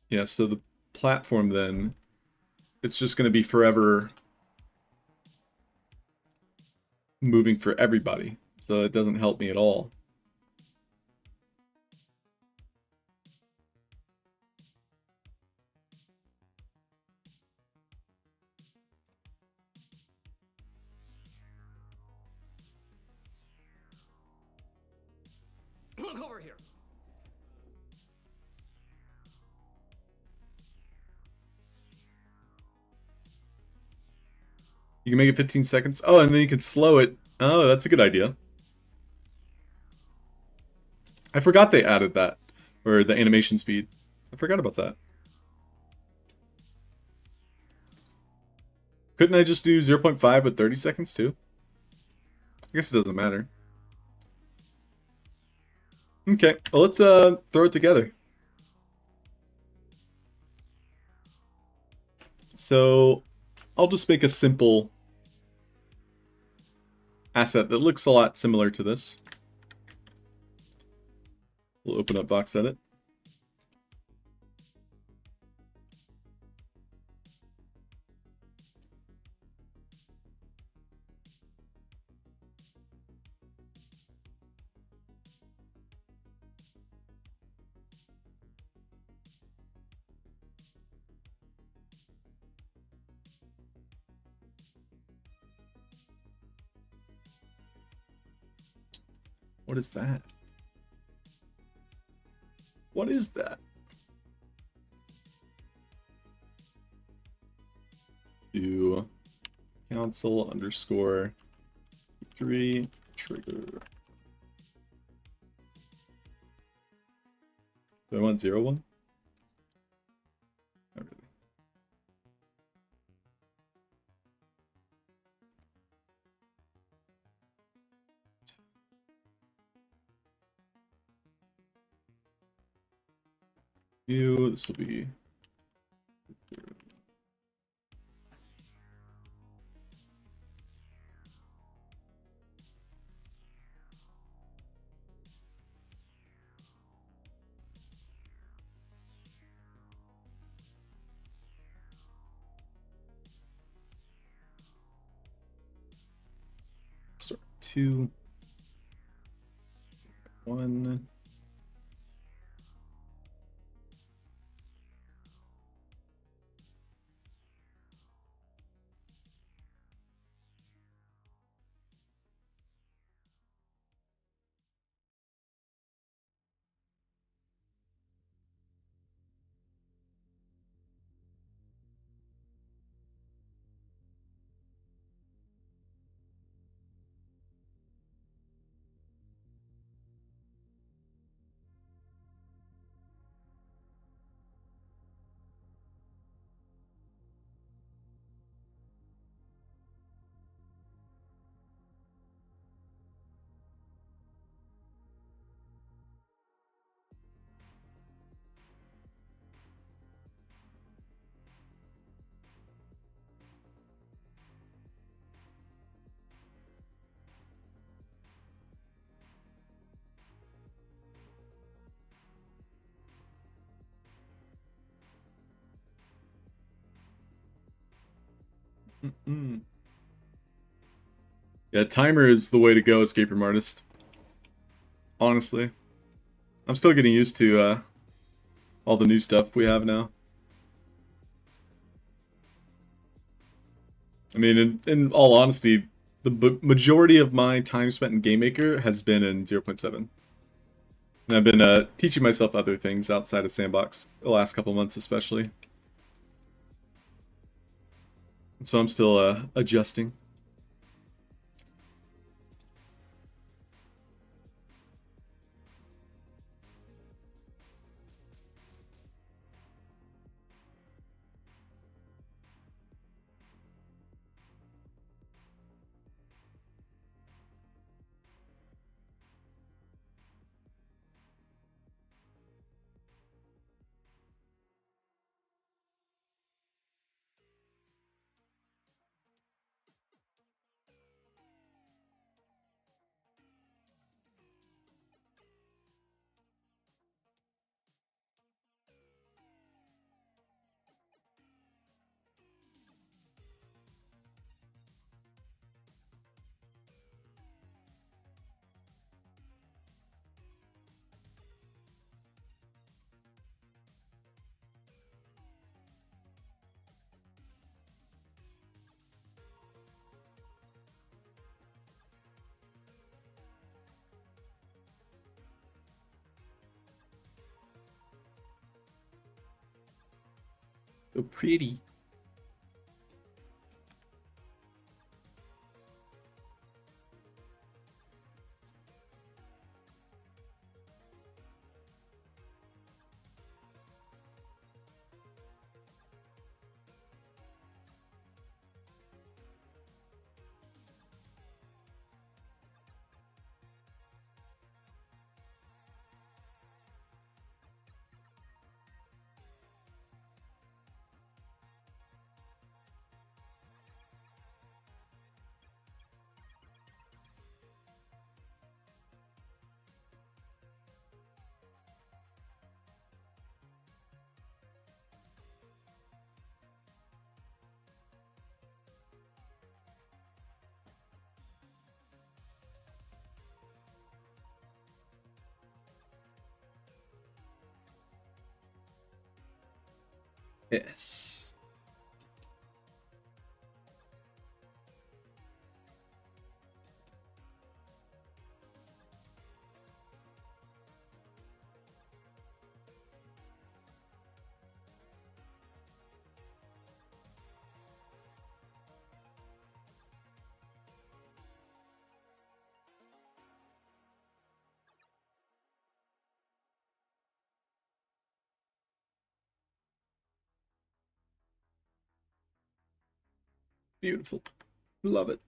Yeah, so the platform then, it's just going to be forever moving for everybody. So it doesn't help me at all. Look over here. You can make it 15 seconds. Oh, and then you can slow it. Oh, that's a good idea. I forgot they added that. Or the animation speed. I forgot about that. Couldn't I just do 0.5 with 30 seconds too? I guess it doesn't matter. Okay, well let's throw it together. So I'll just make a simple asset that looks a lot similar to this. We'll open up Box Edit. What is that? What is that? Do council underscore 3 trigger. Do I want 0, 1? Not really. This will be start 2, 1. Mm-mm. Yeah, timer is the way to go, escape room artist. Honestly. I'm still getting used to all the new stuff we have now. I mean, in all honesty, the majority of my time spent in Game Maker has been in 0.7. And I've been teaching myself other things outside of Sandbox the last couple months especially. So I'm still adjusting. So pretty. Yes. Beautiful. Love it.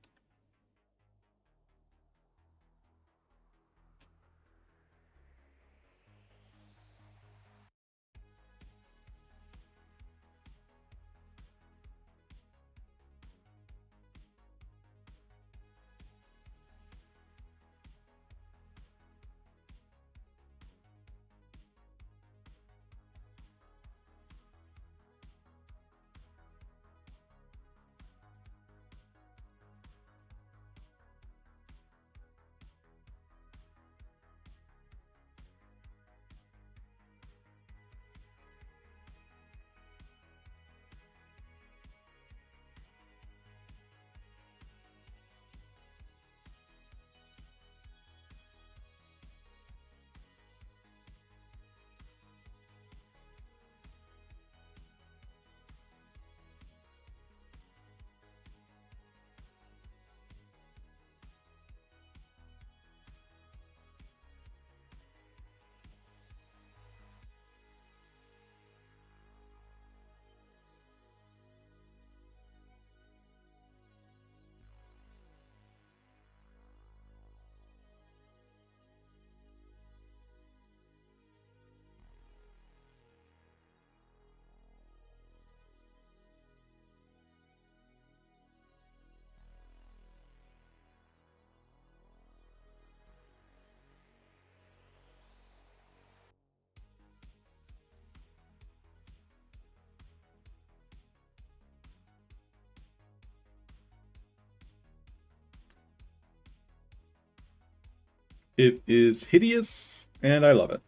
It is hideous, and I love it.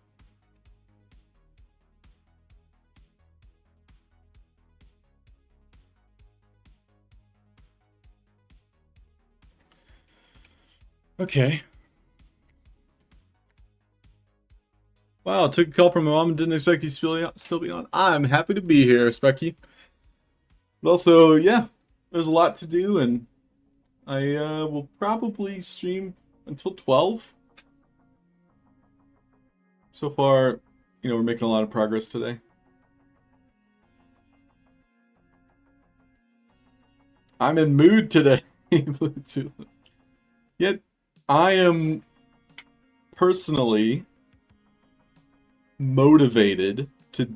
Okay. Wow, took a call from my mom and didn't expect you to still be on. I'm happy to be here, Specky. But also, yeah, there's a lot to do, and I will probably stream until 12. So far, we're making a lot of progress today. I'm in mood today. Yet, I am personally motivated to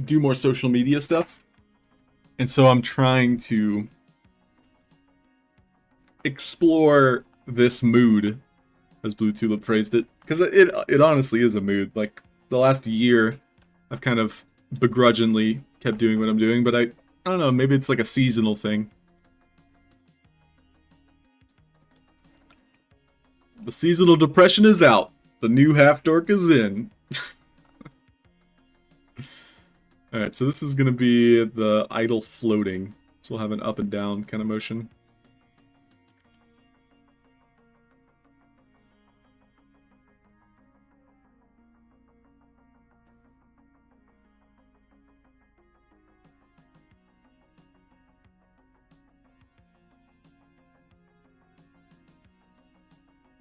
do more social media stuff. And so I'm trying to explore this mood, as Blue Tulip phrased it. Because it honestly is a mood. Like, the last year, I've kind of begrudgingly kept doing what I'm doing, but I don't know, maybe it's like a seasonal thing. The seasonal depression is out. The new half-dork is in. Alright, so this is going to be the idle floating. So we'll have an up and down kind of motion.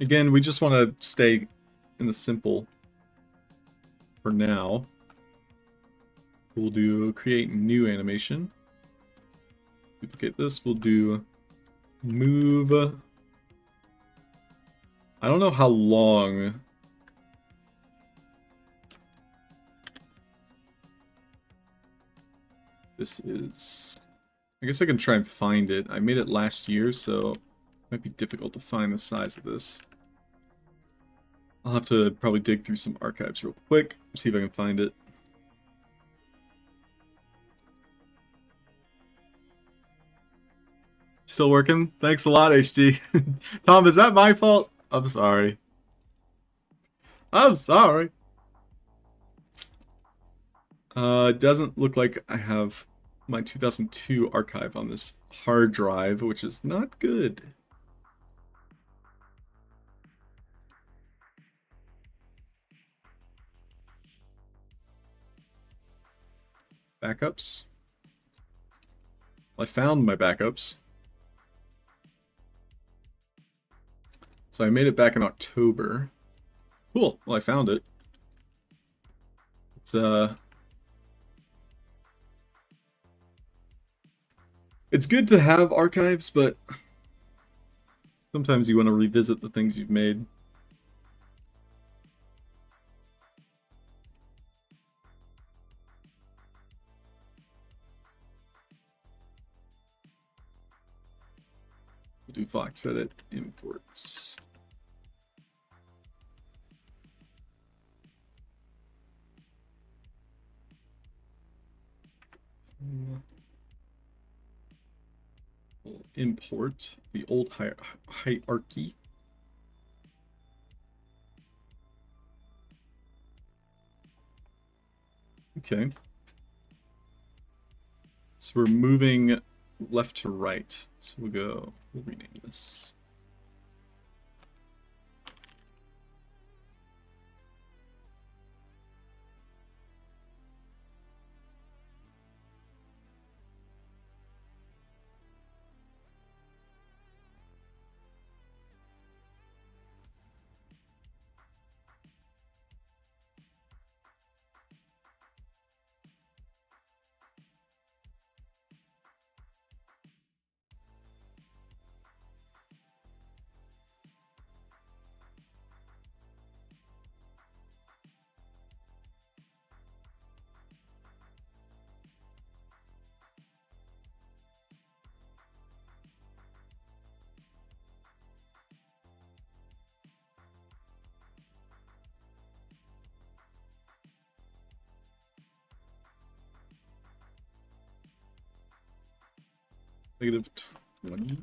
Again, we just want to stay in the simple for now. We'll do create new animation. Duplicate this. We'll do move. I don't know how long. This is. I guess I can try and find it. I made it last year, so it might be difficult to find the size of this. I'll have to probably dig through some archives real quick, see if I can find it. Still working? Thanks a lot, HG. Tom, is that my fault? I'm sorry. I'm sorry. It doesn't look like I have my 2002 archive on this hard drive, which is not good. Backups. Well, I found my backups. So I made it back in October. Cool. Well, I found it. It's good to have archives, but sometimes you want to revisit the things you've made. We'll do Fox edit imports. We'll import the old hierarchy. Okay. So we're moving left to right. So we'll rename this. -20.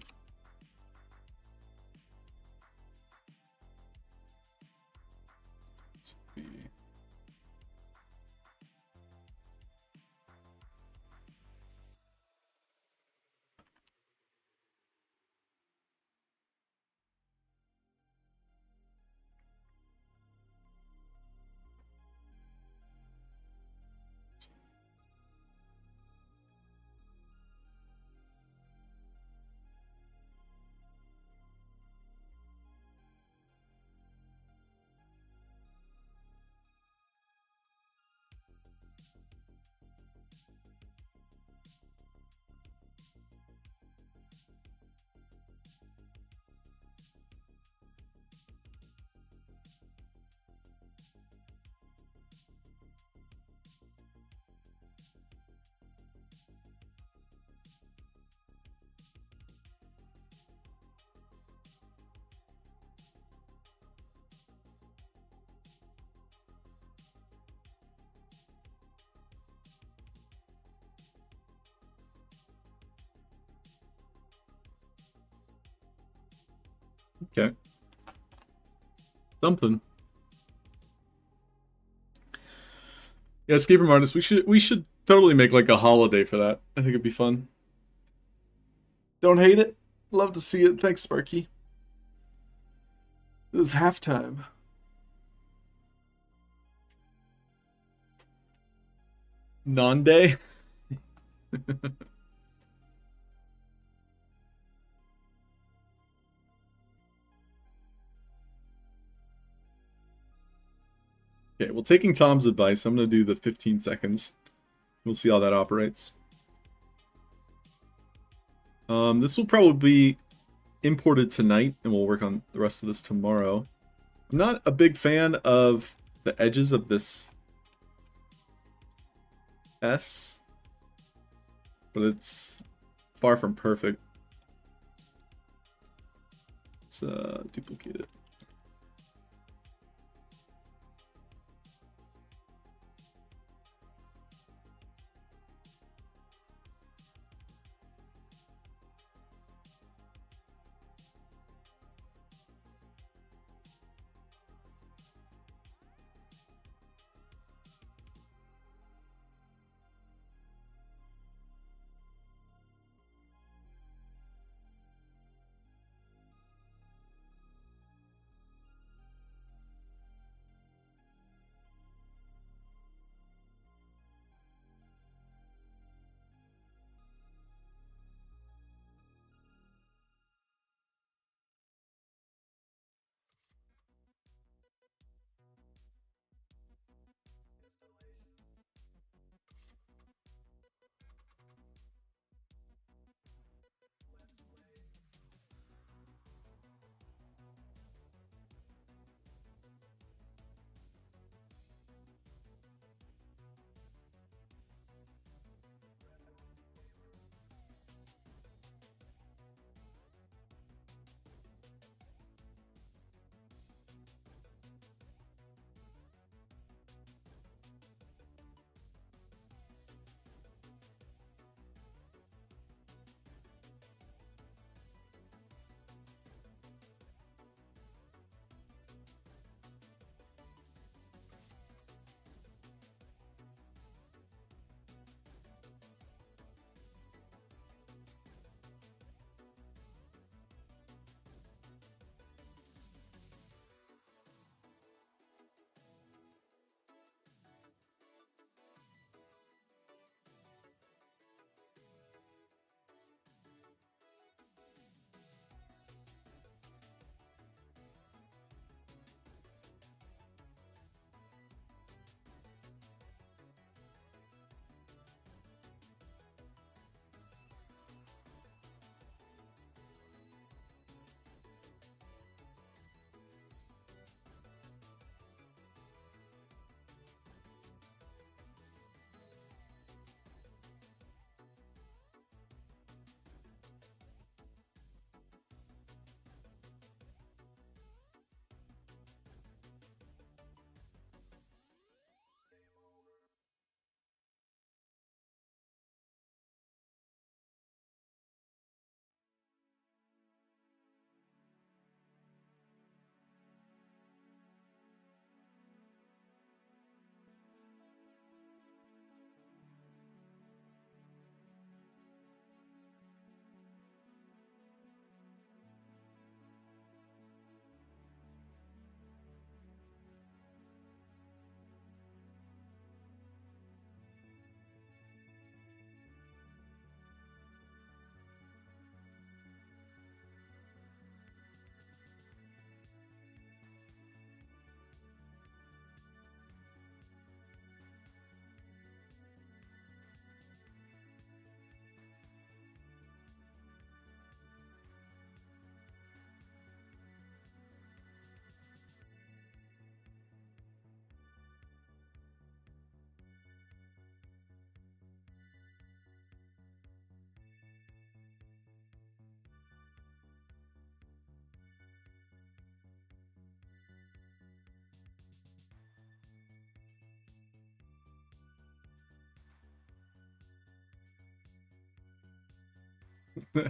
Okay. Something. Yeah, escape room artist. We should totally make like a holiday for that. I think it'd be fun. Don't hate it. Love to see it. Thanks, Sparky. This is halftime. Non-day? Okay, well, taking Tom's advice, I'm going to do the 15 seconds. We'll see how that operates. This will probably be imported tonight, and we'll work on the rest of this tomorrow. I'm not a big fan of the edges of this S, but it's far from perfect. Let's duplicate it.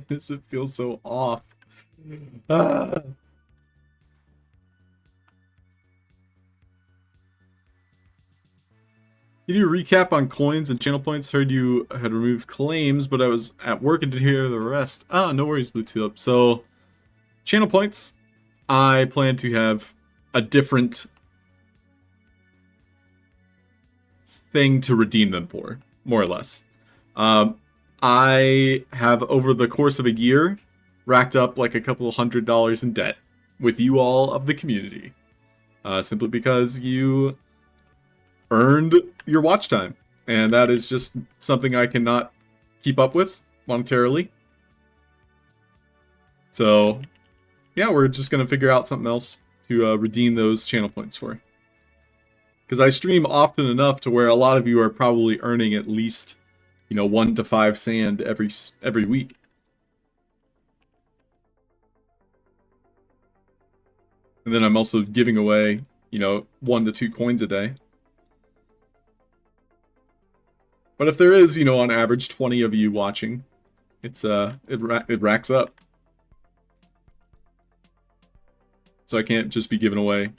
Does it feel so off? Ah. You do a recap on coins and channel points. Heard you had removed claims, but I was at work and didn't hear the rest. Ah, no worries, Blue Tulip. So, channel points, I plan to have a different thing to redeem them for, more or less. I have, over the course of a year, racked up like a couple $100 in debt with you all of the community. Simply because you earned your watch time. And that is just something I cannot keep up with monetarily. So, yeah, we're just going to figure out something else to redeem those channel points for. Because I stream often enough to where a lot of you are probably earning at least, 1 to 5 sand every week. And then I'm also giving away, 1 to 2 coins a day. But if there is, on average 20 of you watching, it racks up. So I can't just be giving away,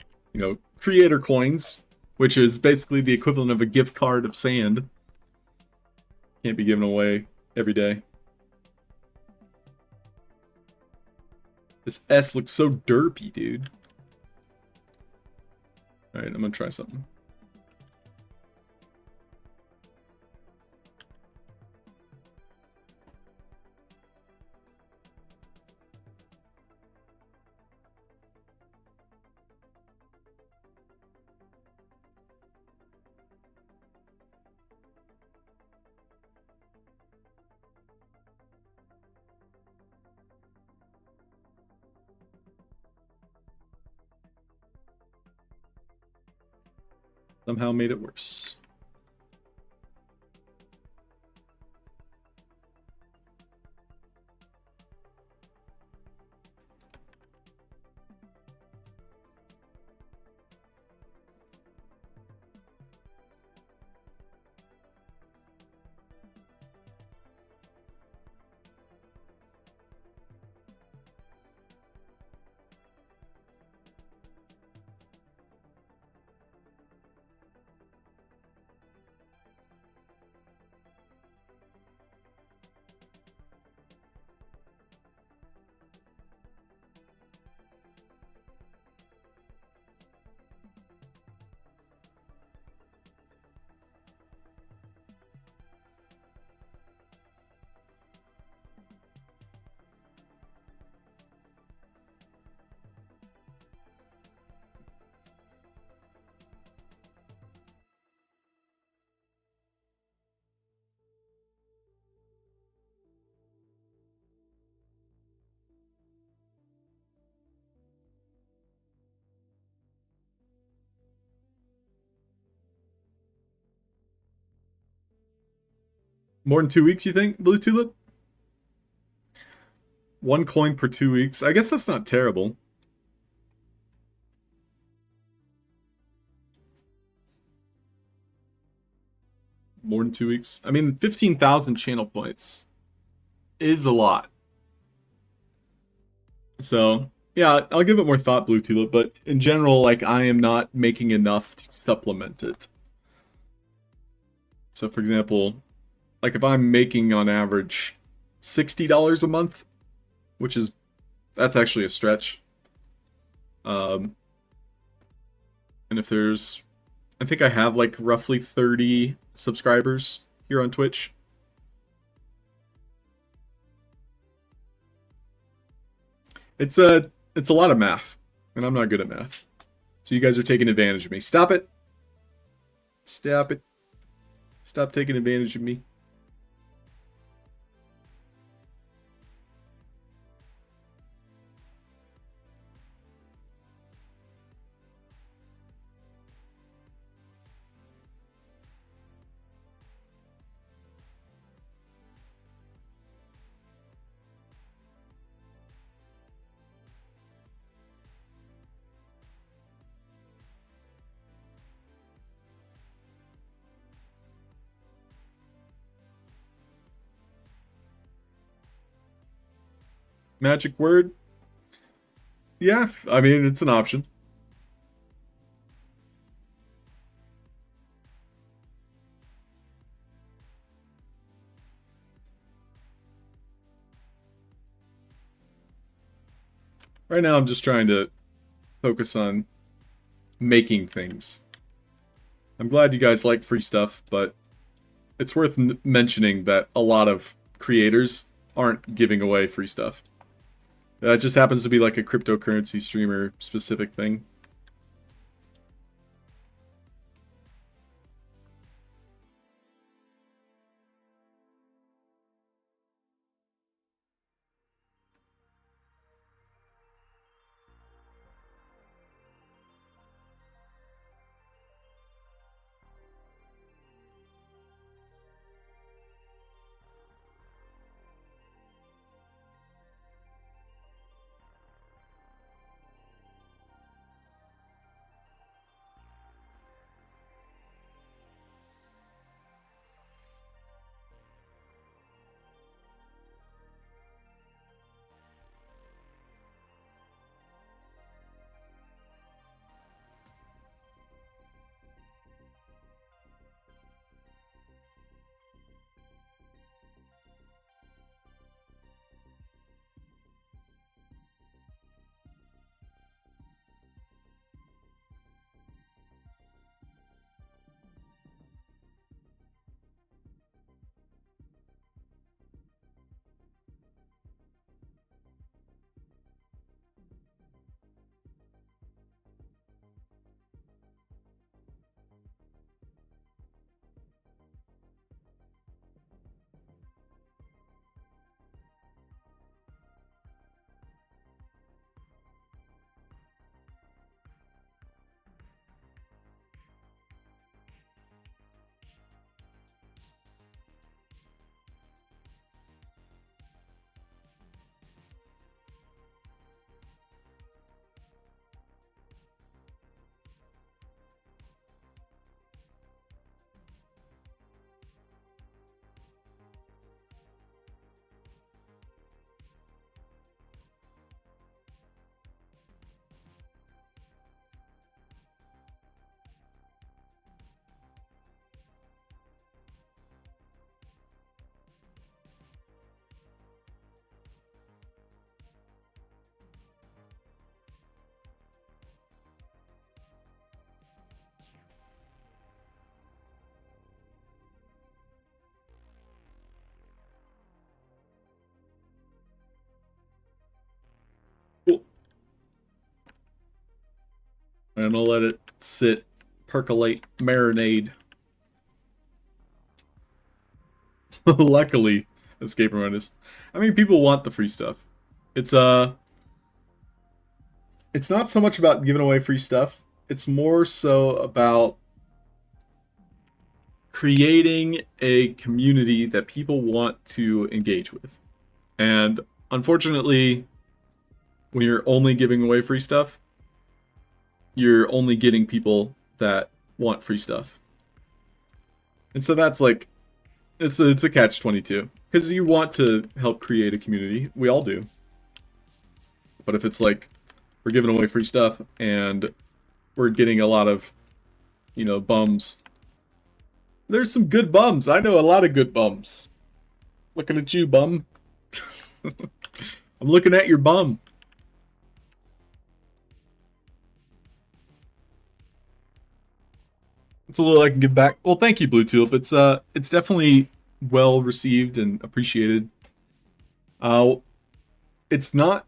creator coins, which is basically the equivalent of a gift card of sand. Can't be given away every day. This S looks so derpy, dude. Alright, I'm gonna try something. Somehow made it worse. More than 2 weeks, you think, Blue Tulip? 1 coin per 2 weeks. I guess that's not terrible. More than 2 weeks. I mean, 15,000 channel points is a lot. So, yeah, I'll give it more thought, Blue Tulip, but in general, like, I am not making enough to supplement it. So, for example, like, if I'm making on average $60 a month, that's actually a stretch. And if there's, I think I have like roughly 30 subscribers here on Twitch. It's a lot of math, and I'm not good at math. So you guys are taking advantage of me. Stop it. Stop it. Stop taking advantage of me. Magic word? Yeah, I mean, it's an option. Right now I'm just trying to focus on making things. I'm glad you guys like free stuff, but it's worth mentioning that a lot of creators aren't giving away free stuff. That just happens to be like a cryptocurrency streamer specific thing. Cool. I'm gonna let it sit, percolate, marinade. Luckily, escape room artist. I mean, people want the free stuff. It's not so much about giving away free stuff. It's more so about creating a community that people want to engage with. And unfortunately, when you're only giving away free stuff, you're only getting people that want free stuff. And so that's like, it's a catch-22. Because you want to help create a community. We all do. But if it's like, we're giving away free stuff, and we're getting a lot of, you know, bums. There's some good bums. I know a lot of good bums. Looking at you, bum. I'm looking at your bum. It's a little I can give back. Well, thank you, Blue Tulip. It's definitely well received and appreciated. It's not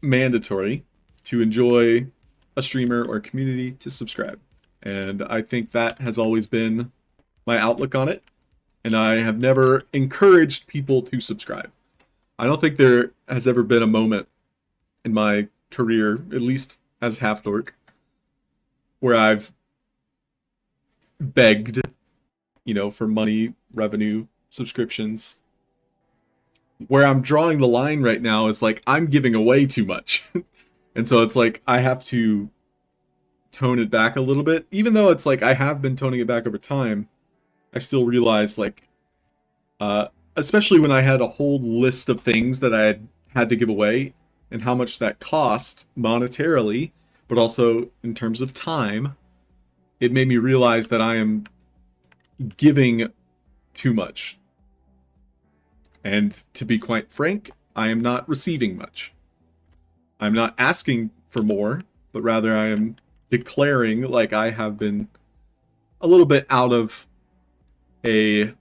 mandatory to enjoy a streamer or a community to subscribe. And I think that has always been my outlook on it. And I have never encouraged people to subscribe. I don't think there has ever been a moment in my career, at least as Half Dork, where I've begged, you know, for money, revenue, subscriptions. Where I'm drawing the line right now is like, I'm giving away too much. And so it's like, I have to tone it back a little bit. Even though it's like, I have been toning it back over time, I still realize like, especially when I had a whole list of things that I had to give away and how much that cost monetarily, but also in terms of time, it made me realize that I am giving too much. And to be quite frank, I am not receiving much. I'm not asking for more, but rather I am declaring like I have been a little bit out of a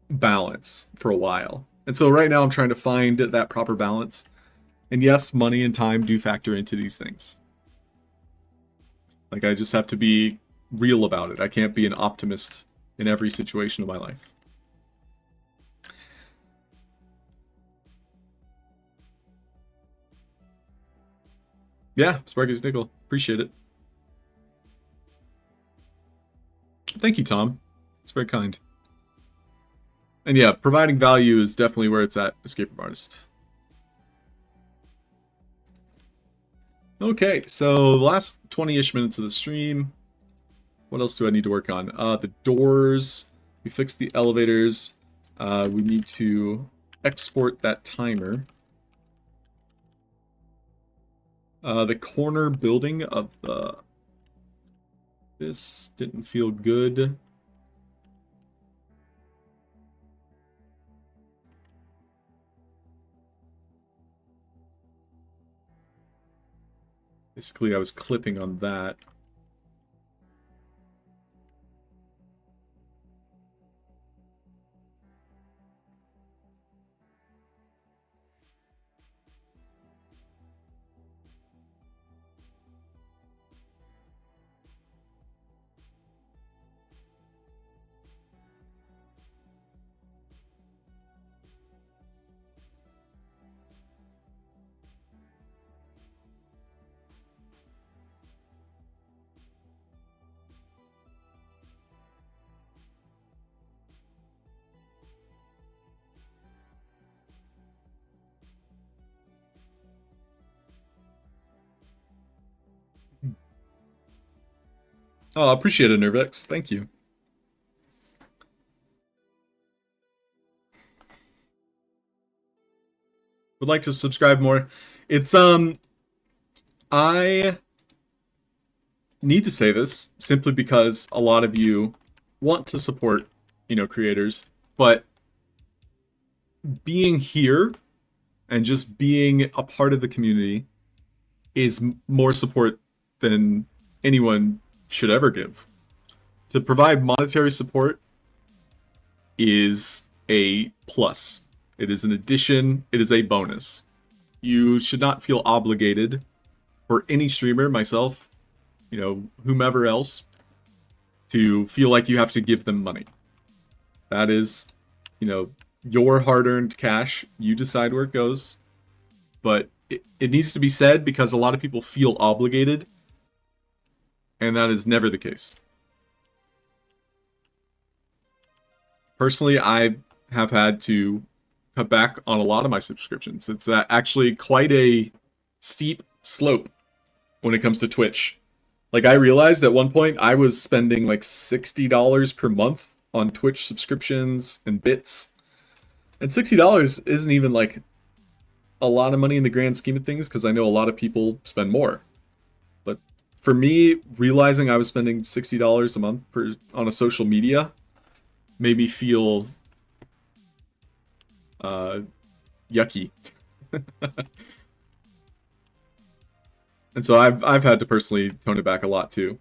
balance for a while. And so right now I'm trying to find that proper balance. And yes, money and time do factor into these things. Like, I just have to be real about it. I can't be an optimist in every situation of my life. Yeah, Sparky's Nickel. Appreciate it. Thank you, Tom. It's very kind. And yeah, providing value is definitely where it's at, Escape Room Artist. Okay, so the last 20-ish minutes of the stream. What else do I need to work on? The doors. We fixed the elevators. We need to export that timer. The corner building of the... This didn't feel good. Basically, I was clipping on that. Oh, I appreciate it, Nervex. Thank you. Would like to subscribe more. It's, I need to say this simply because a lot of you want to support, creators, but being here and just being a part of the community is more support than anyone should ever give. To provide monetary support is a plus. It is an addition. It is a bonus. You should not feel obligated for any streamer, myself, whomever else, to feel like you have to give them money. That is, your hard-earned cash. You decide where it goes. But it needs to be said because a lot of people feel obligated, and that is never the case. Personally, I have had to cut back on a lot of my subscriptions. It's actually quite a steep slope when it comes to Twitch. Like, I realized at one point I was spending like $60 per month on Twitch subscriptions and bits. And $60 isn't even like a lot of money in the grand scheme of things, because I know a lot of people spend more. But for me, realizing I was spending $60 a month on a social media made me feel yucky. And so I've had to personally tone it back a lot too.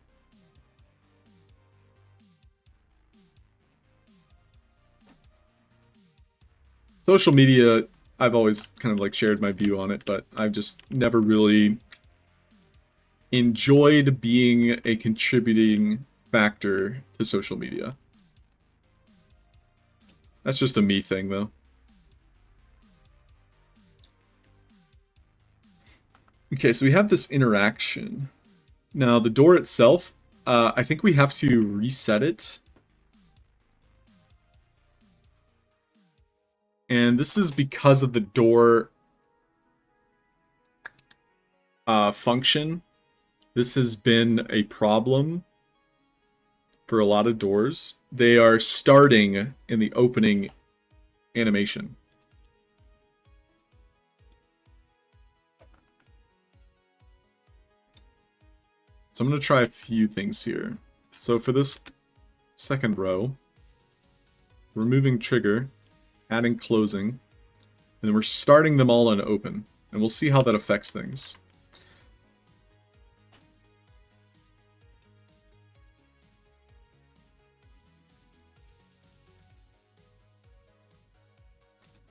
Social media, I've always kind of like shared my view on it, but I've just never really enjoyed being a contributing factor to social media. That's just a me thing, though. Okay, so we have this interaction. Now, the door itself, I think we have to reset it. And this is because of the door function. This has been a problem for a lot of doors. They are starting in the opening animation. So I'm going to try a few things here. So for this second row, removing trigger, adding closing, and then we're starting them all on open. And we'll see how that affects things.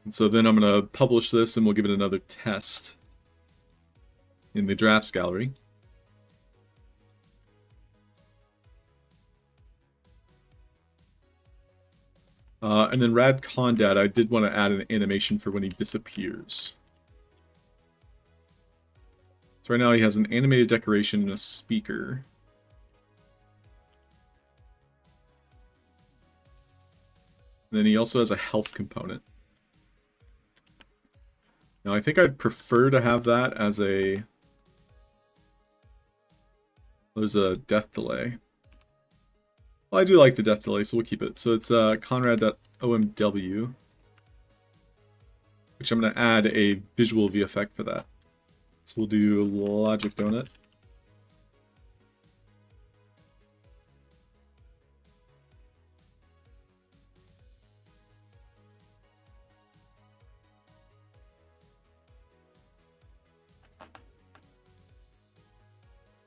And so then I'm going to publish this and we'll give it another test in the drafts gallery. And then Rad Condad, I did want to add an animation for when he disappears. So right now he has an animated decoration and a speaker. And then he also has a health component. Now I think I'd prefer to have that as a... There's a death delay. Well, I do like the death delay, so we'll keep it. So it's Conrad.omw, which I'm going to add a visual VFX for that. So we'll do Logic Donut.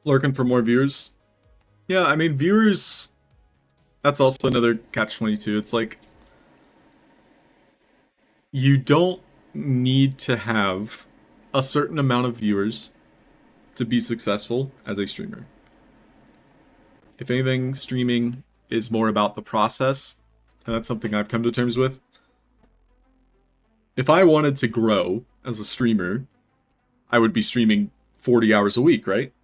Lurking for more viewers. Yeah, I mean, viewers... That's also another catch-22. It's like... You don't need to have a certain amount of viewers to be successful as a streamer. If anything, streaming is more about the process, and that's something I've come to terms with. If I wanted to grow as a streamer, I would be streaming 40 hours a week, right?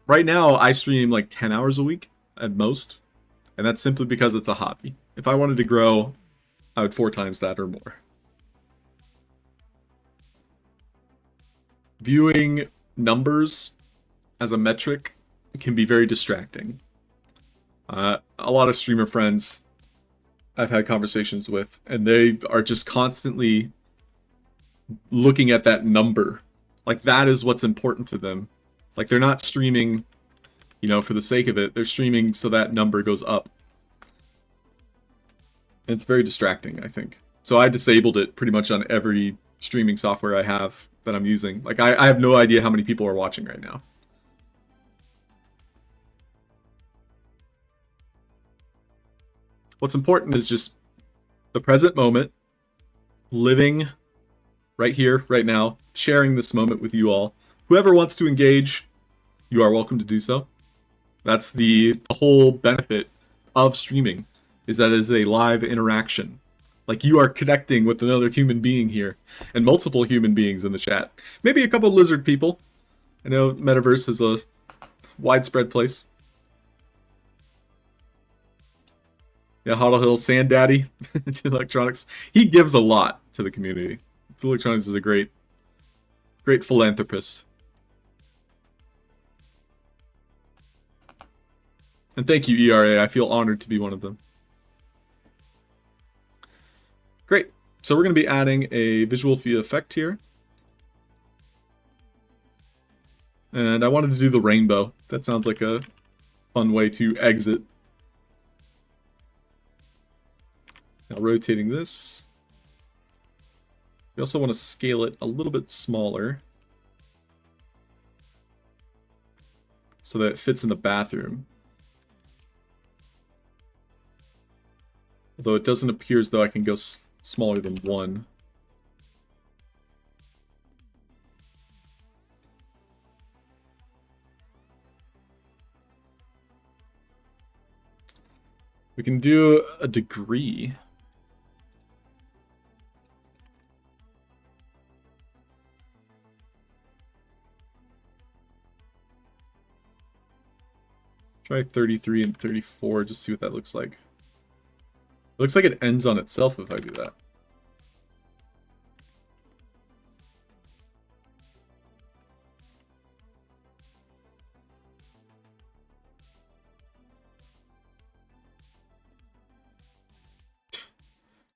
Right now, I stream like 10 hours a week at most, and that's simply because it's a hobby. If I wanted to grow, I would 4 times that or more. Viewing numbers as a metric can be very distracting. A lot of streamer friends I've had conversations with, and they are just constantly looking at that number. Like, that is what's important to them. Like, they're not streaming, you know, for the sake of it. They're streaming so that number goes up. And it's very distracting, I think. So I disabled it pretty much on every streaming software I have that I'm using. Like, I have no idea how many people are watching right now. What's important is just the present moment, living right here, right now, sharing this moment with you all. Whoever wants to engage, you are welcome to do so. That's the whole benefit of streaming, is that it is a live interaction. Like, you are connecting with another human being here, and multiple human beings in the chat. Maybe a couple lizard people. I know Metaverse is a widespread place. Yeah, Huddle Hill, Sand Daddy, to Electronics. He gives a lot to the community. Electronics is a great philanthropist. And thank you, ERA. I feel honored to be one of them. Great. So we're going to be adding a visual effect here. And I wanted to do the rainbow. That sounds like a fun way to exit. Now rotating this. We also want to scale it a little bit smaller so that it fits in the bathroom. Although it doesn't appear as though I can go smaller than 1. We can do a degree. Try 33 and 34, just see what that looks like. It looks like it ends on itself if I do that.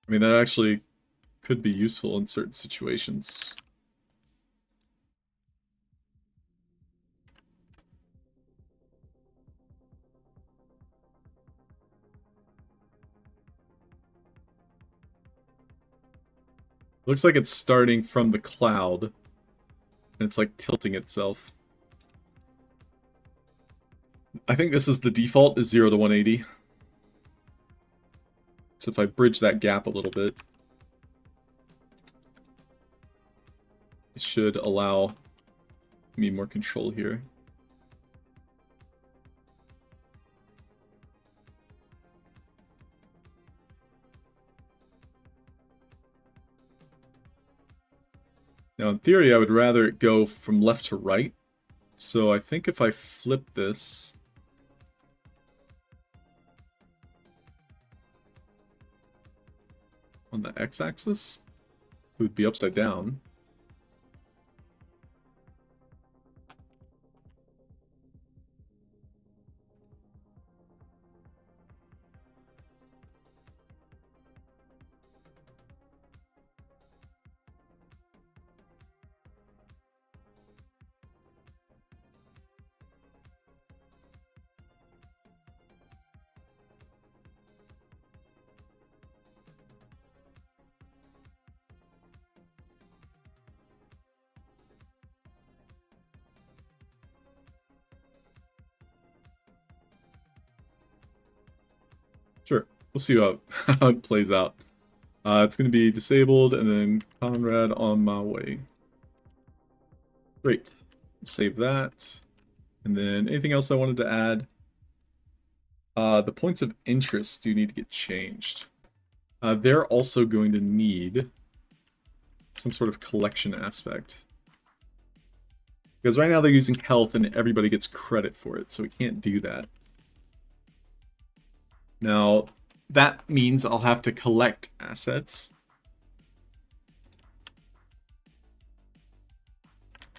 I mean, that actually could be useful in certain situations. Looks like it's starting from the cloud, and it's like tilting itself. I think this is the default, is 0 to 180. So if I bridge that gap a little bit. It should allow me more control here. Now, in theory, I would rather it go from left to right. So I think if I flip this... on the x-axis, it would be upside down. Sure, we'll see how it plays out. It's going to be disabled, and then Conrad on my way. Great. Save that. And then anything else I wanted to add? The points of interest do need to get changed. They're also going to need some sort of collection aspect. Because right now they're using health and everybody gets credit for it, so we can't do that. Now, that means I'll have to collect assets.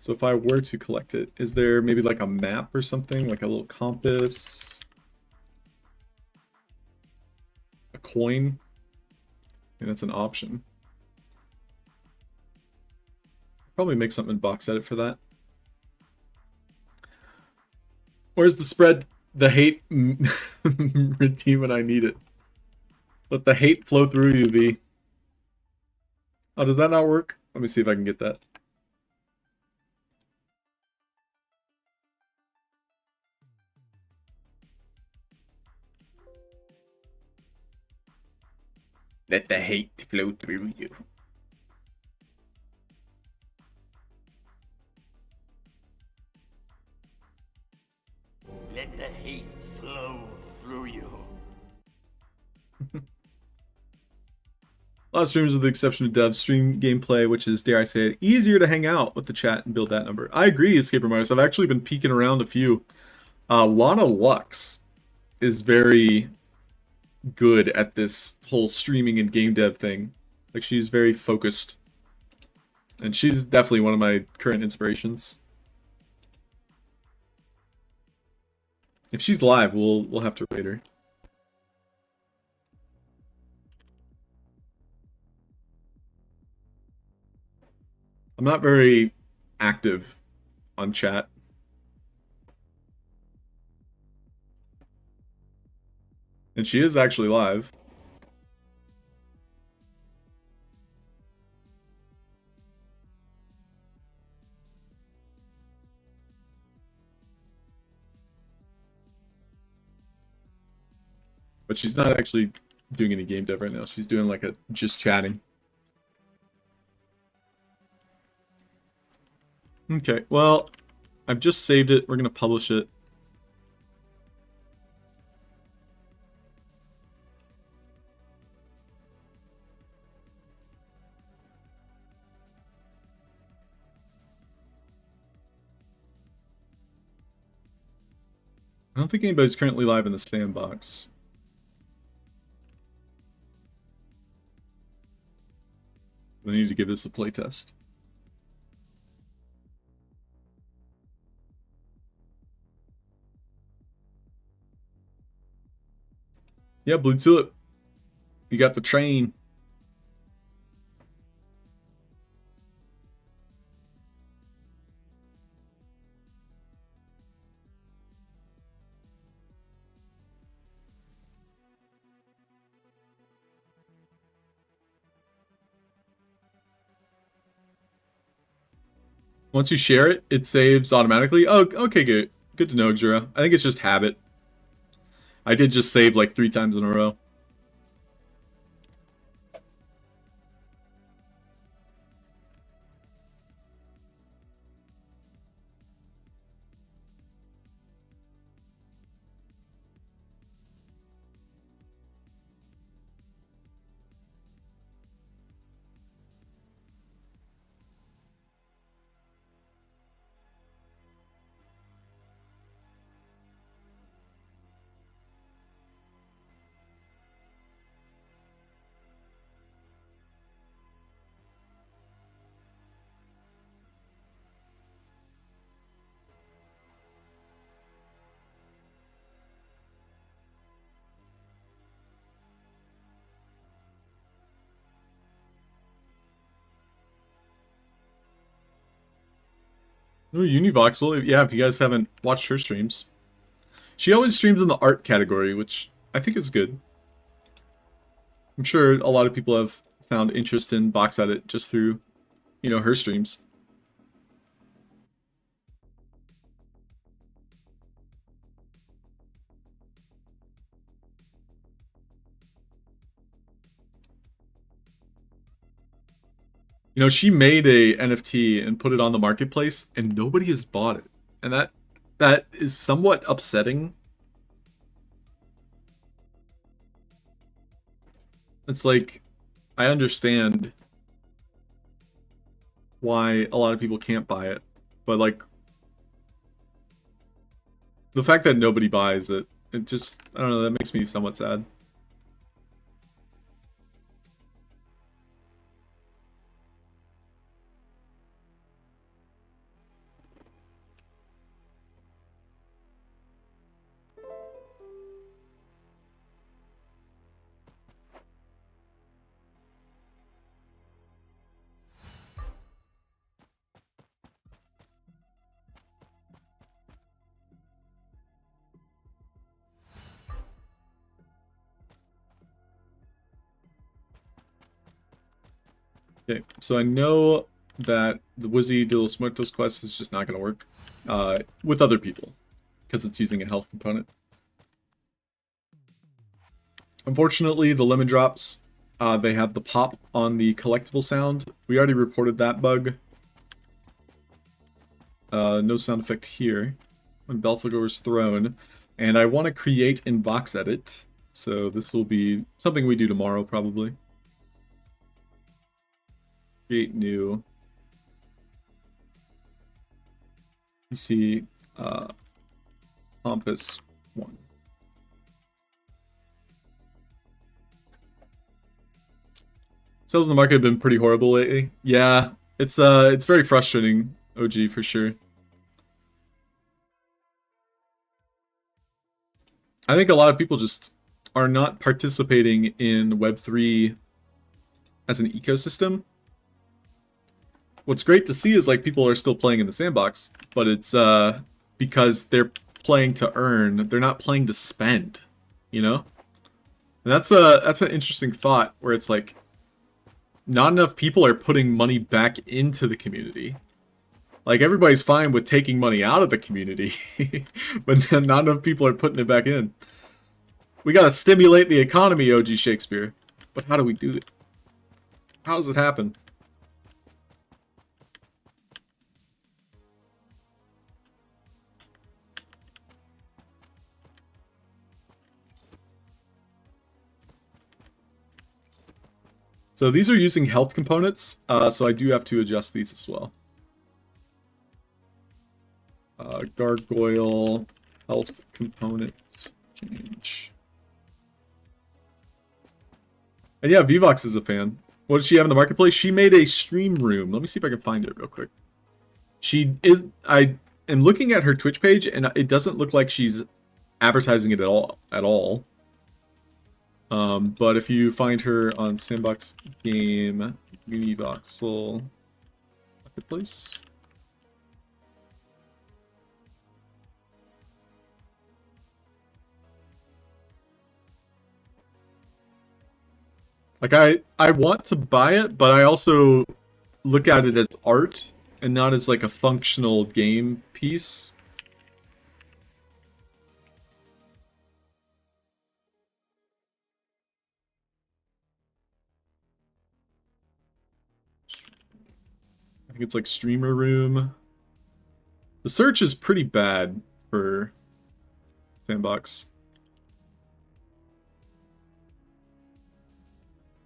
So if I were to collect it, is there maybe like a map or something? Like a little compass? A coin? And that's an option. Probably make something in box edit for that. Where's the spread? The hate redeem when I need it. Let the hate flow through you, V. Oh, does that not work? Let me see if I can get that. Let the hate flow through you. Let the hate flow through you. A lot of streamers, with the exception of devs, stream gameplay, which is, dare I say it, easier to hang out with the chat and build that number. I agree, Escaper Marius. I've actually been peeking around a few. Lana Lux is very good at this whole streaming and game dev thing. Like, she's very focused. And she's definitely one of my current inspirations. If she's live, we'll have to raid her. I'm not very active on chat. And she is actually live. But she's not actually doing any game dev right now. She's doing like a just chatting. Okay, well, I've just saved it. We're going to publish it. I don't think anybody's currently live in the Sandbox. I need to give this a playtest. Yeah, Blue Tulip. You got the train. Once you share it, it saves automatically. Oh, okay, good. Good to know, Xura. I think it's just habit. I did just save like 3 times in a row. Ooh, Univoxel. Yeah, if you guys haven't watched her streams. She always streams in the art category, which I think is good. I'm sure a lot of people have found interest in Box Edit just through, you know, her streams. You know, she made a NFT and put it on the marketplace, and nobody has bought it. And that is somewhat upsetting. It's like, I understand why a lot of people can't buy it, but like, the fact that nobody buys it, it just, I don't know, that makes me somewhat sad. Okay, so I know that the Wizzy de los Muertos quest is just not going to work with other people because it's using a health component. Unfortunately, the lemon drops, they have the pop on the collectible sound. We already reported that bug. No sound effect here when Belphegor is thrown. And I want to create in Box Edit, so this will be something we do tomorrow probably. Create new PC Pompous 1. Sales in the market have been pretty horrible lately. Yeah, it's very frustrating, OG, for sure. I think a lot of people just are not participating in Web3 as an ecosystem. What's great to see is like people are still playing in the sandbox, but it's because they're playing to earn, they're not playing to spend, you know? And that's an interesting thought where it's like not enough people are putting money back into the community. Like everybody's fine with taking money out of the community, but not enough people are putting it back in. We gotta stimulate the economy, OG Shakespeare. But how do we do it? How does it happen? So these are using health components, so I do have to adjust these as well. Gargoyle, health component, change. And yeah, Vivox is a fan. What does she have in the marketplace? She made a stream room. Let me see if I can find it real quick. I am looking at her Twitch page, and it doesn't look like she's advertising it at all. But if you find her on Sandbox Game, Univoxel Marketplace. Like, I want to buy it, but I also look at it as art and not as like a functional game piece. I think it's like streamer room. The search is pretty bad for Sandbox.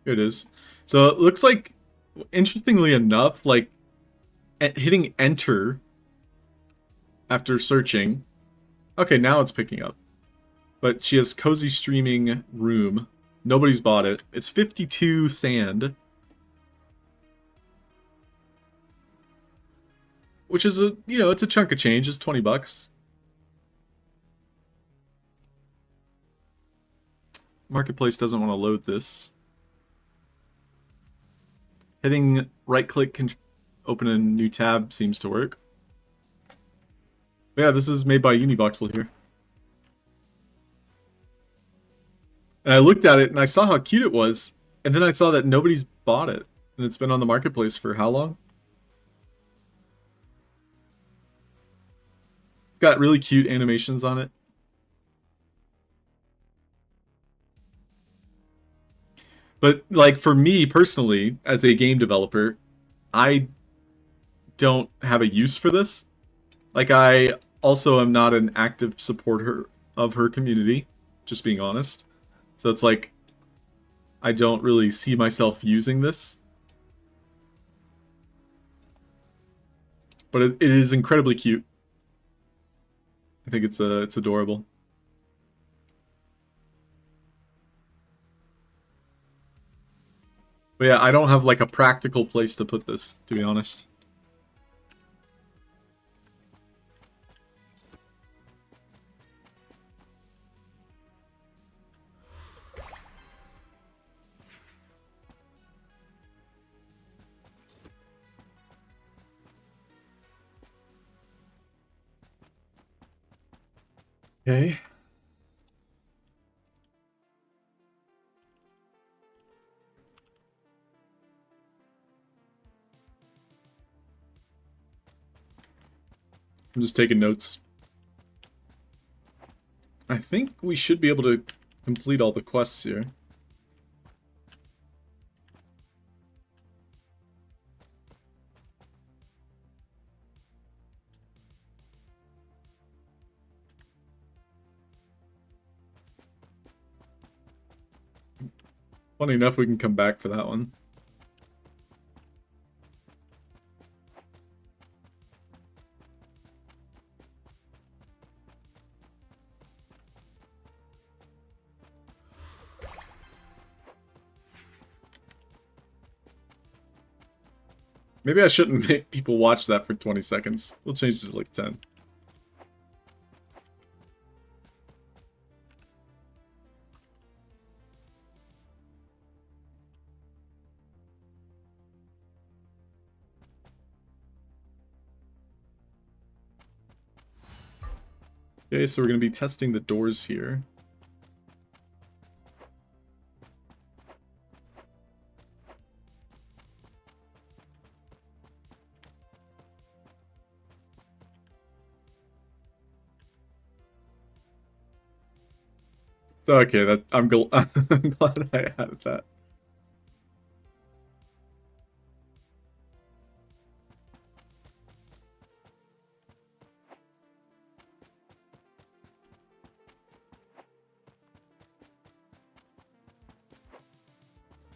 Here it is. So it looks like, interestingly enough, like hitting enter after searching. Okay, now it's picking up. But she has cozy streaming room. Nobody's bought it. It's 52 sand. Which is a, you know, it's a chunk of change. It's $20. Marketplace doesn't want to load this. Hitting right click and open a new tab seems to work. But yeah, this is made by Univoxel here. And I looked at it and I saw how cute it was, and then I saw that nobody's bought it. And it's been on the marketplace for how long? It's got really cute animations on it. But like for me personally, as a game developer, I don't have a use for this. Like I also am not an active supporter of her community, just being honest. So it's like I don't really see myself using this. But it is incredibly cute. I think it's adorable. But yeah, I don't have like a practical place to put this, to be honest. Okay. I'm just taking notes. I think we should be able to complete all the quests here. Funny enough, we can come back for that one. Maybe I shouldn't make people watch that for 20 seconds. We'll change it to like 10. Okay, so we're going to be testing the doors here. Okay, I'm glad I added that.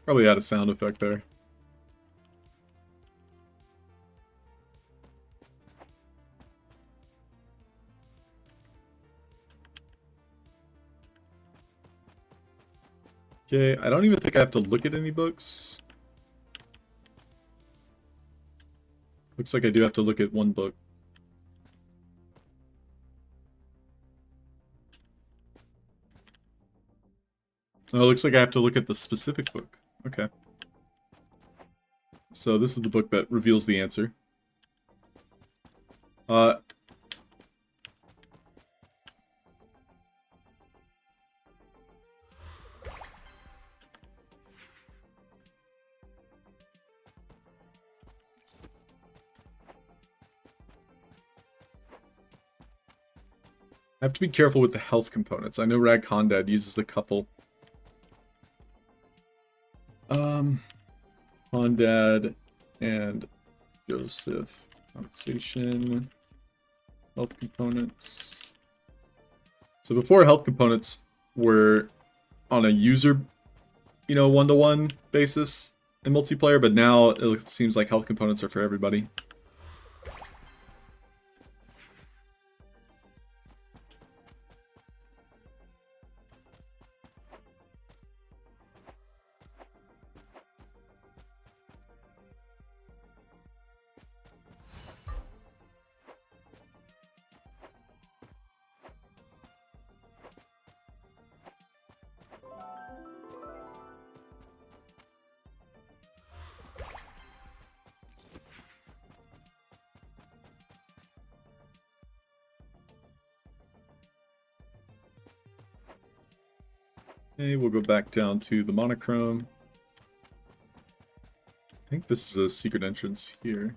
Probably add a sound effect there. Okay, I don't even think I have to look at any books. Looks like I do have to look at one book. Oh, it looks like I have to look at the specific book. Okay. So this is the book that reveals the answer. I have to be careful with the health components. I know Rag Condad uses a couple. Condad and Joseph. Conversation. Health components. So before, health components were on a user, one-to-one basis in multiplayer, but now it seems like health components are for everybody. Okay, we'll go back down to the monochrome. I think this is a secret entrance here.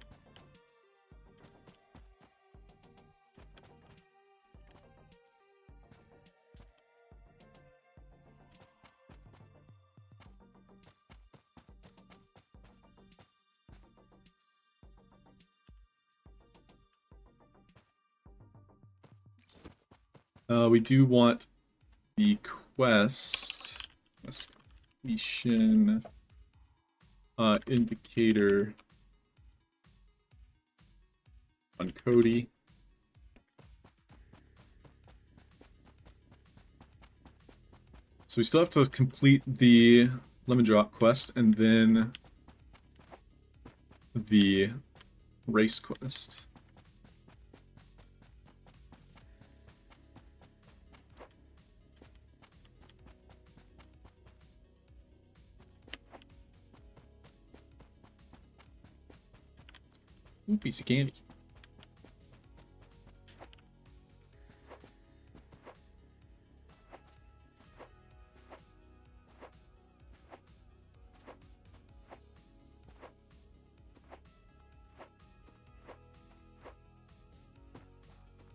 We do want the quest completion indicator on Cody. So we still have to complete the lemon drop quest and then the race quest. Ooh, piece of candy.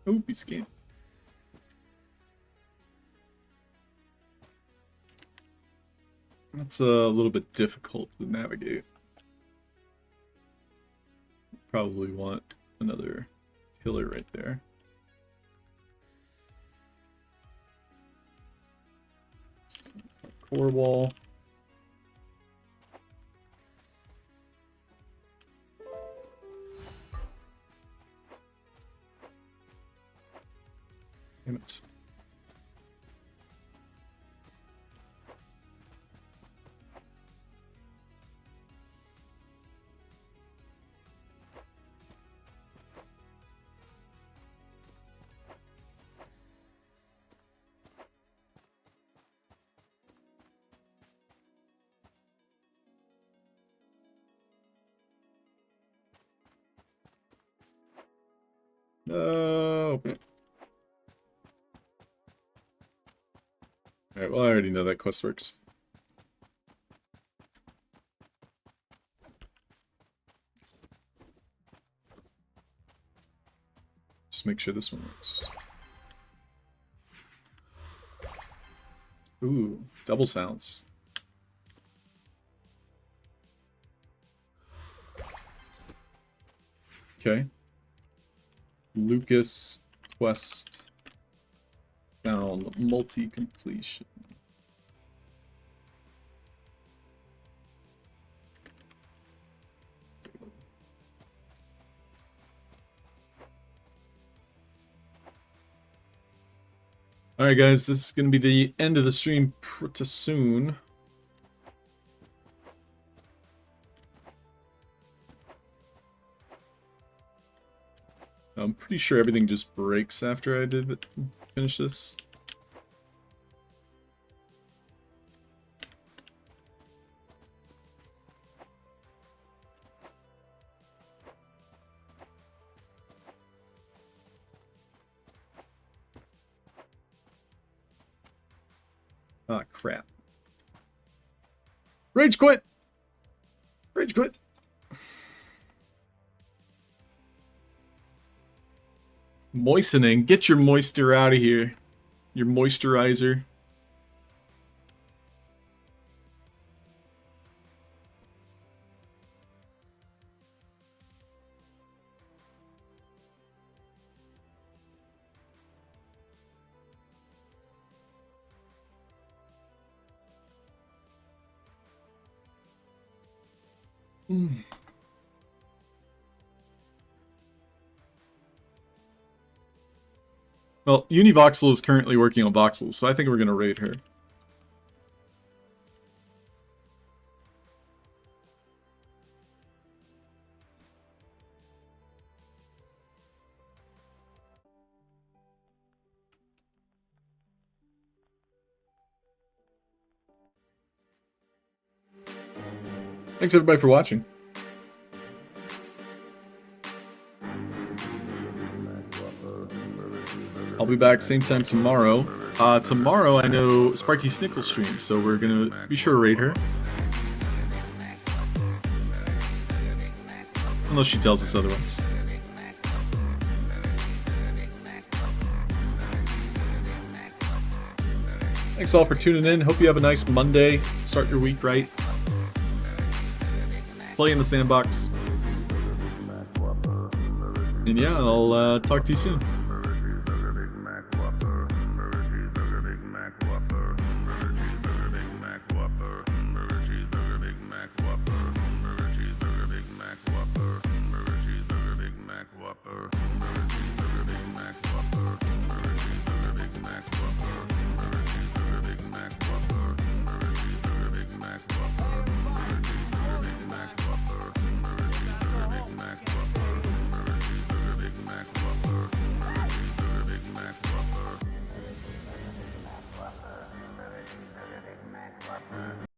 Ooh, piece of candy. That's a little bit difficult to navigate. Probably want another pillar right there. Core wall. Damn it. No. Alright, well, I already know that quest works. Just make sure this one works. Ooh, double sounds. Okay. Lucas quest found multi-completion. Alright guys, this is going to be the end of the stream pretty soon. I'm pretty sure everything just breaks after I finish this. Ah, crap. Rage quit! Rage quit! Moistening. Get your moisture out of here. Your moisturizer. Well, Univoxel is currently working on Voxels, so I think we're going to raid her. Thanks everybody for watching. I'll be back same time tomorrow. Tomorrow I know Sparky Snickle streams, so we're gonna be sure to raid her. Unless she tells us otherwise. Thanks all for tuning in. Hope you have a nice Monday. Start your week right. Play in the sandbox. And yeah, I'll talk to you soon.